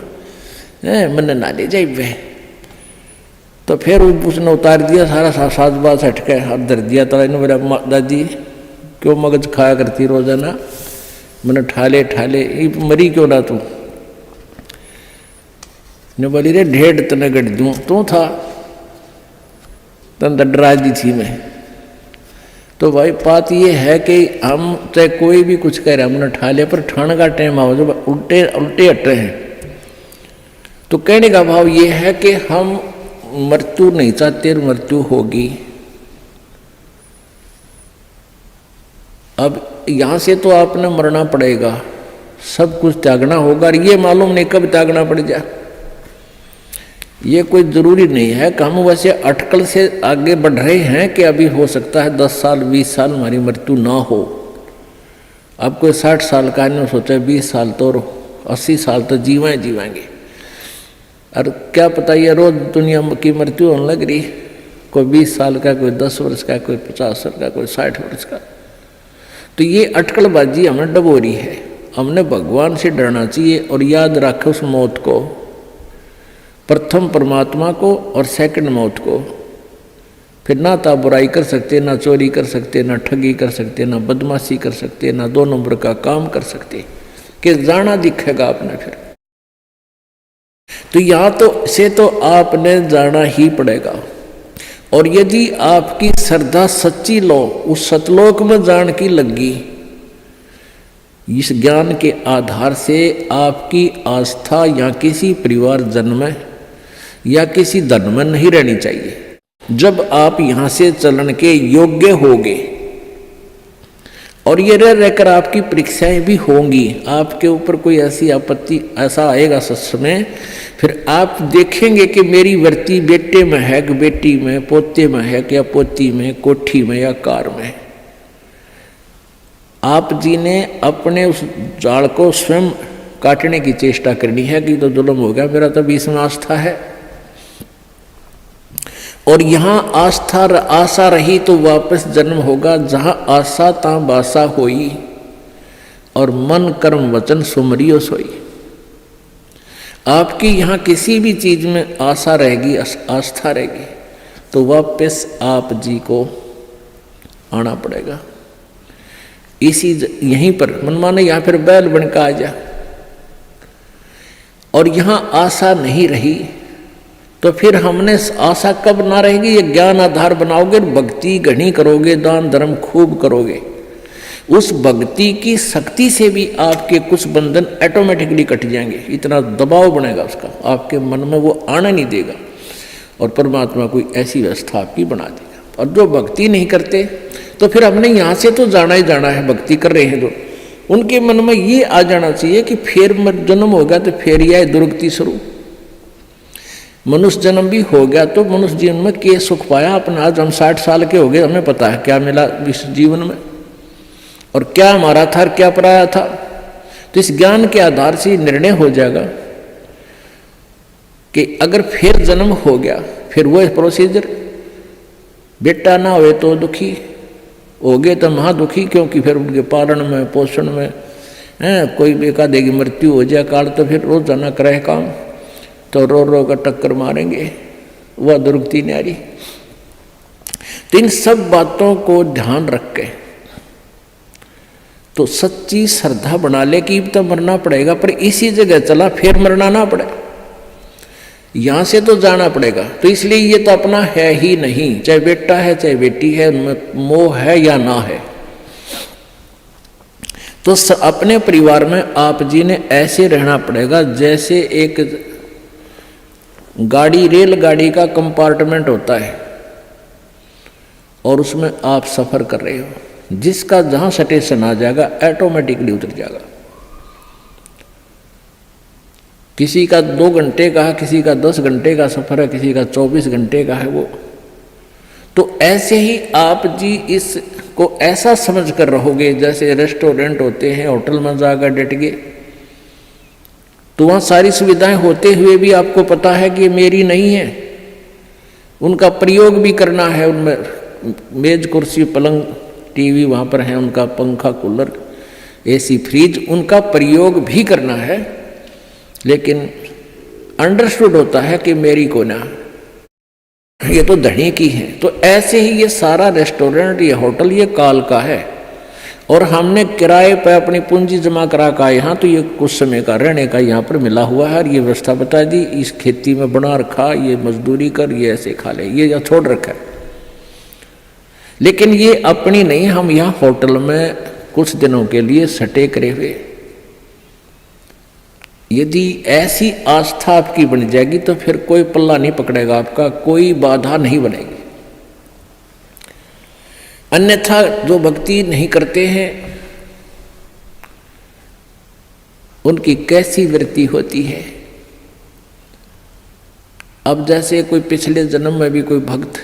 मन ना ले जाए वे। तो फिर उसने उतार दिया सारा साज बाज हटके और धर दिया। तो इन्होंने बोला दादी क्यों मगज खाया करती रोजाना, मैंने ठाले ये मरी क्यों ना तू। ने बोली रे ढेड़ तने गढ़ दूँ तू था तन डरा दी थी मैं। तो भाई बात ये है कि हम चाहे कोई भी कुछ कह रहे हमने ठाले पर ठाण का टाइम आओ जब उल्टे उल्टे हट रहे हैं। तो कहने का भाव ये है कि हम मृत्यु नहीं चाहते, मृत्यु होगी। अब यहाँ से तो आपने मरना पड़ेगा, सब कुछ त्यागना होगा और ये मालूम नहीं कब त्यागना पड़ जाए। ये कोई ज़रूरी नहीं है कि हम वैसे अटकल से आगे बढ़ रहे हैं कि अभी हो सकता है 10 साल 20 साल हमारी मृत्यु ना हो। अब कोई 60 साल का नहीं सोचा 20 साल तो 80 साल तो जीवाएंगे। और क्या पता ये रोज दुनिया की मृत्यु होने लग रही, कोई 20 साल का, कोई 10 वर्ष का, कोई 50 वर्ष का, कोई 60 वर्ष का। तो ये अटकलबाजी हमें डबो रही है। हमने भगवान से डरना चाहिए और याद रखे उस मौत को, प्रथम परमात्मा को और सेकंड मौत को। फिर ना तो बुराई कर सकते, ना चोरी कर सकते, ना ठगी कर सकते, ना बदमाशी कर सकते, ना 2 नंबर का काम कर सकते कि जाना दिखेगा आपने। फिर तो यहाँ तो से तो आपने जाना ही पड़ेगा। और यदि आपकी श्रद्धा सच्ची लो उस सतलोक में जान की लगी, इस ज्ञान के आधार से आपकी आस्था या किसी परिवार जन्म में या किसी धन में नहीं रहनी चाहिए। जब आप यहाँ से चलन के योग्य होगे और ये रहकर आपकी परीक्षाएं भी होंगी, आपके ऊपर कोई ऐसी आपत्ति ऐसा आएगा समय, फिर आप देखेंगे कि मेरी वृत्ति बेटे में है कि बेटी में, पोते में है कि या पोती में, कोठी में या कार में। आप जी ने अपने उस जाल को स्वयं काटने की चेष्टा करनी है कि तो जुल्म हो गया, मेरा तो बीच में आस्था है। और यहाँ आशा रही तो वापस जन्म होगा, जहाँ आशा ता बासा होई और मन कर्म वचन सुमरियो सोई। आपकी यहाँ किसी भी चीज में आशा रहेगी, आस्था रहेगी, तो वापस आप जी को आना पड़ेगा। इसी यहीं पर मन माने यहाँ फिर बैल बनकर आ जा। और यहाँ आशा नहीं रही तो फिर हमने आशा कब ना रहेगी, ये ज्ञान आधार बनाओगे, भक्ति घनी करोगे, दान धर्म खूब करोगे, उस भक्ति की शक्ति से भी आपके कुछ बंधन ऑटोमेटिकली कट जाएंगे। इतना दबाव बनेगा उसका, आपके मन में वो आना नहीं देगा और परमात्मा कोई ऐसी व्यवस्था आपकी बना देगा। और जो भक्ति नहीं करते तो फिर हमने यहाँ से तो जाना ही जाना है, भक्ति कर रहे हैं जो, उनके मन में ये आ जाना चाहिए कि फिर जन्म होगा तो फिर यह दुर्गति शुरू। मनुष्य जन्म भी हो गया तो मनुष्य जीवन में क्या सुख पाया अपना। आज हम 60 साल के हो गए, हमें पता है क्या मिला इस जीवन में और क्या हमारा था और क्या पराया था। तो इस ज्ञान के आधार से निर्णय हो जाएगा कि अगर फिर जन्म हो गया फिर वो प्रोसीजर, बेटा ना हुए तो दुखी हो गए तो महा दुखी, क्योंकि फिर उनके पालन में पोषण में कोई बेका देगी मृत्यु हो जाए काल तो फिर रोजाना करे काम तो रो रो का टक्कर मारेंगे, वह दुर्गति न्यारी। तो इन सब बातों को ध्यान रख के तो सच्ची श्रद्धा बना ले कि तो मरना पड़ेगा पर इसी जगह चला फिर मरना ना पड़े, यहां से तो जाना पड़ेगा। तो इसलिए ये तो अपना है ही नहीं, चाहे बेटा है चाहे बेटी है, उनमें मोह है या ना है। तो अपने परिवार में आप जी ने ऐसे रहना पड़ेगा जैसे एक गाड़ी, रेलगाड़ी का कंपार्टमेंट होता है और उसमें आप सफर कर रहे हो, जिसका जहां स्टेशन आ जाएगा ऑटोमेटिकली उतर जाएगा। किसी का 2 घंटे का है, किसी का 10 घंटे का सफर है, किसी का 24 घंटे का है वो। तो ऐसे ही आप जी इसको ऐसा समझ कर रहोगे जैसे रेस्टोरेंट होते हैं, होटल में जाकर डट गए तो वहाँ सारी सुविधाएं होते हुए भी आपको पता है कि मेरी नहीं है, उनका प्रयोग भी करना है। उनमें मेज कुर्सी पलंग टीवी वहाँ पर है, उनका पंखा कूलर एसी फ्रिज उनका प्रयोग भी करना है, लेकिन अंडरस्टूड होता है कि मेरी को ना, ये तो धनी की है। तो ऐसे ही ये सारा रेस्टोरेंट, ये होटल, ये काल का है और हमने किराए पर अपनी पूंजी जमा करा का यहाँ, तो ये कुछ समय का रहने का यहाँ पर मिला हुआ है और ये व्यवस्था बता दी, इस खेती में बना रखा, ये मजदूरी कर, ये ऐसे खा ले, ये यहाँ छोड़ रखा है। लेकिन ये अपनी नहीं, हम यहाँ होटल में कुछ दिनों के लिए सटे करे हुए। यदि ऐसी आस्था आपकी बन जाएगी तो फिर कोई पल्ला नहीं पकड़ेगा आपका, कोई बाधा नहीं बनेगी। अन्यथा जो भक्ति नहीं करते हैं उनकी कैसी वृत्ति होती है। अब जैसे कोई पिछले जन्म में भी कोई भक्त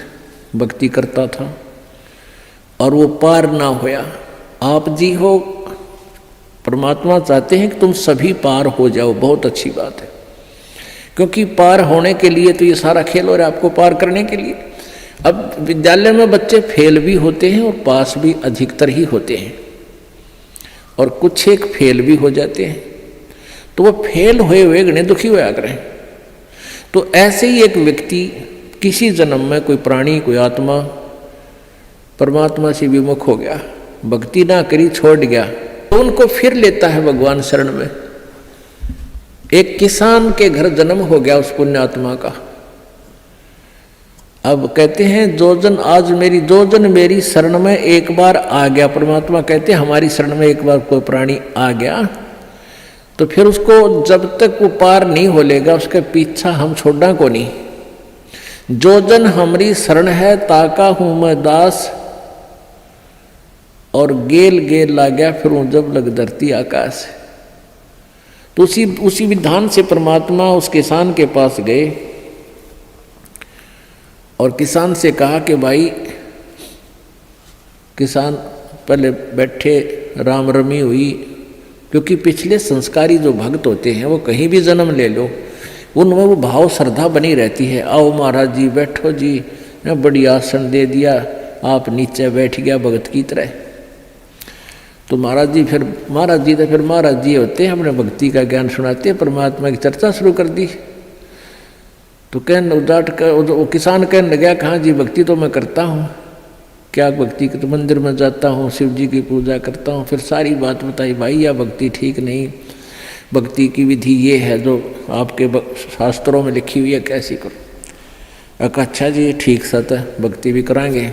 भक्ति करता था और वो पार ना होया, आप जी हो, परमात्मा चाहते हैं कि तुम सभी पार हो जाओ, बहुत अच्छी बात है, क्योंकि पार होने के लिए तो ये सारा खेल हो रहा है आपको पार करने के लिए। अब विद्यालय में बच्चे फेल भी होते हैं और पास भी अधिकतर ही होते हैं और कुछ एक फेल भी हो जाते हैं, तो वो फेल हुए हुए गणे दुखी होया करें। तो ऐसे ही एक व्यक्ति किसी जन्म में कोई प्राणी, कोई आत्मा परमात्मा से विमुख हो गया, भक्ति ना करी, छोड़ गया, तो उनको फिर लेता है भगवान शरण में। एक किसान के घर जन्म हो गया उस पुण्यात्मा का। अब कहते हैं जो जन मेरी शरण में एक बार आ गया, परमात्मा कहते हैं हमारी शरण में एक बार कोई प्राणी आ गया तो फिर उसको जब तक वो पार नहीं हो लेगा उसके पीछा हम छोड़ना को नहीं। जो जन हमारी शरण है ताका हूं मैं दास, और गेल गेल ला गया फिर जब लग धरती आकाश। तो उसी विधान से परमात्मा उस किसान के पास गए और किसान से कहा कि भाई, किसान पहले बैठे, राम रमी हुई, क्योंकि पिछले संस्कारी जो भक्त होते हैं वो कहीं भी जन्म ले लो उनमें वो भाव श्रद्धा बनी रहती है। आओ महाराज जी बैठो जी, बड़ी आसन दे दिया, आप नीचे बैठ गया भगत की तरह। तो महाराज जी तो फिर महाराज जी होते हैं, अपने भक्ति का ज्ञान सुनाते हैं, परमात्मा की चर्चा शुरू कर दी। तो वो किसान कहने लगा, कहाँ जी भक्ति तो मैं करता हूँ, क्या भक्ति तो मंदिर में जाता हूँ, शिव जी की पूजा करता हूँ। फिर सारी बात बताई, भाई यह भक्ति ठीक नहीं, भक्ति की विधि ये है जो आपके शास्त्रों में लिखी हुई है, कैसी करो। अच्छा जी ठीक सत है, भक्ति भी कराएंगे।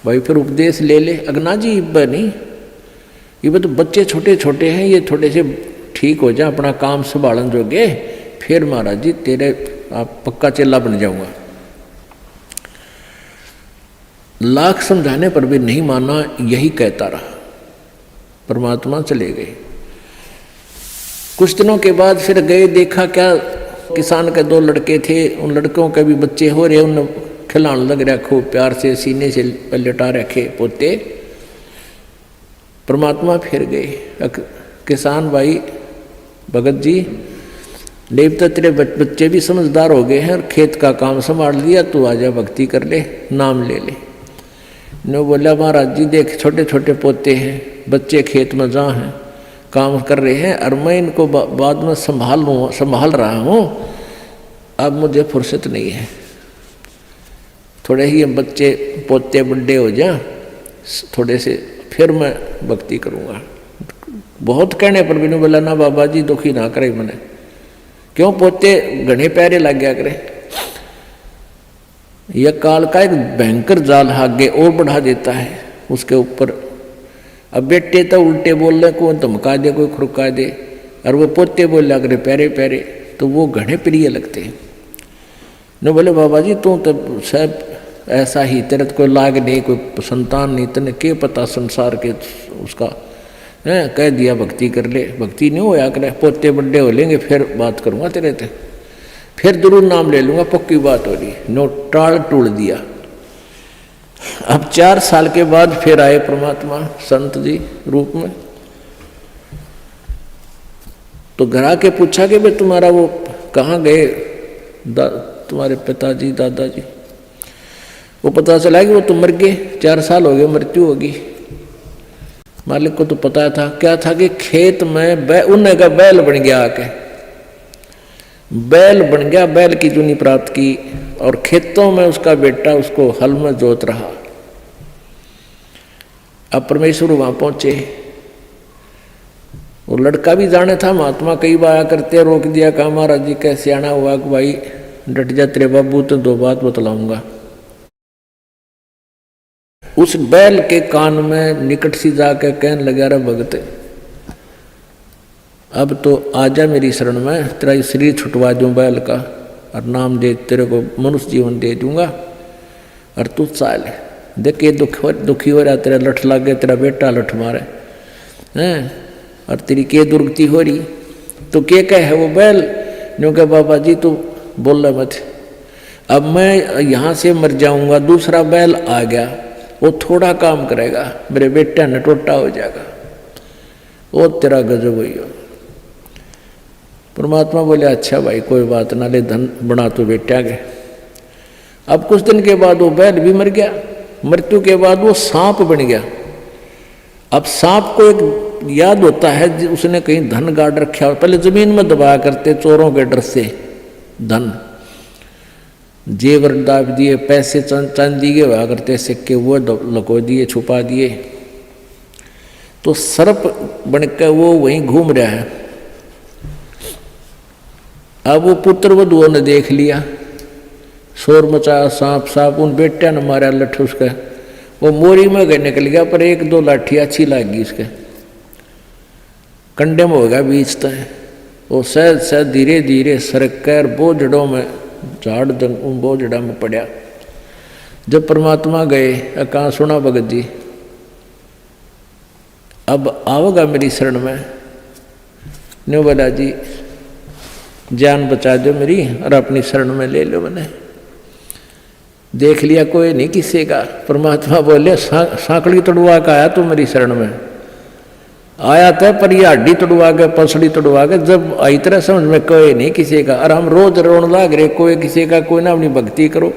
भाई फिर उपदेश ले ले। अगना जी इब्बा नहीं, ये तो बच्चे छोटे छोटे हैं, ये थोड़े से ठीक हो जाए, अपना काम संभालन जोगे, फिर महाराज जी तेरे आप पक्का चेला बन जाऊंगा। लाख समझाने पर भी नहीं माना, यही कहता रहा। परमात्मा चले गए। कुछ दिनों के बाद फिर गए, देखा क्या किसान के 2 लड़के थे, उन लड़कों के भी बच्चे हो रहे, उन खिलाने लग रहा खूब प्यार से, सीने से लटा रखे पोते। परमात्मा फिर गए, किसान भाई भगत जी, देवता तेरे बच्चे भी समझदार हो गए हैं और खेत का काम संभाल लिया, तू आजा भक्ति कर ले, नाम ले ले। ने बोला महाराज जी देख छोटे छोटे पोते हैं, बच्चे खेत में जहाँ हैं काम कर रहे हैं, और मैं इनको बाद में संभाल रहा हूँ, अब मुझे फुर्सत नहीं है। थोड़े ही बच्चे पोते बड़े हो जाए थोड़े से, फिर मैं भक्ति करूँगा। बहुत कहने पर भी नहीं बोला ना बाबा जी दुखी ना करे मैंने, क्यों पोते घने प्यारे लग गया करे। यह काल का एक भयंकर जाल आगे और बढ़ा देता है उसके ऊपर। अब बेटे तो उल्टे बोल रहे, कोई धमका दे कोई खुड़का दे, और वो पोते बोल रहा करे प्यारे प्यारे, तो वो घने प्रिय लगते हैं। न बोले बाबा जी तू तो सब ऐसा ही, तेरे तो कोई लाग नहीं, कोई संतान नहीं, तेने क्या पता संसार के उसका है, कह दिया भक्ति कर ले, भक्ति नहीं होया करे, पोते बड़े हो लेंगे फिर बात करूँगा तेरे से, फिर जरूर नाम ले लूँगा, पक्की बात हो रही। नो टाल टूल दिया। अब 4 साल के बाद फिर आए परमात्मा संत जी रूप में। तो घर आके पूछा कि भाई तुम्हारा वो कहाँ गए तुम्हारे पिताजी दादाजी। वो पता चला कि वो तो मर गए, 4 साल हो गए, मृत्यु होगी। मालिक को तो पता था, क्या था कि खेत में उन्हें का बैल बन गया, आके बैल बन गया, बैल की जूनी प्राप्त की, और खेतों में उसका बेटा उसको हल में जोत रहा। अब परमेश्वर वहां पहुंचे, वो लड़का भी जाने था, महात्मा कई बार करते, रोक दिया, कहा महाराज जी कैसे आना हुआ कि भाई डट जा तेरे बाबू, तो 2 बात बतलाऊंगा। उस बैल के कान में निकट सी जाकर कहने लगा, रे भगत अब तो आजा मेरी शरण में, तेरा शरीर छुटवा दूं बैल का, और नाम दे, तेरे को मनुष्य जीवन दे दूंगा, और तू चाल देख ये दुखी हो रहा, तेरा लठ लग गया, तेरा बेटा लठ मारे हैं, और तेरी के दुर्गति हो रही, तो क्या कहे है वो बैल। न्यों कहा बाबा जी तू बोल रहा मत, अब मैं यहाँ से मर जाऊंगा, दूसरा बैल आ गया, वो थोड़ा काम करेगा, मेरे बेटा ने टोटा हो जाएगा, वो तेरा गजब हुई हो। परमात्मा बोले अच्छा भाई कोई बात ना, ले धन बना तो बेटा के। अब कुछ दिन के बाद वो बैल भी मर गया, मृत्यु के बाद वो सांप बन गया। अब सांप को एक याद होता है, उसने कहीं धन गाड़ रखा, पहले जमीन में दबाया करते चोरों के डर से, धन जेवर दाब दिए, पैसे चांदी के हुआ करते सिक्के, वो लको दिए, छुपा दिए। तो सर्प बनकर वो वहीं घूम रहा है। अब वो पुत्र वधुओं ने देख लिया, शोर मचाया, सांप सांप, उन बेटिया ने मारा लठ उसका, वो मोरी में गए निकल गया, पर 1-2 लाठी अच्छी लगी उसके, कंडे में हो गया बीच तक। वो सहज सहज धीरे धीरे सरक कर बोझड़ों में, झाड़ उन बोझड़ा में पड़ा। जब परमात्मा गए, कहाँ सुना भगत जी अब आओगा मेरी शरण में। न्यू बोला जी जान बचा दो मेरी, और अपनी शरण में ले लो। मैंने देख लिया कोई नहीं किसी का। परमात्मा बोले सांकड़ी तोड़वा का आया तू मेरी शरण में, आया था पर ये हड्डी तोड़वा के, पसड़ी तोड़वा के, जब आई तरह समझ में कोई नहीं किसी का। और हम रोज रोन लाग रहे, कोई किसी का, कोई ना अपनी भक्ति करो।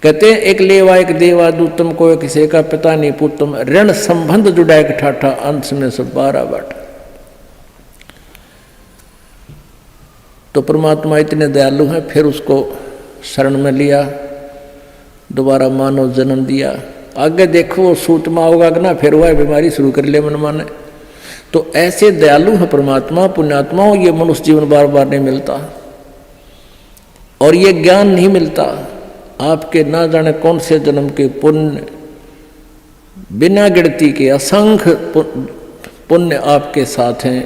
कहते हैं एक लेवा एक देवा दूतम, कोई किसी का पिता नहीं पुतम, ऋण संबंध जुड़ा एक ठाठा, अंश में सब 12 बाटा। तो परमात्मा इतने दयालु हैं, फिर उसको शरण में लिया, दोबारा मानव जन्म दिया। आगे देखो वो सूत में होगा कि ना, फिर वह बीमारी शुरू कर ले मन माने। तो ऐसे दयालु है परमात्मा, पुण्यात्माओं। ये मनुष्य जीवन बार बार नहीं मिलता, और ये ज्ञान नहीं मिलता। आपके ना जाने कौन से जन्म के पुण्य, बिना गिनती के असंख्य पुण्य आपके साथ हैं,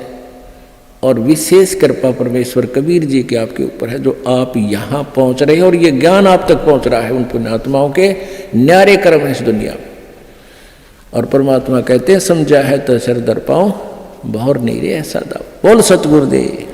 और विशेष कृपा परमेश्वर कबीर जी के आपके ऊपर है, जो आप यहाँ पहुँच रहे हैं और ये ज्ञान आप तक पहुँच रहा है उन पुण्यात्माओं के न्यारे कर्म है इस दुनिया में। और परमात्मा कहते हैं समझा है तो सर दर पाओ बहुर नहीं रे ऐसा दाव। बोल सतगुरुदेव।